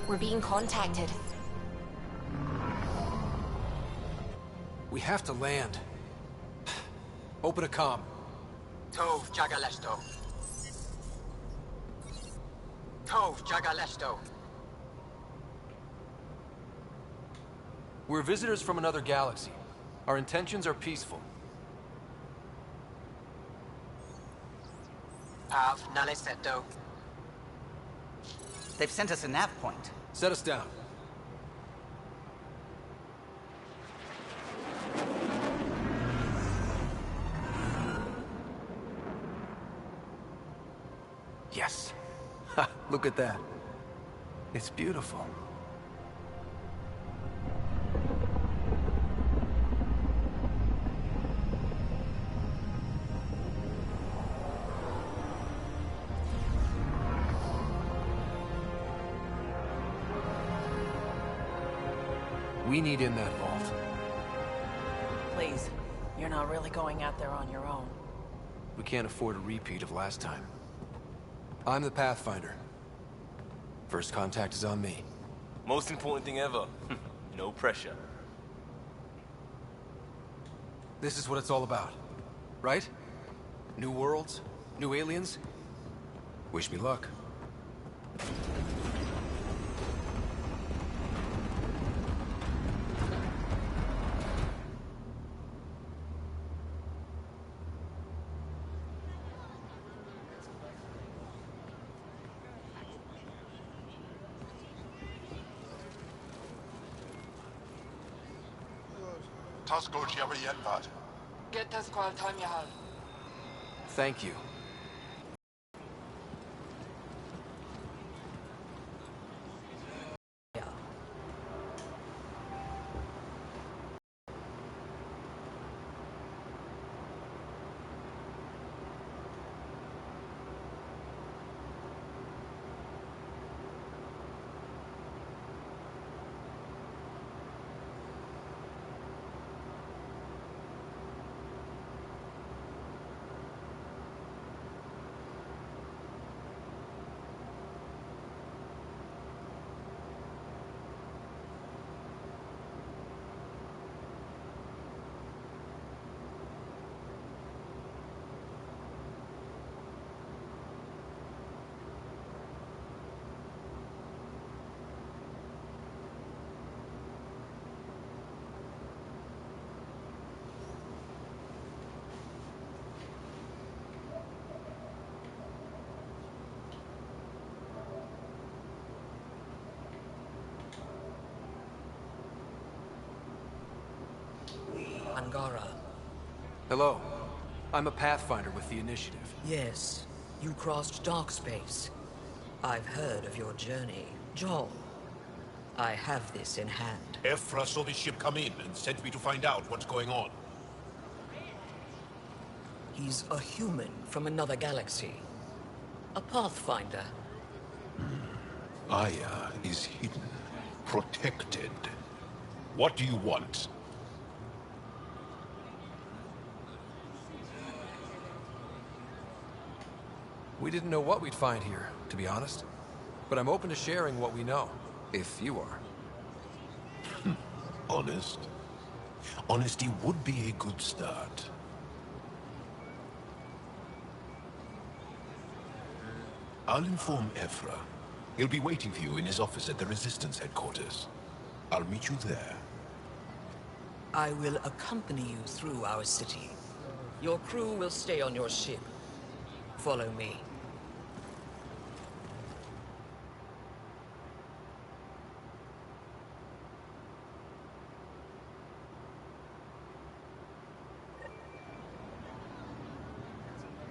We're being contacted. We have to land. Open a comm. Tov Jagalesto. Tov Jagalesto. We're visitors from another galaxy. Our intentions are peaceful. Av Naleseto. They've sent us a nav point. Set us down. Yes. Ha, look at that. It's beautiful. We need in that vault. Please, you're not really going out there on your own. We can't afford a repeat of last time. I'm the Pathfinder. First contact is on me. Most important thing ever. No pressure. This is what it's all about, right? New worlds, new aliens. Wish me luck. Tosco Jabba Get this call time you have. Thank you. Angara. Hello. I'm a Pathfinder with the Initiative. Yes, you crossed dark space. I've heard of your journey, Joel. I have this in hand. Ephra saw this ship come in and sent me to find out what's going on. He's a human from another galaxy. A Pathfinder. Aya is hidden, protected. What do you want? We didn't know what we'd find here, to be honest. But I'm open to sharing what we know, if you are. Honest? Honesty would be a good start. I'll inform Ephra. He'll be waiting for you in his office at the Resistance headquarters. I'll meet you there. I will accompany you through our city. Your crew will stay on your ship. Follow me.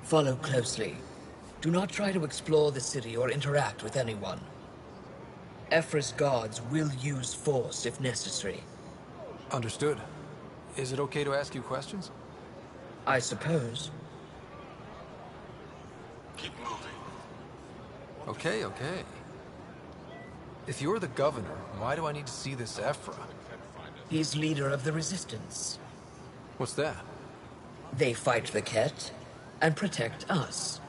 Follow closely. Do not try to explore the city or interact with anyone. Ephra's guards will use force if necessary. Understood. Is it okay to ask you questions? I suppose. Keep moving. Okay, okay. If you're the governor, why do I need to see this Ephra? He's leader of the Resistance. What's that? They fight the Ket and protect us.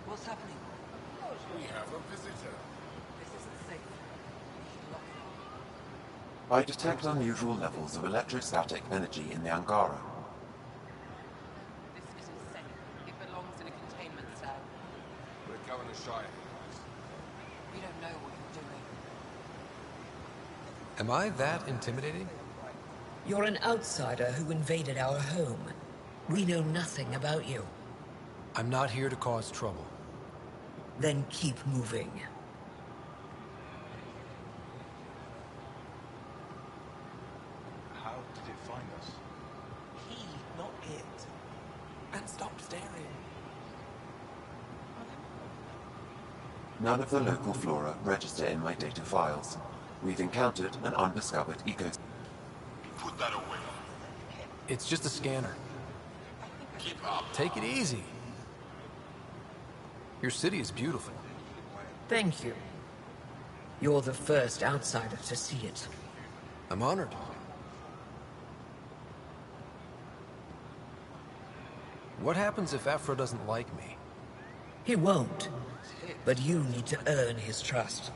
What's happening? We have a visitor. This isn't safe. I detect unusual levels of electrostatic energy in the Angara. This isn't safe. It belongs in a containment cell. We're Governor Shire. We don't know what you're doing. Am I that intimidating? You're an outsider who invaded our home. We know nothing about you. I'm not here to cause trouble. Then keep moving. How did it find us? He, not it. And stop staring. None of the local flora register in my data files. We've encountered an undiscovered ecosystem. Put that away. It's just a scanner. Keep up. Take it easy. Your city is beautiful. Thank you. You're the first outsider to see it. I'm honored. What happens if Ephra doesn't like me? He won't. But you need to earn his trust.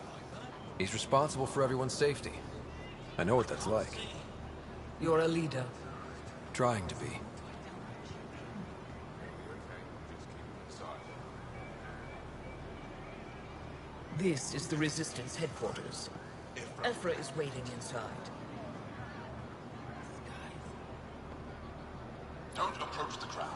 He's responsible for everyone's safety. I know what that's like. You're a leader. Trying to be. This is the Resistance headquarters. Ephra is waiting inside. Don't approach the crowd.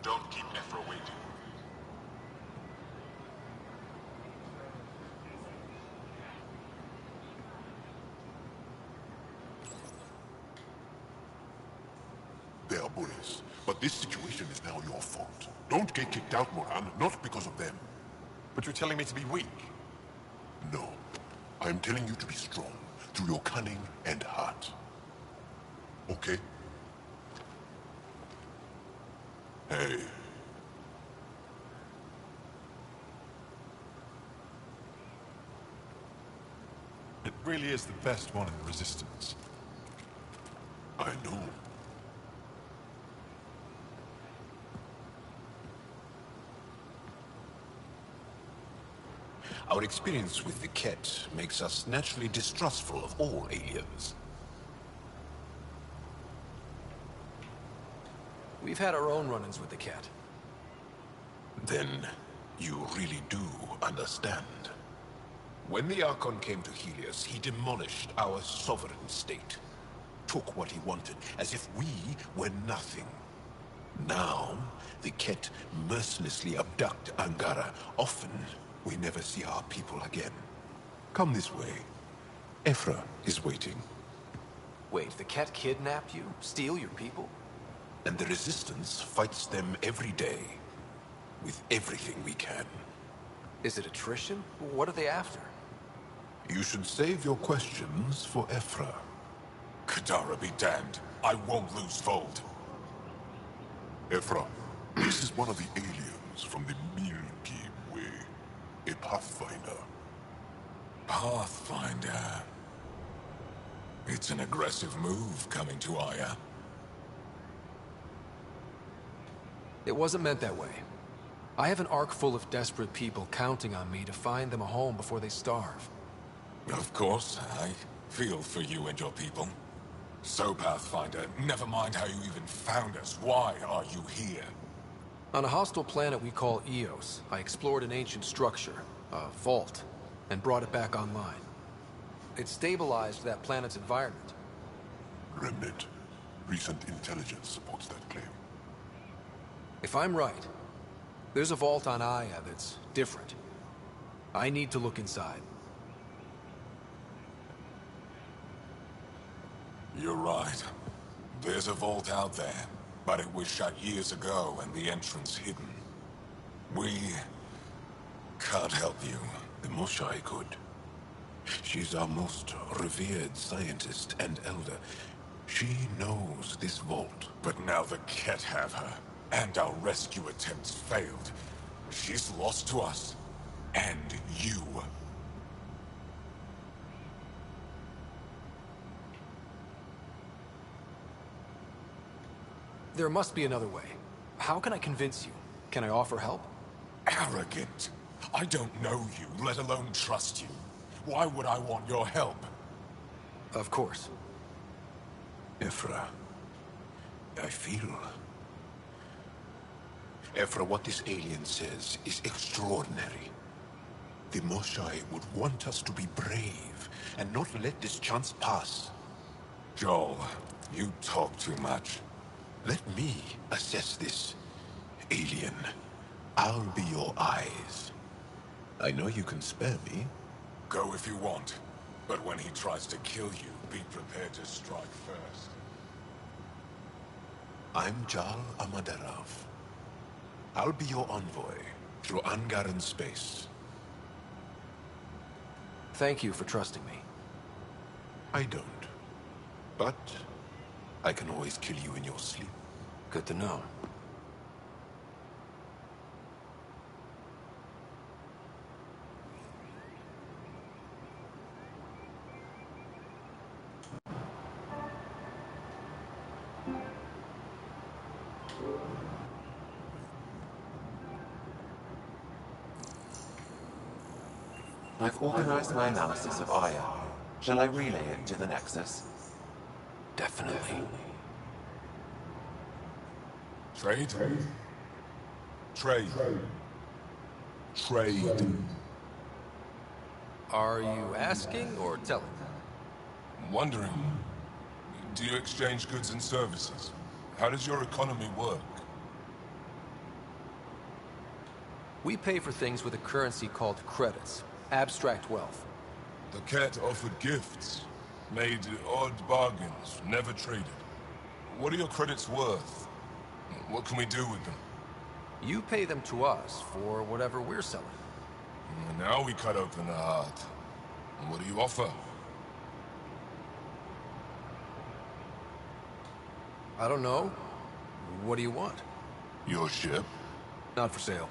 Don't keep Ephra waiting. They are bullies, but this situation is now your fault. Don't get kicked out, Moran, not because of them. But you're telling me to be weak. No. I am telling you to be strong, through your cunning and heart. Okay? Hey. It really is the best one in the Resistance. I know. Our experience with the Ket makes us naturally distrustful of all aliens. We've had our own run-ins with the Ket. Then, you really do understand. When the Archon came to Helios, he demolished our sovereign state. Took what he wanted, as if we were nothing. Now, the Ket mercilessly abduct Angara. Often, we never see our people again. Come this way. Ephra is waiting. Wait, the Ket kidnapped you? Steal your people? And the Resistance fights them every day. With everything we can. Is it attrition? What are they after? You should save your questions for Ephra. Kadara be damned. I won't lose Fold. Ephra, this is one of the aliens from the Milky Way. A Pathfinder. Pathfinder. It's an aggressive move coming to Aya. It wasn't meant that way. I have an ark full of desperate people counting on me to find them a home before they starve. Of course, I feel for you and your people. So, Pathfinder, never mind how you even found us. Why are you here? On a hostile planet we call Eos, I explored an ancient structure, a vault, and brought it back online. It stabilized that planet's environment. Remnant. Recent intelligence supports that claim. If I'm right, there's a vault on Aya that's different. I need to look inside. You're right. There's a vault out there, but it was shut years ago and the entrance hidden. We can't help you. The Moshai could. She's our most revered scientist and elder. She knows this vault. But now the Ket have her, and our rescue attempts failed. She's lost to us, and you. There must be another way. How can I convince you? Can I offer help? Arrogant. I don't know you, let alone trust you. Why would I want your help? Of course. Ephra, I feel... Ephra, what this alien says is extraordinary. The Moshai would want us to be brave and not let this chance pass. Joel, you talk too much. Let me assess this, alien. I'll be your eyes. I know you can spare me. Go if you want, but when he tries to kill you, be prepared to strike first. I'm Jal Amadarov. I'll be your envoy through Angaran space. Thank you for trusting me. I don't. But I can always kill you in your sleep. Good to know. I've organized my analysis of Aya. Shall I relay it to the Nexus? Definitely. Trade? Trade. Trade. Are you asking or telling? Wondering. Do you exchange goods and services? How does your economy work? We pay for things with a currency called credits. Abstract wealth. The Ket offered gifts. Made odd bargains, never traded. What are your credits worth? What can we do with them? You pay them to us for whatever we're selling. Now we cut open the heart. What do you offer? I don't know. What do you want? Your ship? Not for sale.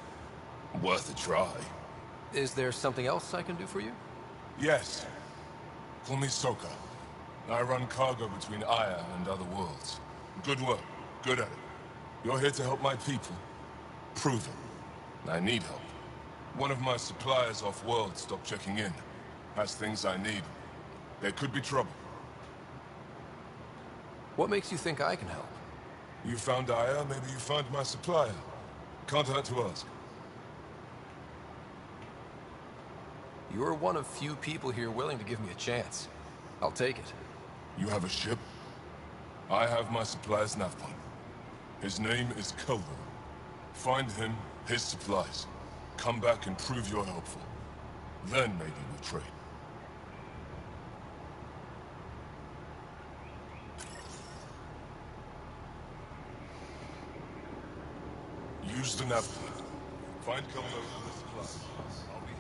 Worth a try. Is there something else I can do for you? Yes. Call me Soka. I run cargo between Aya and other worlds. Good work. Good at it. You're here to help my people. Prove it. I need help. One of my suppliers off-world stopped checking in. Has things I need. There could be trouble. What makes you think I can help? You found Aya, maybe you find my supplier. Can't hurt to ask. You're one of few people here willing to give me a chance. I'll take it. You have a ship? I have my supplier's nav point. His name is Kelvin. Find him, his supplies. Come back and prove you're helpful. Then maybe we'll trade. Use the nav point. Find Kelvin and his supplies. I'll be here.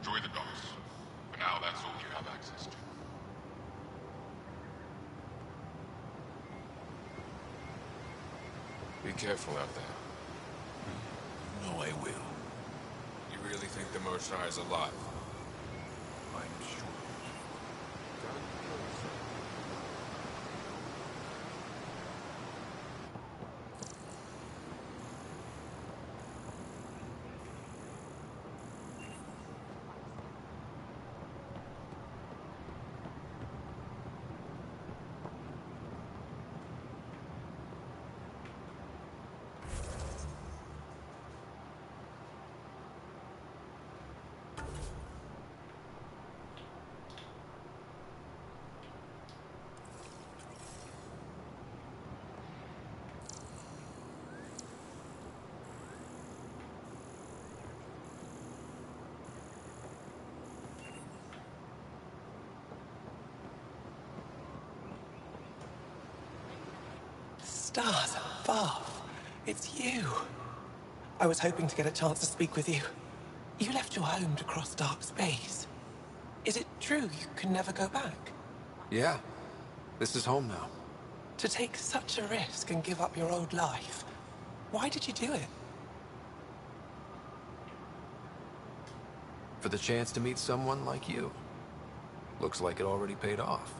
Enjoy the docks. For now, that's all you have access to. Be careful out there. No, I will. You really think the Moshae is alive? I'm sure. Stars above. It's you. I was hoping to get a chance to speak with you. You left your home to cross dark space. Is it true you can never go back? Yeah. This is home now. To take such a risk and give up your old life, why did you do it? For the chance to meet someone like you. Looks like it already paid off.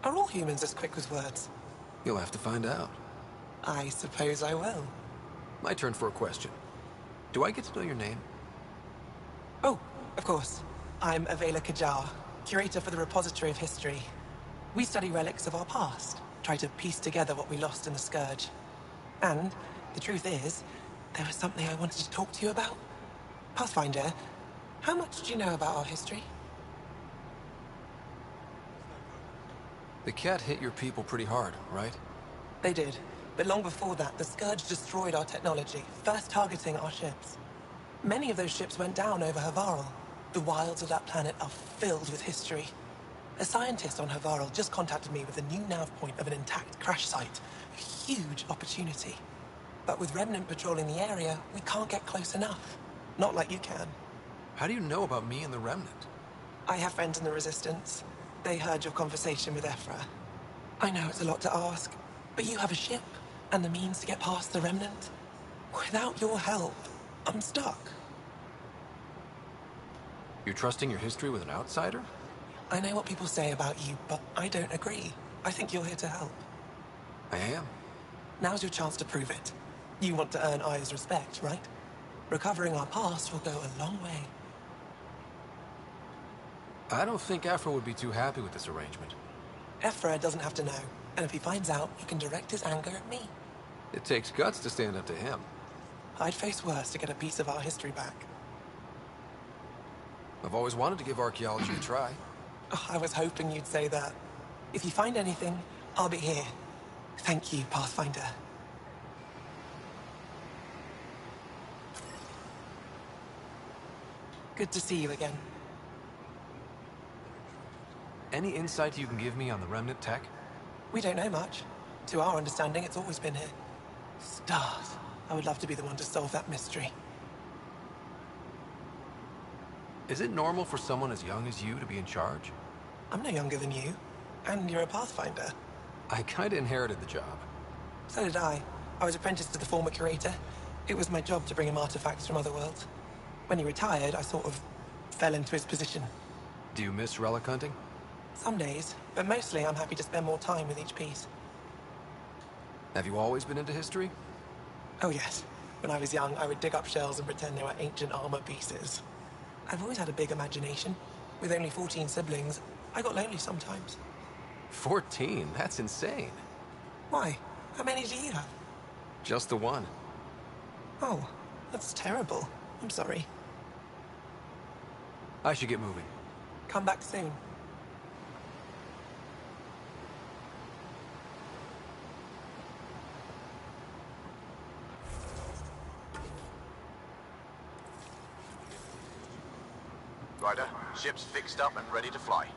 Are all humans as quick with words? You'll have to find out. I suppose I will. My turn for a question. Do I get to know your name? Oh, of course. I'm Avela Kajar, curator for the Repository of History. We study relics of our past, try to piece together what we lost in the Scourge. And the truth is, there was something I wanted to talk to you about. Pathfinder, how much do you know about our history? The Cat hit your people pretty hard, right? They did. But long before that, the Scourge destroyed our technology, first targeting our ships. Many of those ships went down over Havarl. The wilds of that planet are filled with history. A scientist on Havarl just contacted me with a new nav point of an intact crash site. A huge opportunity. But with Remnant patrolling the area, we can't get close enough. Not like you can. How do you know about me and the Remnant? I have friends in the Resistance. They heard your conversation with Ephra. I know it's a lot to ask, but you have a ship and the means to get past the Remnant. Without your help, I'm stuck. You're trusting your history with an outsider? I know what people say about you, but I don't agree. I think you're here to help. I am. Now's your chance to prove it. You want to earn Aya's respect, right? Recovering our past will go a long way. I don't think Ephra would be too happy with this arrangement. Ephra doesn't have to know, and if he finds out, he can direct his anger at me. It takes guts to stand up to him. I'd face worse to get a piece of our history back. I've always wanted to give archaeology a try. Oh, I was hoping you'd say that. If you find anything, I'll be here. Thank you, Pathfinder. Good to see you again. Any insight you can give me on the Remnant tech? We don't know much. To our understanding, it's always been here. Stars. I would love to be the one to solve that mystery. Is it normal for someone as young as you to be in charge? I'm no younger than you. And you're a Pathfinder. I kinda inherited the job. So did I. I was apprenticed to the former curator. It was my job to bring him artifacts from other worlds. When he retired, I sort of fell into his position. Do you miss relic hunting? Some days, but mostly I'm happy to spend more time with each piece. Have you always been into history? Oh yes. When I was young, I would dig up shells and pretend they were ancient armor pieces. I've always had a big imagination. With only 14 siblings, I got lonely sometimes. 14? That's insane. Why? How many do you have? Just the one. Oh, that's terrible. I'm sorry. I should get moving. Come back soon. Ryder, ship's fixed up and ready to fly.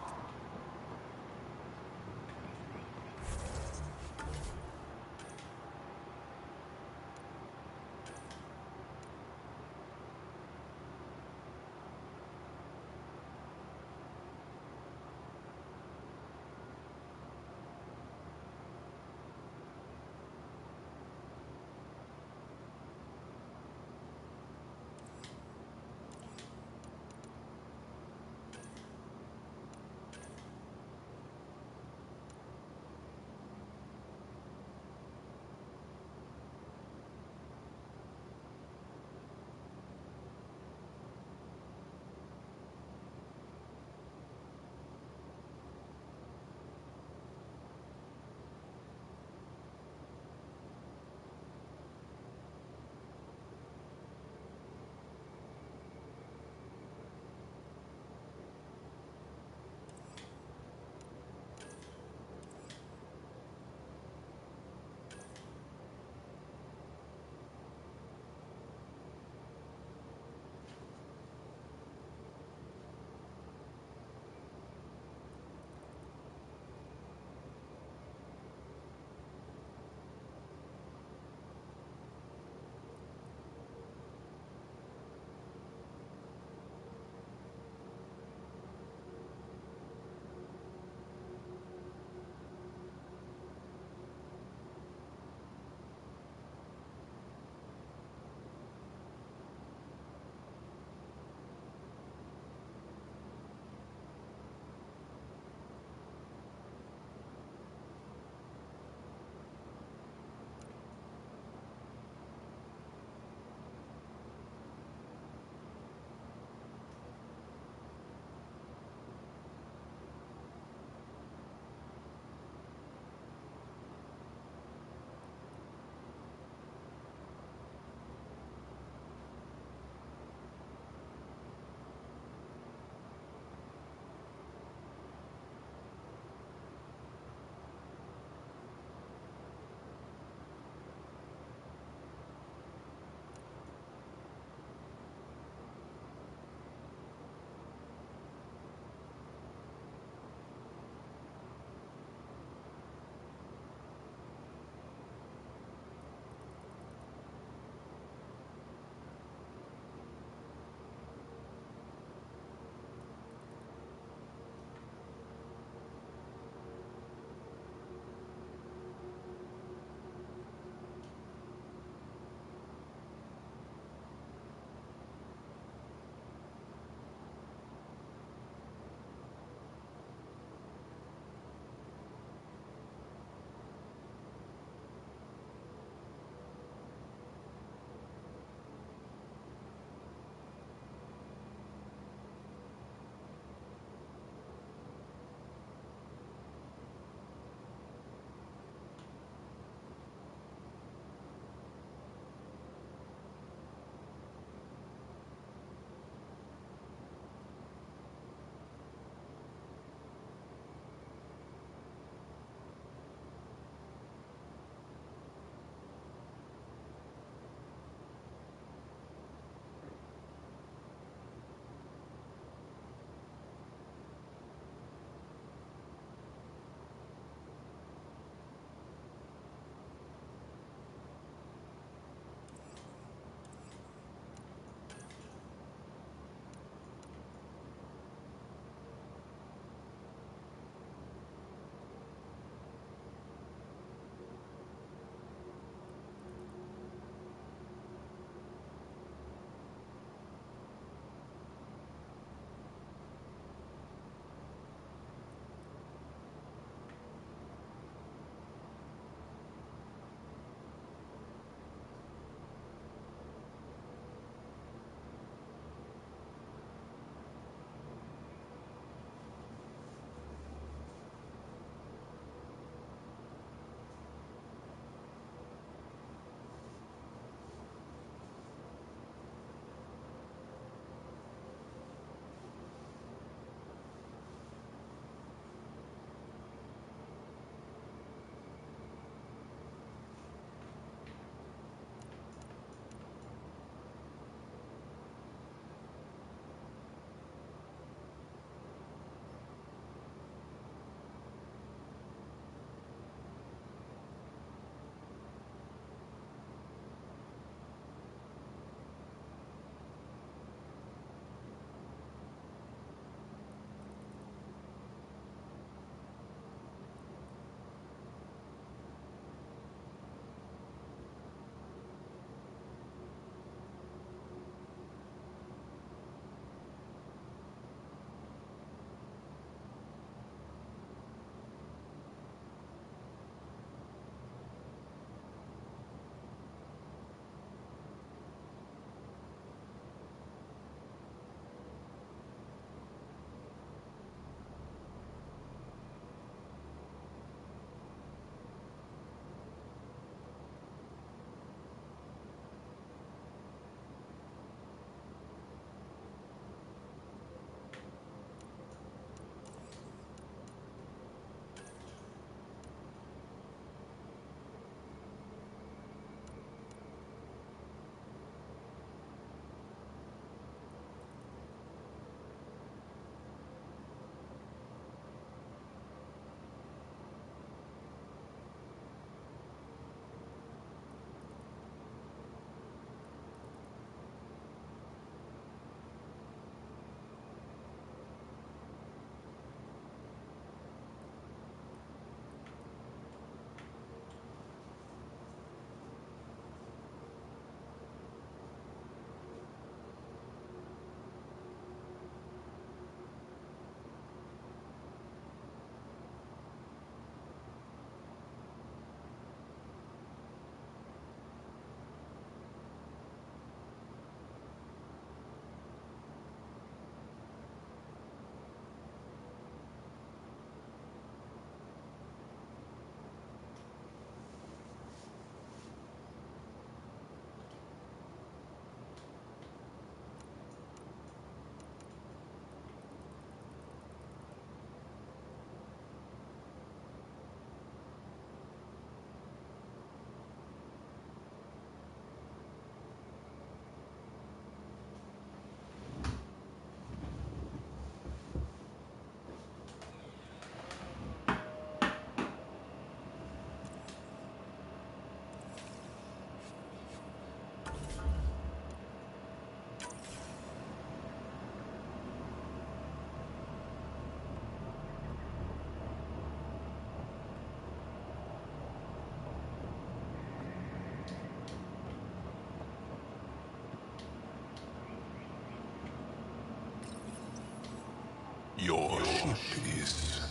Your ship is...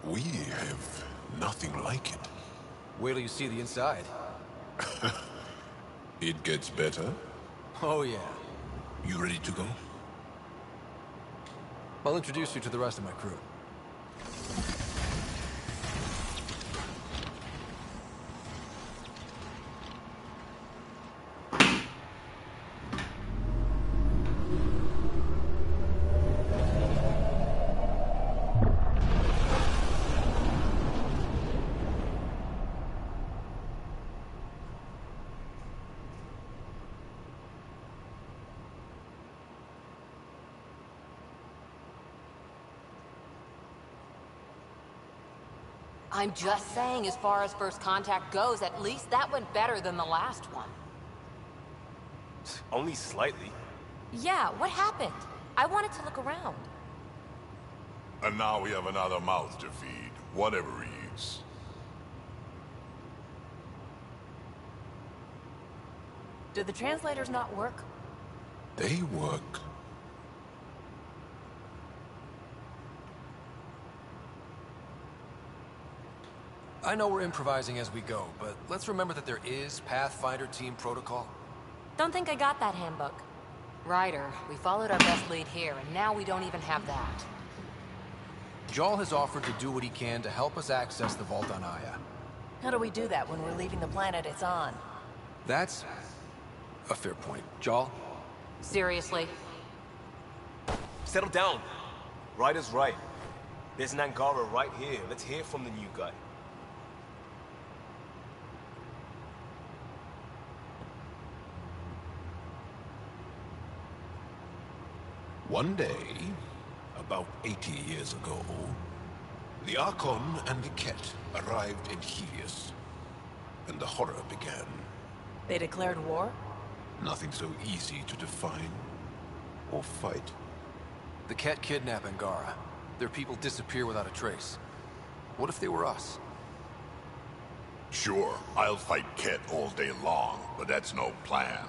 We have nothing like it. Wait till you see the inside. It gets better? Oh, yeah. You ready to go? I'll introduce you to the rest of my crew. I'm just saying, as far as first contact goes, at least that went better than the last one. Only slightly. Yeah, what happened? I wanted to look around. And now we have another mouth to feed, whatever he eats. Do the translators not work? They work. I know we're improvising as we go, but let's remember that there is Pathfinder team protocol. Don't think I got that handbook. Ryder, we followed our best lead here, and now we don't even have that. Jaal has offered to do what he can to help us access the vault on Aya. How do we do that when we're leaving the planet it's on? That's a fair point. Jaal? Seriously? Settle down. Ryder's right. There's an Angara right here. Let's hear from the new guy. One day, about 80 years ago, the Archon and the Ket arrived in Helios, and the horror began. They declared war? Nothing so easy to define or fight. The Ket kidnap Angara. Their people disappear without a trace. What if they were us? Sure, I'll fight Ket all day long, but that's no plan.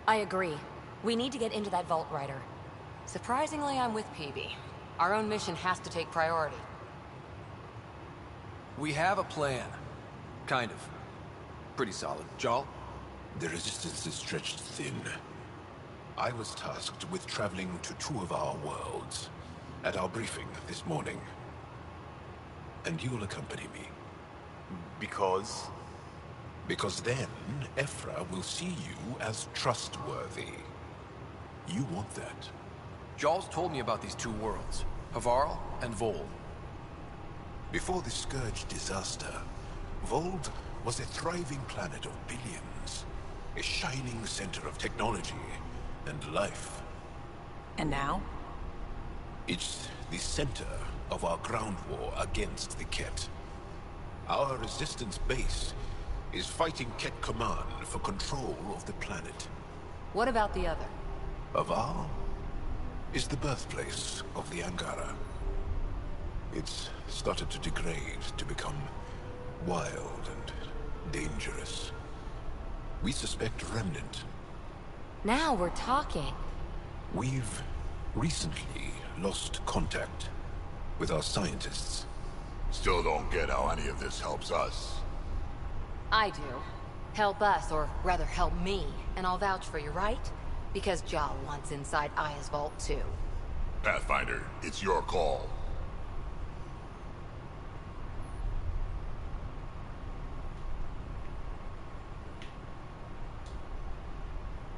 I agree. We need to get into that vault, Ryder. Surprisingly, I'm with Peavy. Our own mission has to take priority. We have a plan. Kind of. Pretty solid. Jaal? The resistance is stretched thin. I was tasked with traveling to two of our worlds at our briefing this morning. And you'll accompany me. Because? Because then, Ephra will see you as trustworthy. You want that. Jaal's told me about these two worlds, Havarl and Vold. Before the Scourge disaster, Vold was a thriving planet of billions. A shining center of technology and life. And now? It's the center of our ground war against the Ket. Our resistance base is fighting Ket Command for control of the planet. What about the other? Havarl is the birthplace of the Angara. It's started to degrade, to become wild and dangerous. We suspect Remnant. Now we're talking. We've recently lost contact with our scientists. Still don't get how any of this helps us. I do. Help us, or rather help me, and I'll vouch for you, right? Because Jaal wants inside Aya's vault too. Pathfinder, it's your call.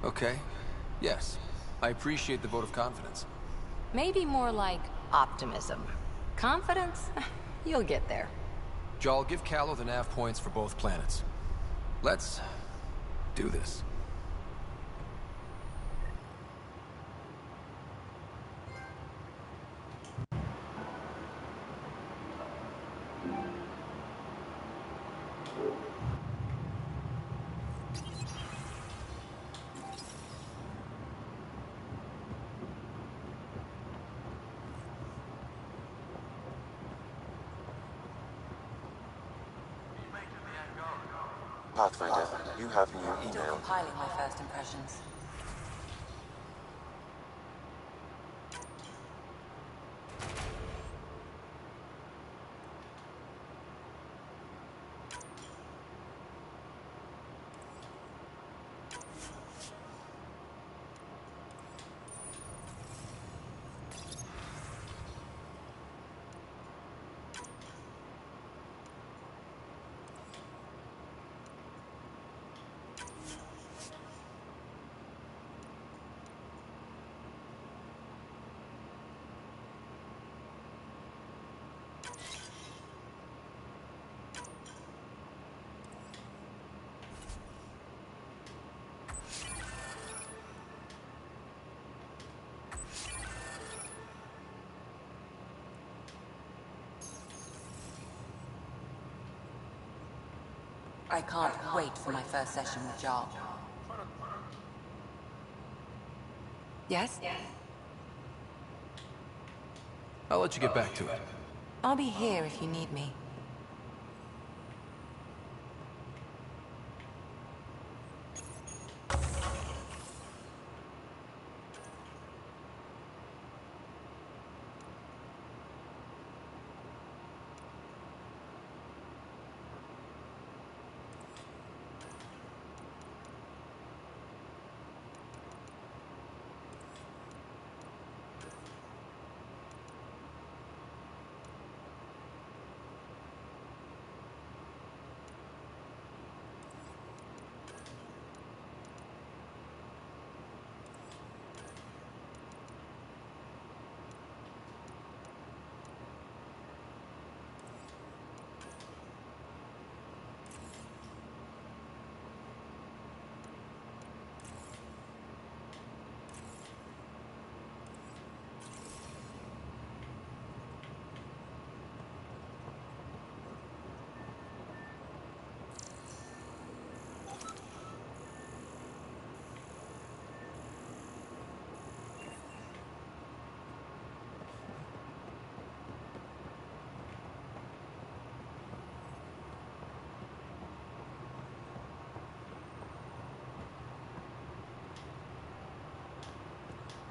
Okay. Yes. I appreciate the vote of confidence. Maybe more like optimism. Confidence? You'll get there. Jaal, give Kallo the nav points for both planets. Let's do this. Pathfinder, you have new Still email. compiling my first impressions. I can't wait for my first session with Jarl. Yes? I'll let you get back to it. I'll be here if you need me.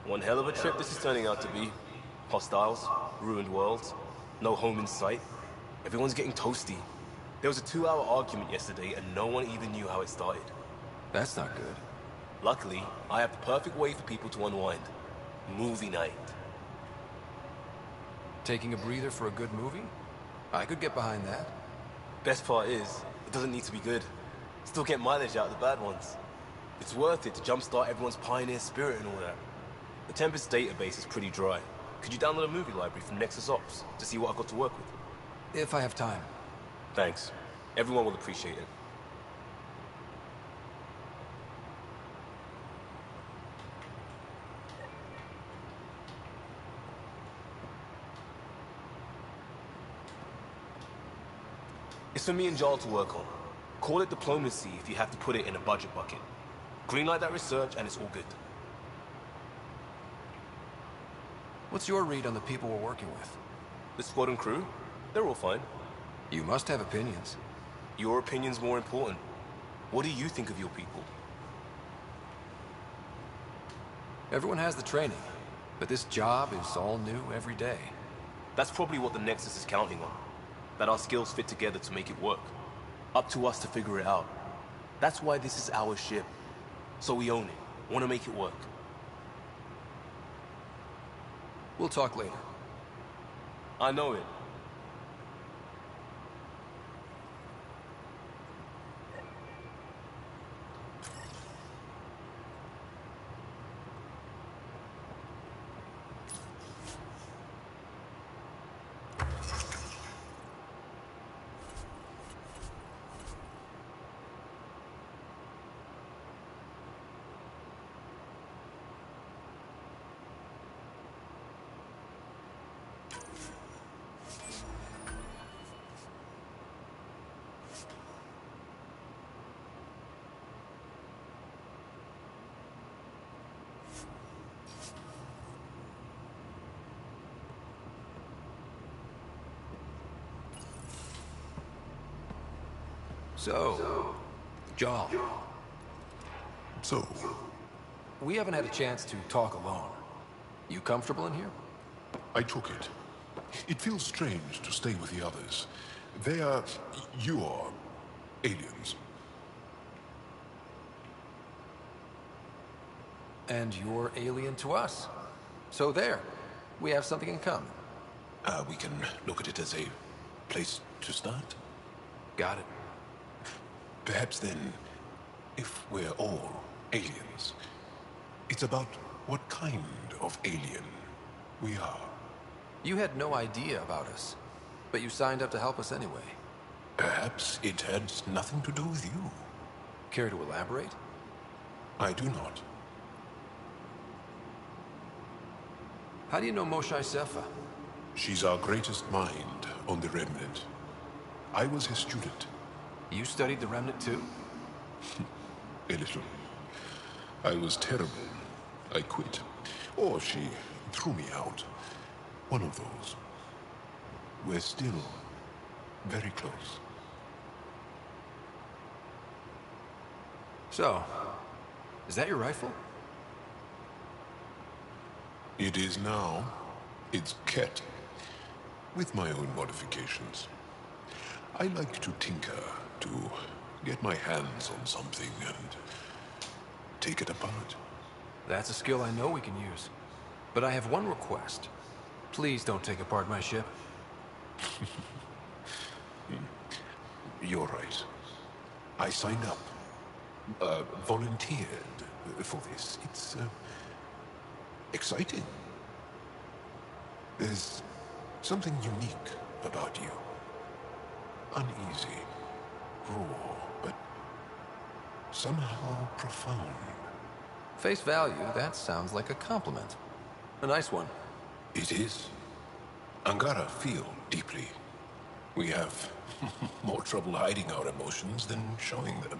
One hell of a trip this is turning out to be. Hostiles, ruined worlds, no home in sight. Everyone's getting toasty. There was a 2-hour argument yesterday and no one even knew how it started. That's not good. Luckily, I have the perfect way for people to unwind. Movie night. Taking a breather for a good movie? I could get behind that. Best part is, it doesn't need to be good. Still get mileage out of the bad ones. It's worth it to jumpstart everyone's pioneer spirit and all that. The Tempest database is pretty dry. Could you download a movie library from Nexus Ops to see what I've got to work with? If I have time. Thanks. Everyone will appreciate it. It's for me and Jarl to work on. Call it diplomacy if you have to put it in a budget bucket. Greenlight that research and it's all good. What's your read on the people we're working with? The squad and crew? They're all fine. You must have opinions. Your opinion's more important. What do you think of your people? Everyone has the training, but this job is all new every day. That's probably what the Nexus is counting on. That our skills fit together to make it work. Up to us to figure it out. That's why this is our ship. So we own it. Want to make it work. We'll talk later. I know it. So, Jarl. So? We haven't had a chance to talk alone. You comfortable in here? I took it. It feels strange to stay with the others. They are... you are... aliens. And you're alien to us. So there. We have something in common. We can look at it as a place to start. Got it. Perhaps then, if we're all aliens, it's about what kind of alien we are. You had no idea about us, but you signed up to help us anyway. Perhaps it had nothing to do with you. Care to elaborate? I do not. How do you know Moshae Sefa? She's our greatest mind on the Remnant. I was his student. You studied the Remnant too? A little. I was terrible. I quit. Or she threw me out. One of those. We're still very close. So, is that your rifle? It is now. It's Ket. With my own modifications. I like to tinker, to get my hands on something and take it apart. That's a skill I know we can use. But I have one request. Please don't take apart my ship. You're right. I signed up. Volunteered for this. It's exciting. There's something unique about you. Uneasy, raw, but somehow profound. Face value, that sounds like a compliment. A nice one. It is. Angara feel deeply. We have more trouble hiding our emotions than showing them.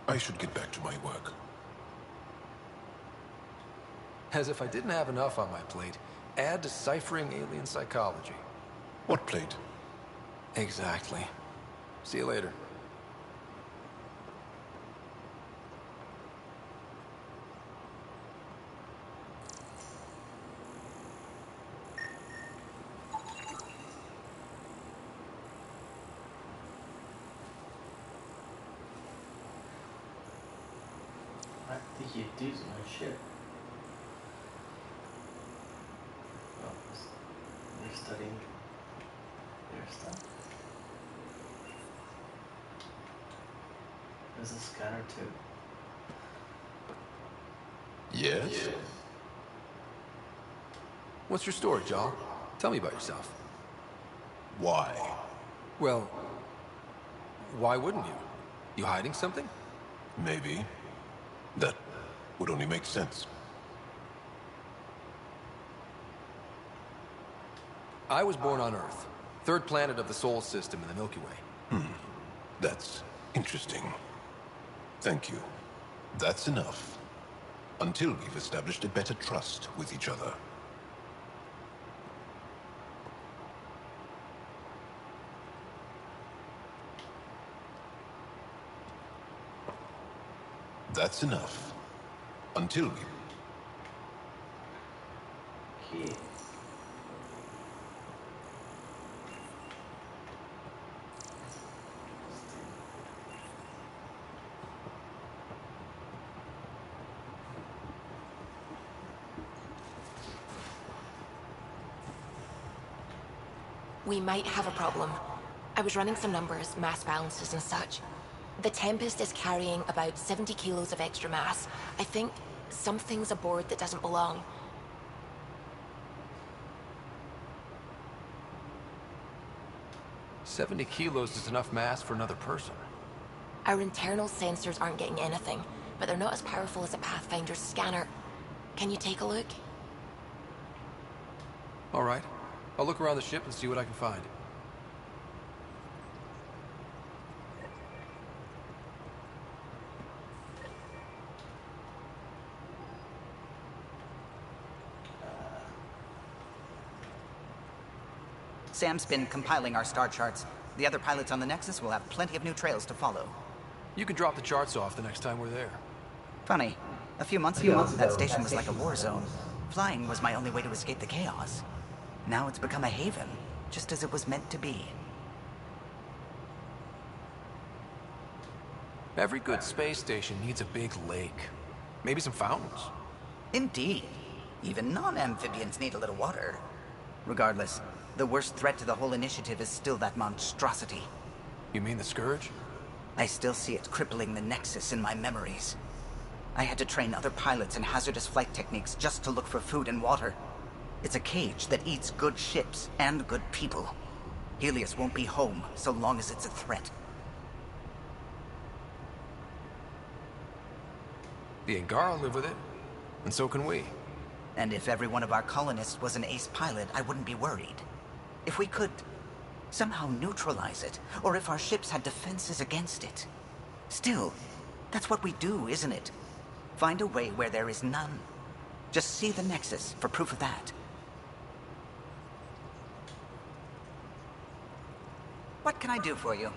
I should get back to my work. As if I didn't have enough on my plate, add deciphering alien psychology. What plate? Exactly. See you later. What did you do to my ship? Oh, they're studying their stuff. There's a scanner too. Yes? What's your story, Jaal? Tell me about yourself. Why? Well, why wouldn't you? You hiding something? Maybe. That would only make sense. I was born on Earth, third planet of the Sol system in the Milky Way. That's interesting. Thank you. That's enough. Until we've established a better trust with each other. That's enough. Until we... Okay. We might have a problem. I was running some numbers, mass balances and such. The Tempest is carrying about 70 kilos of extra mass. I think something's aboard that doesn't belong. "70 kilos is enough mass for another person." Our internal sensors aren't getting anything, but they're not as powerful as a Pathfinder's scanner. Can you take a look? All right. I'll look around the ship and see what I can find. Sam's been compiling our star charts. The other pilots on the Nexus will have plenty of new trails to follow. You can drop the charts off the next time we're there. Funny. A few months ago, that station was like a war zone. Flying was my only way to escape the chaos. Now it's become a haven, just as it was meant to be. Every good space station needs a big lake. Maybe some fountains. Indeed. Even non-amphibians need a little water. Regardless, the worst threat to the whole initiative is still that monstrosity. You mean the Scourge? I still see it crippling the Nexus in my memories. I had to train other pilots in hazardous flight techniques just to look for food and water. It's a cage that eats good ships and good people. Helios won't be home so long as it's a threat. The Angara live with it, and so can we. And if every one of our colonists was an ace pilot, I wouldn't be worried. If we could Somehow neutralize it, or if our ships had defenses against it. Still, that's what we do, isn't it? Find a way where there is none. Just see the Nexus for proof of that. What can I do for you?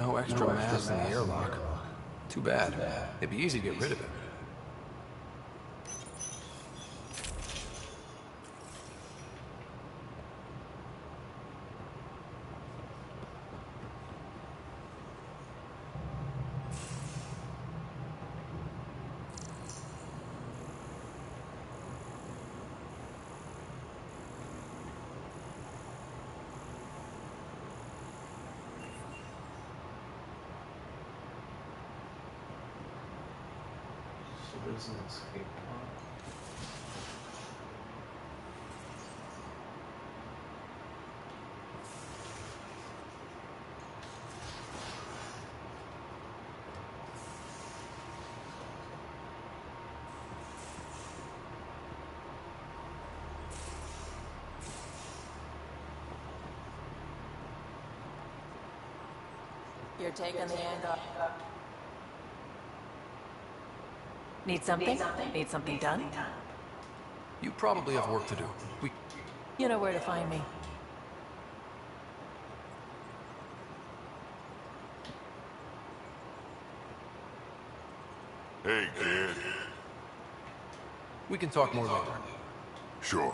No extra mass in the airlock. Too bad. It'd be easy to get rid of it. So there's an escape pod. You're taking the angle. Need something? Need something done? You probably have work to do. You know where to find me. Hey, kid. We can talk more later. Sure.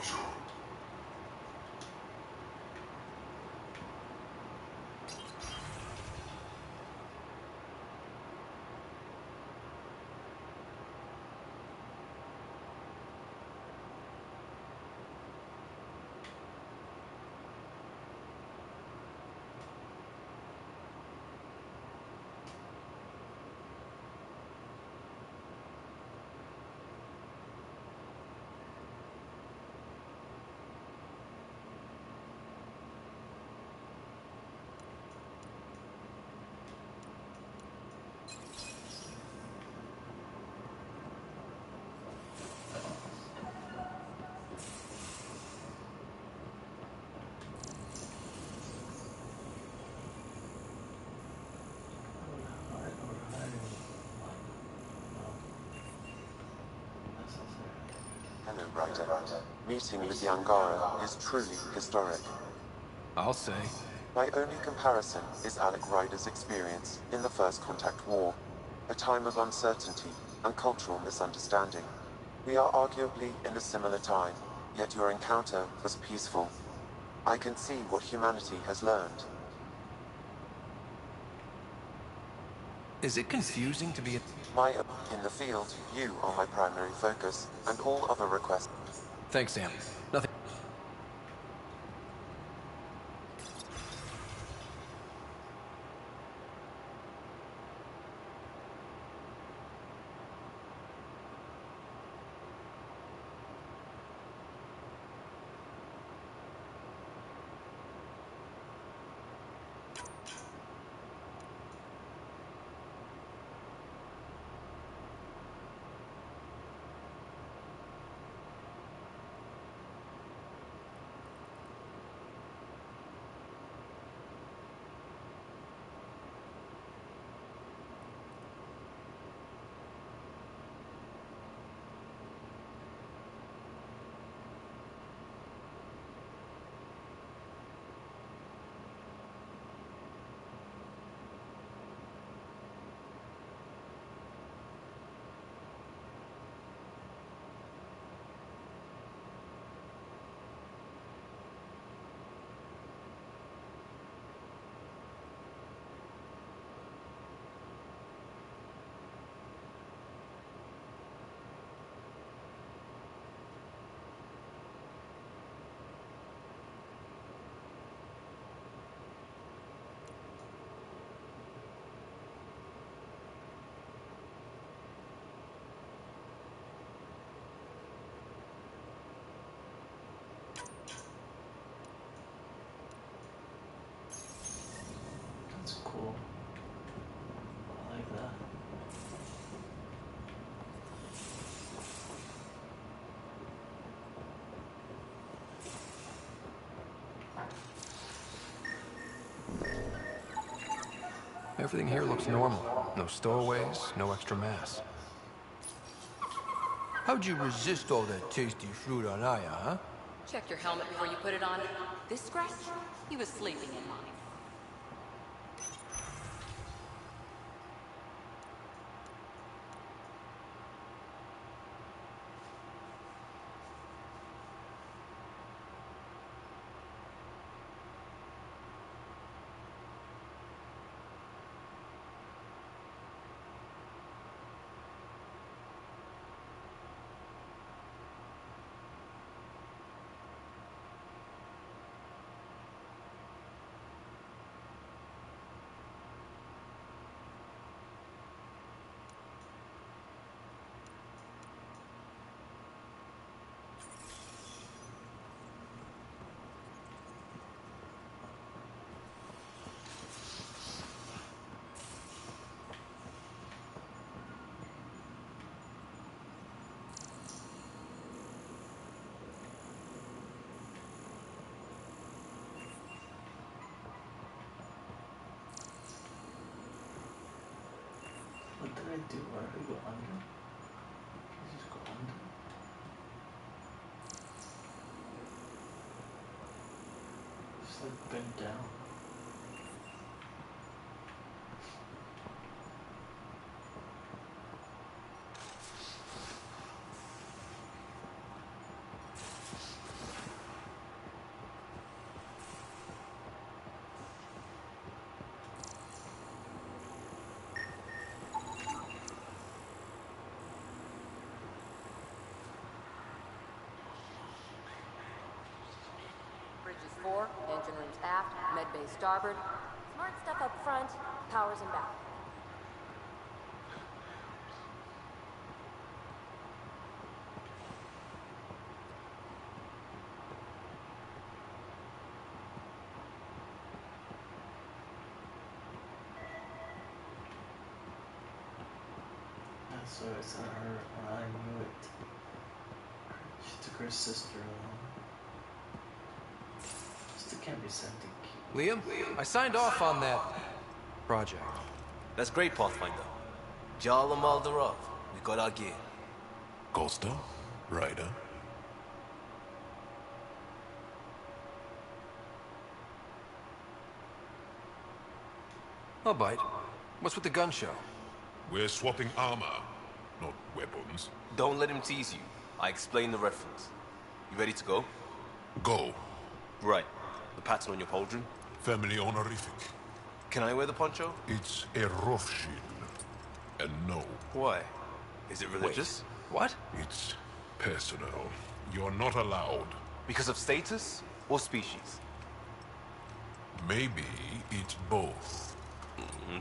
Hello, Ryder. Meeting with the Angara is truly historic. I'll say. My only comparison is Alec Ryder's experience in the First Contact War, a time of uncertainty and cultural misunderstanding. We are arguably in a similar time, yet your encounter was peaceful. I can see what humanity has learned. Is it confusing to be in the field, you are my primary focus, and all other requests. Thanks, Sam. Nothing. That's cool. I like that. Everything here looks normal. No stowaways, no extra mass. How'd you resist all that tasty fruit on Aya, huh? Check your helmet before you put it on. This scratch? He was sleeping in mine. I do? Where do I go under? Can I just go under? Just like bend down. Bridges 4, engine rooms aft, med bay starboard. Smart stuff up front, powers in back. That's what I said her. I knew it. She took her sister along. Sister can't be sent to keep. Liam, I signed off on that project. That's great, Pathfinder. Jal and Maldarov, we got our gear. Costa? Ryder? I'll bite. What's with the gun show? We're swapping armor, not weapons. Don't let him tease you. I explained the reference. You ready to go? Go. Right. The pattern on your pauldron? Family honorific. Can I wear the poncho? It's a Rothschild. And no. Why? Is it religious? What? It's personal. You're not allowed. Because of status or species? Maybe it's both.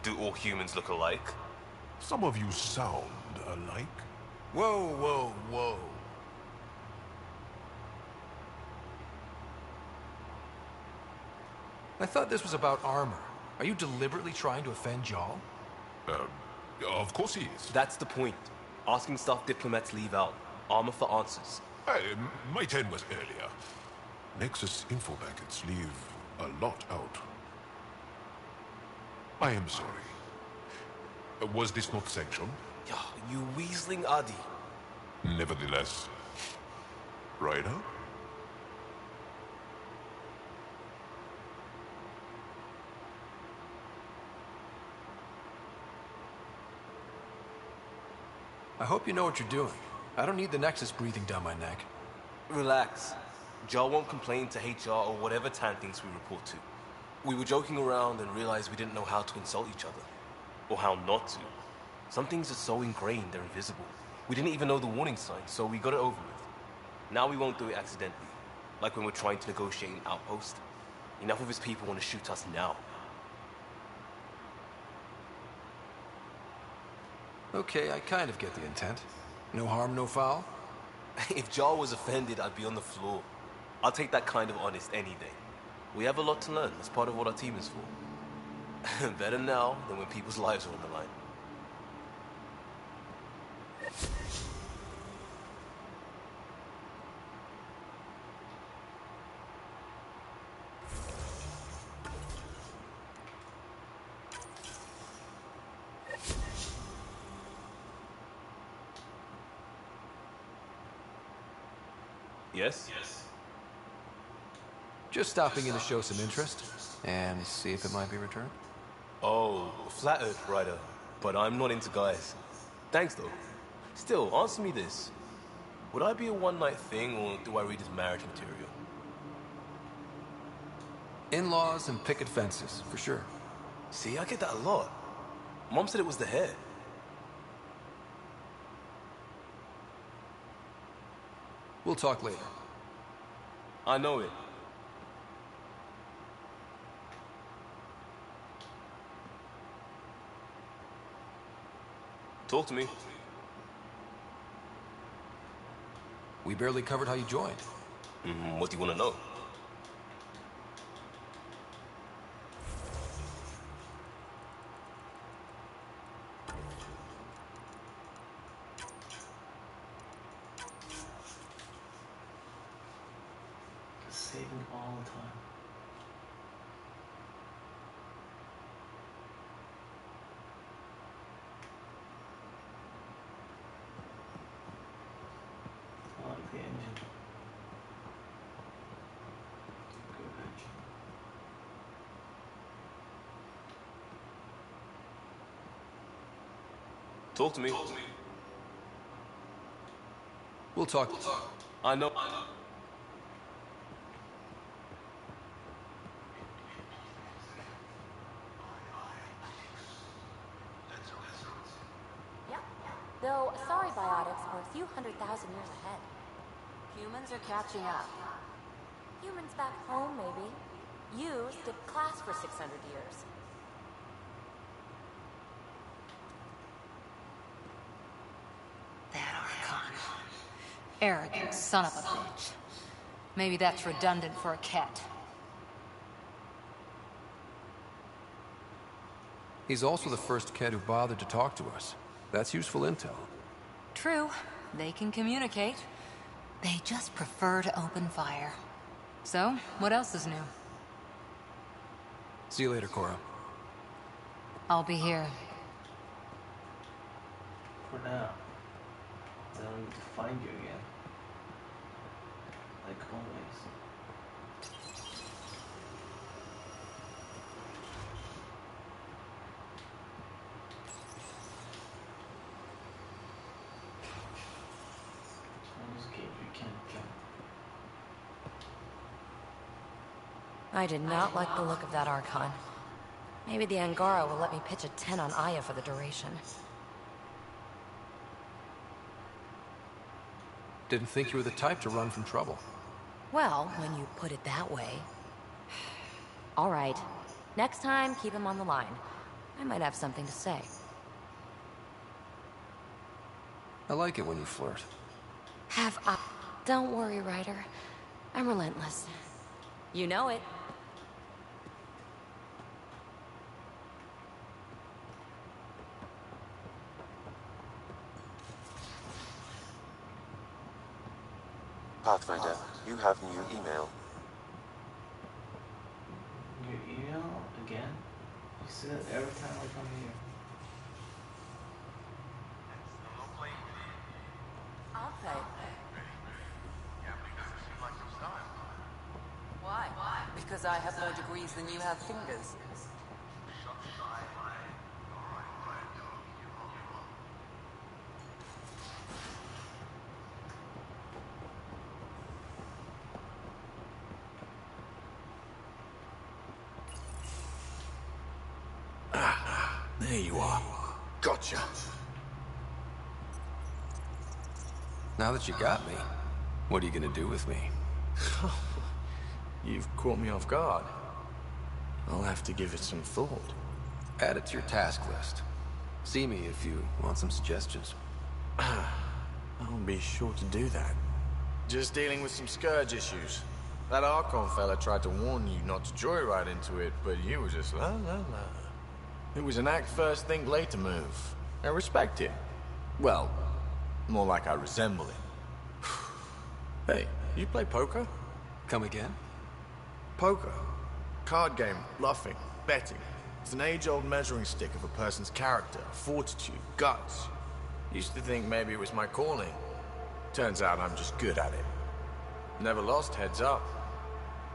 Do all humans look alike? Some of you sound alike. Whoa, whoa, whoa. I thought this was about armor. Are you deliberately trying to offend Jal? Of course he is. That's the point. Asking stuff diplomats leave out. Armor for answers. My turn was earlier. Nexus info packets leave a lot out. I am sorry. Was this not sanctioned? Yeah, you weaseling Adi. Nevertheless. Ryder? I hope you know what you're doing. I don't need the Nexus breathing down my neck. Relax. Jar won't complain to HR or whatever Tan thinks we report to. We were joking around and realized we didn't know how to insult each other. Or how not to. Some things are so ingrained they're invisible. We didn't even know the warning sign, so we got it over with. Now we won't do it accidentally. Like when we're trying to negotiate an outpost. Enough of his people want to shoot us now. Okay, I kind of get the intent. No harm, no foul? If Jar was offended, I'd be on the floor. I'll take that kind of honest any day. We have a lot to learn. That's part of what our team is for. Better now than when people's lives are on the line. Yes? Just stopping in to show some interest and see if it might be returned. Oh, flattered, Ryder. But I'm not into guys. Thanks, though. Still, answer me this. Would I be a one-night thing, or do I read as marriage material? In-laws and picket fences, for sure. See, I get that a lot. Mom said it was the hair. We'll talk later. I know it. Talk to me. We barely covered how you joined. What do you want to know? Saving all the time. Talk to me. We'll talk. I know. Yep. Though, sorry biotics are a few 100,000 years ahead. Humans are catching up. Humans back home, maybe. You skipped class for 600 years. That Archon. Arrogant son of a bitch. Maybe that's redundant for a cat. He's also the first Kett who bothered to talk to us. That's useful intel. True. They can communicate. They just prefer to open fire. So, what else is new? See you later, Cora. I'll be here. For now. I don't need to find you again. Like always. On this gate you can't jump. I did not like the look of that Archon. Maybe the Angara will let me pitch a 10 on Aya for the duration. Didn't think you were the type to run from trouble. Well, when you put it that way. All right. Next time, keep him on the line. I might have something to say. I like it when you flirt. Don't worry, Ryder. I'm relentless. You know it. Pathfinder, you have new email. Your email again? You see that every time I come here. I'll play. Why? Because I have more degrees than you have fingers. There you are. Gotcha. Now that you got me, what are you gonna do with me? You've caught me off guard. I'll have to give it some thought. Add it to your task list. See me if you want some suggestions. I'll be sure to do that. Just dealing with some scourge issues. That Archon fella tried to warn you not to joyride into it, but you were just la la la. It was an act first, think later move. I respect it. Well, more like I resemble it. Hey, you play poker? Come again? Poker. Card game, bluffing, betting. It's an age-old measuring stick of a person's character, fortitude, guts. Used to think maybe it was my calling. Turns out I'm just good at it. Never lost heads up.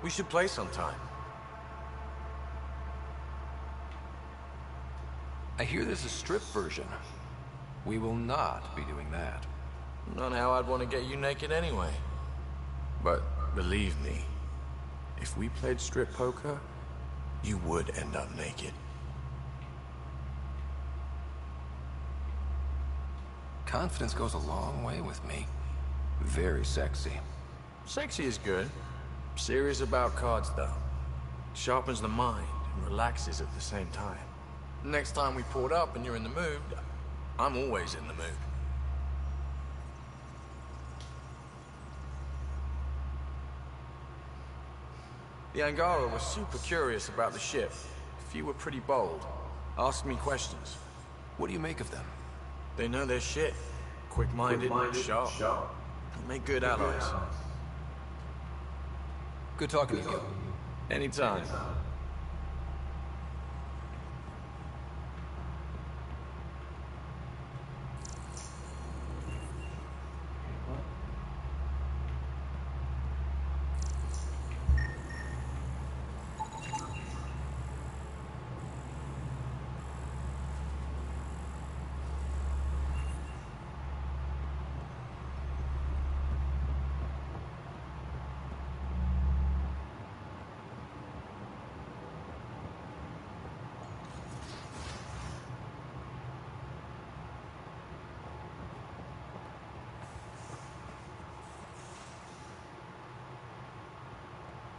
We should play sometime. I hear there's a strip version. We will not be doing that. Not how I'd want to get you naked anyway. But believe me, if we played strip poker, you would end up naked. Confidence goes a long way with me. Very sexy. Sexy is good. Serious about cards, though. Sharpens the mind and relaxes at the same time. Next time we port up and you're in the mood, I'm always in the mood. The Angara was super curious about the ship. If you were pretty bold, asked me questions. What do you make of them? They know their shit. Quick-minded, sharp. They make good allies. Good talking to you. Anytime.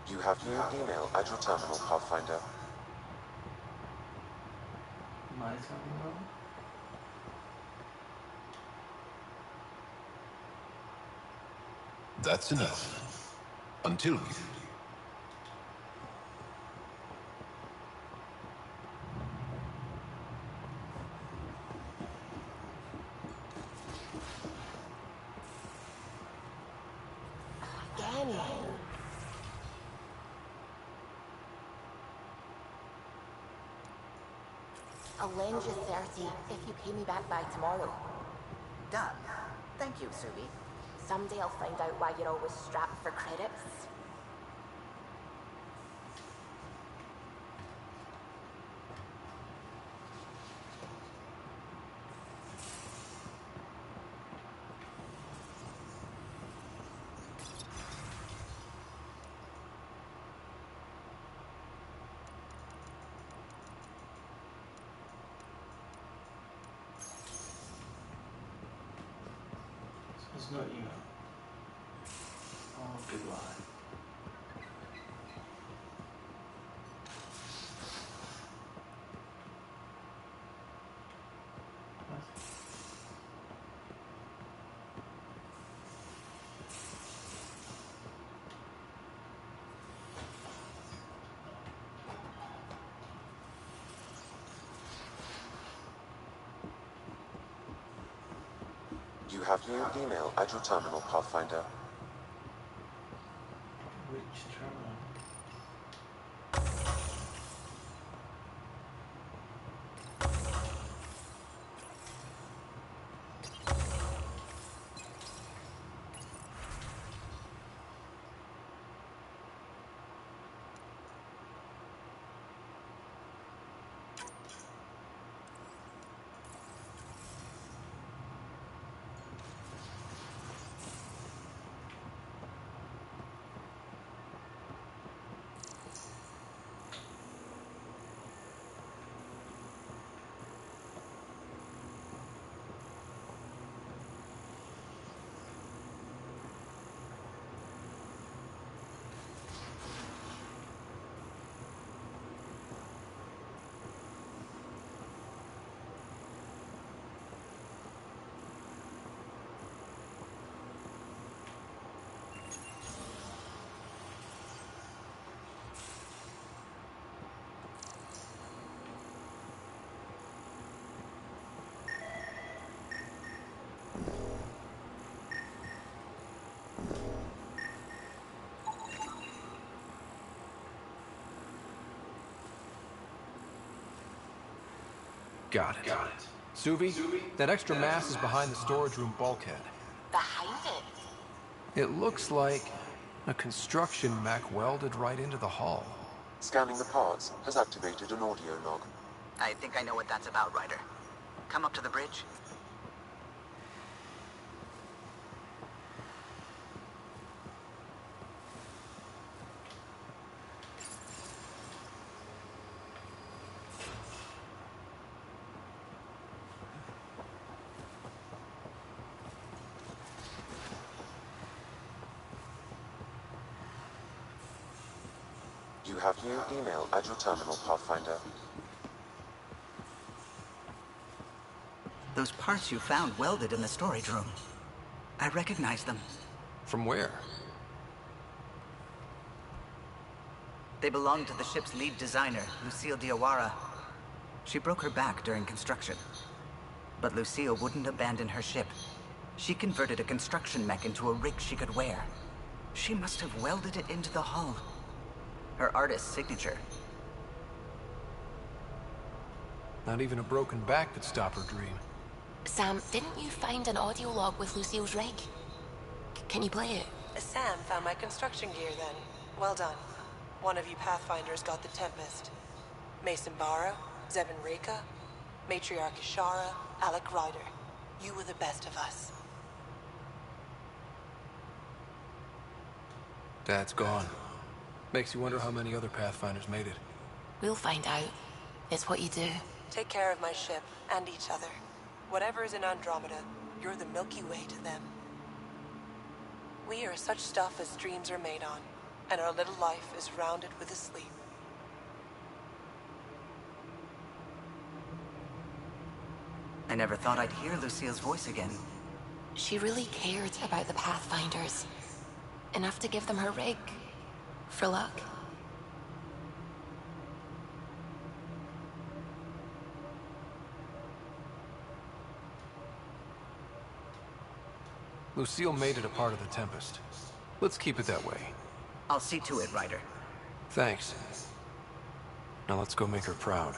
You have new email at your terminal, Pathfinder. My terminal? That's enough. Until we... Again. I'll lend you 30 if you pay me back by tomorrow. Done. Thank you, Subi. Someday I'll find out why you're always strapped for credits. It's not email. Oh, goodbye. You have new email at your terminal, Pathfinder. Which terminal? Got it. Suvi, that extra mass is behind the storage room bulkhead. Behind it? It looks like a construction mech welded right into the hull. Scanning the parts has activated an audio log. I think I know what that's about, Ryder. Come up to the bridge. You have new email at your terminal, Pathfinder. Those parts you found welded in the storage room. I recognize them. From where? They belong to the ship's lead designer, Lucille Diawara. She broke her back during construction. But Lucille wouldn't abandon her ship. She converted a construction mech into a rig she could wear. She must have welded it into the hull. Her artist's signature. Not even a broken back could stop her dream. Sam, didn't you find an audio log with Lucille's rig? Can you play it? Sam found my construction gear then. Well done. One of you Pathfinders got the Tempest. Mason Barrow, Zevin Reka, Matriarch Ishara, Alec Ryder. You were the best of us. Dad's gone. Makes you wonder how many other Pathfinders made it. We'll find out. It's what you do. Take care of my ship and each other. Whatever is in Andromeda, you're the Milky Way to them. We are such stuff as dreams are made on. and our little life is rounded with a sleep. I never thought I'd hear Lucille's voice again. She really cared about the Pathfinders. Enough to give them her rig. For luck. Lucille made it a part of the Tempest. Let's keep it that way. I'll see to it, Ryder. Thanks. Now let's go make her proud.